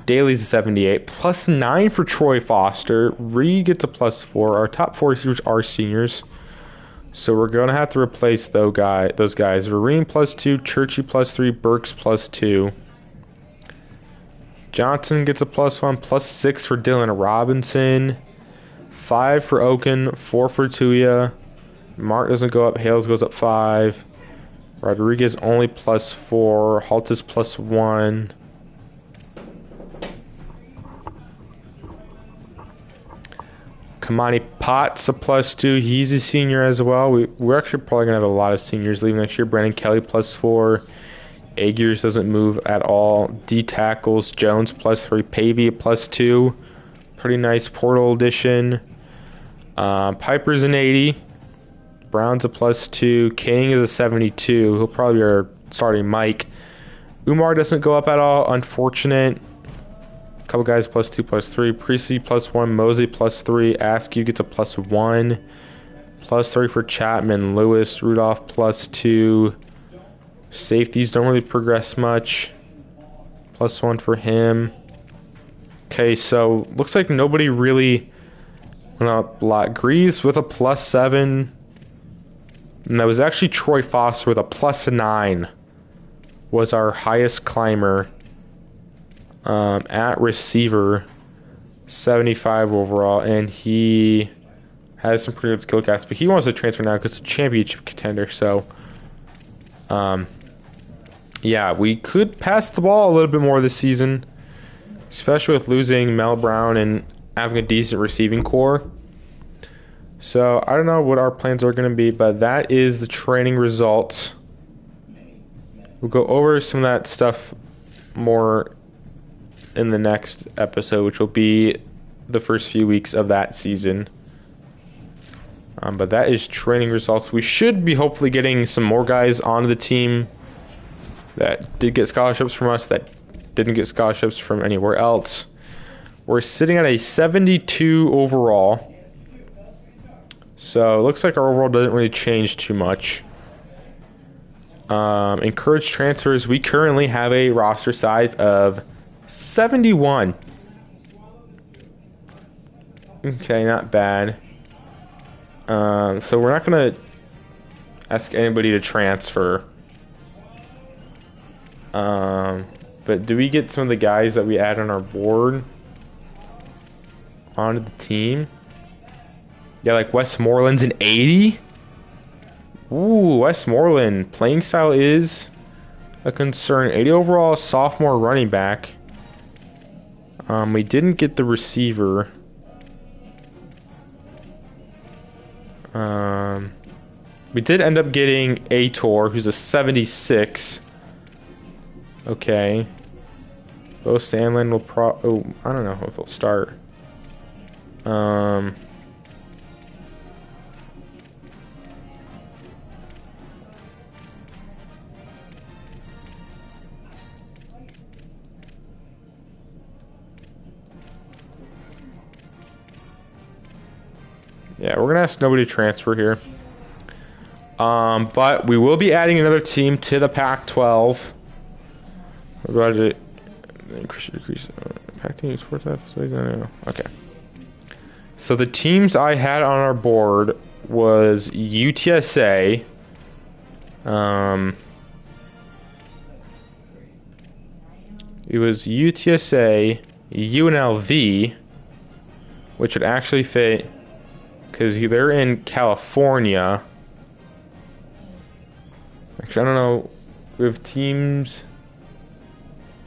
A: Daly's 78, +9 for Troy Foster. Reed gets a +4. Our top 4 receivers are seniors, so we're gonna have to replace those guys. Vereen +2, Churchy +3, Burks +2. Johnson gets a +1, +6 for Dylan Robinson, 5 for Oken, 4 for Tuya. Mark doesn't go up. Hales goes up 5. Rodriguez only +4. Halt is +1. Kamani Potts a +2. He's a senior as well. We're actually probably going to have a lot of seniors leaving next year. Brandon Kelly +4. Agiers doesn't move at all. D tackles. Jones +3. Pavey a +2. Pretty nice portal addition. Piper's an 80. Brown's a +2. King is a 72. He'll probably be our starting Mike. Umar doesn't go up at all. Unfortunate. A couple guys +2, +3. Priestley +1. Mosey +3. Askew gets a +1. +3 for Chapman. Lewis, Rudolph, +2. Safeties don't really progress much. +1 for him. Okay, so looks like nobody really went up a lot. Greaves with a +7. And that was actually Troy Foster with a +9. Was our highest climber. At receiver, 75 overall. And he has some pretty good skill caps. But he wants to transfer now because it's a championship contender. So, yeah, we could pass the ball a little bit more this season. Especially with losing Mel Brown and having a decent receiving core. So, I don't know what our plans are going to be, but that is the training results. We'll go over some of that stuff more in the next episode, which will be the first few weeks of that season. But that is training results. We should be hopefully getting some more guys onto the team that did get scholarships from us, that didn't get scholarships from anywhere else. We're sitting at a 72 overall. So it looks like our overall doesn't really change too much. Encouraged transfers. We currently have a roster size of 71. Okay, not bad. So we're not going to ask anybody to transfer. But do we get some of the guys that we add on our board onto the team? Yeah, like Westmoreland's an 80. Ooh, Westmoreland. Playing style is a concern. 80 overall, sophomore running back. We didn't get the receiver. We did end up getting Ator, who's a 76. Okay. Bo Sandlin will I don't know if he'll start. Yeah, we're gonna ask nobody to transfer here. But we will be adding another team to the Pac-12. We're about to decrease Pac-10 sports facilities. No. Okay. So the teams I had on our board was UTSA. It was UTSA, UNLV, which would actually fit because they're in California. Actually, I don't know. We have teams.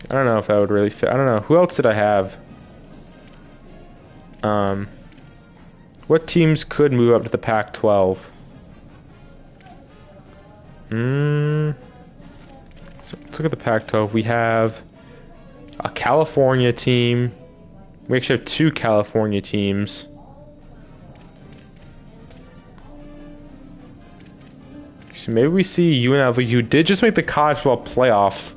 A: I don't know if that would really fit. I don't know. Who else did I have? What teams could move up to the Pac-12? So let's look at the Pac-12. We have a California team. We actually have two California teams. So maybe we see UNLV, who did just make the college football playoff.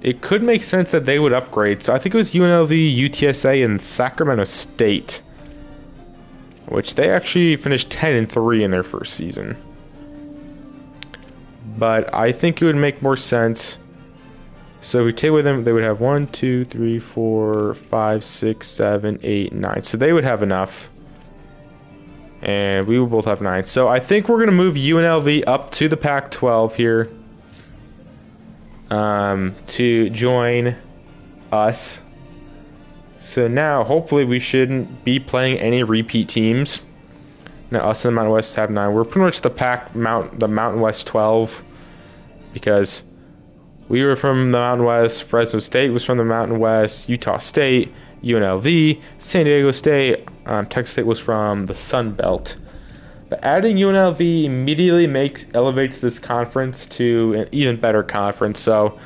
A: It could make sense that they would upgrade. So I think it was UNLV, UTSA, and Sacramento State, which they actually finished 10-3 in their first season. But I think it would make more sense. So if we take with them, they would have 1, 2, 3, 4, 5, 6, 7, 8, 9. So they would have enough. And we will both have 9. So I think we're going to move UNLV up to the Pac-12 here. To join us. So now, hopefully, we shouldn't be playing any repeat teams. Now, us and the Mountain West have 9. We're pretty much the Mountain West 12, because we were from the Mountain West. Fresno State was from the Mountain West. Utah State, UNLV, San Diego State, Texas State was from the Sun Belt. But adding UNLV immediately elevates this conference to an even better conference. So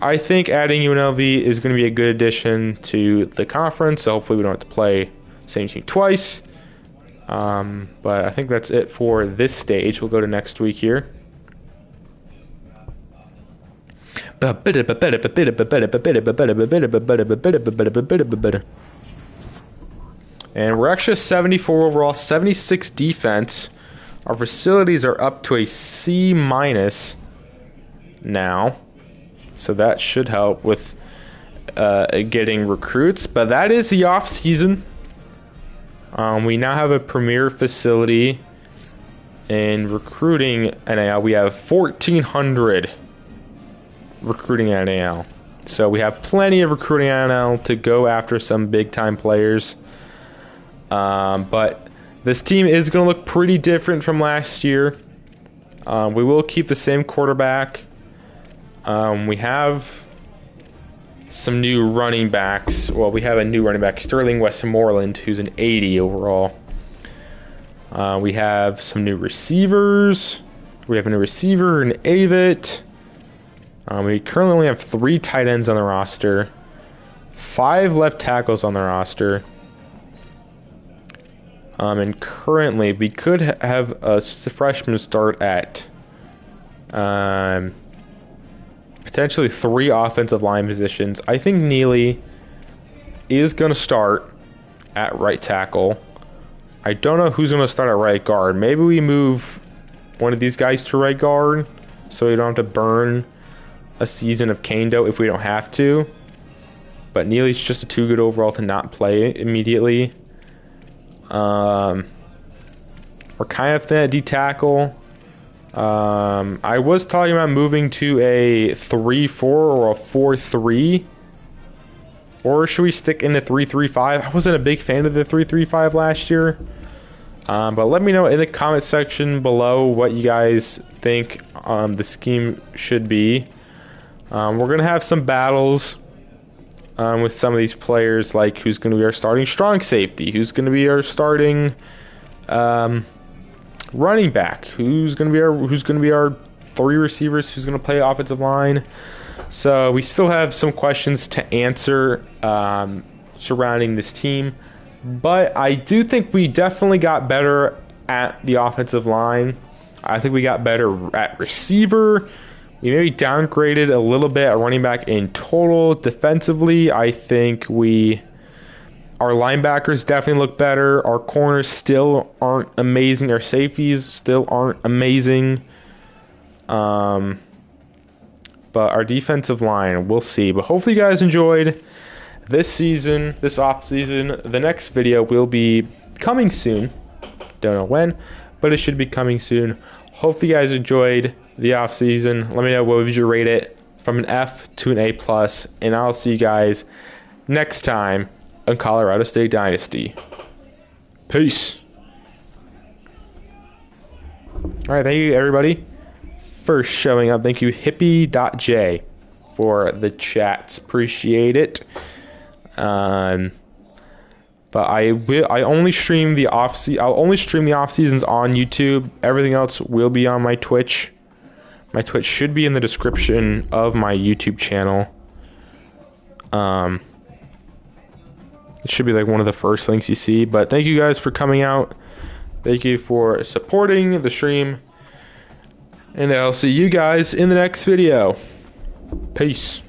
A: I think adding UNLV is going to be a good addition to the conference. So hopefully we don't have to play the same team twice. But I think that's it for this stage. We'll go to next week here. And we're actually a 74 overall, 76 defense. Our facilities are up to a C- now. So that should help with getting recruits. But that is the off season. We now have a premier facility in recruiting NAL. We have 1,400 recruiting NAL. So we have plenty of recruiting NAL to go after some big time players. But this team is going to look pretty different from last year. We will keep the same quarterback. We have some new running backs. Well, we have a new running back, Sterling Westmoreland, who's an 80 overall. We have some new receivers. We have a new receiver, an Avit. We currently only have 3 tight ends on the roster, 5 left tackles on the roster. And currently, we could have a freshman start at potentially 3 offensive line positions. I think Neely is going to start at right tackle. I don't know who's going to start at right guard. Maybe we move one of these guys to right guard so we don't have to burn a season of Kando if we don't have to. But Neely's just too good overall to not play immediately. We're kind of thin at D-tackle. I was talking about moving to a 3-4 or a 4-3. Or should we stick in the 3-3-5? I wasn't a big fan of the 3-3-5 last year. But let me know in the comment section below what you guys think the scheme should be. We're going to have some battles with some of these players, like who's going to be our starting strong safety, who's going to be our starting running back, who's going to be our 3 receivers, who's going to play offensive line. So we still have some questions to answer surrounding this team, but I do think we definitely got better at the offensive line. I think we got better at receiver. We maybe downgraded a little bit at running back in total. Defensively, I think our linebackers definitely look better. Our corners still aren't amazing. Our safeties still aren't amazing. But our defensive line, we'll see. But hopefully you guys enjoyed this season, this off season. The next video will be coming soon. Don't know when, but it should be coming soon. Hopefully you guys enjoyed the off season. Let me know what would you rate it from an F to an A+, and I'll see you guys next time on Colorado State Dynasty. Peace. All right, thank you everybody for showing up. Thank you hippie.j for the chats. Appreciate it. But I'll only stream the off seasons on YouTube. Everything else will be on my Twitch. My Twitch should be in the description of my YouTube channel. It should be like one of the first links you see. But thank you guys for coming out. Thank you for supporting the stream. And I'll see you guys in the next video. Peace.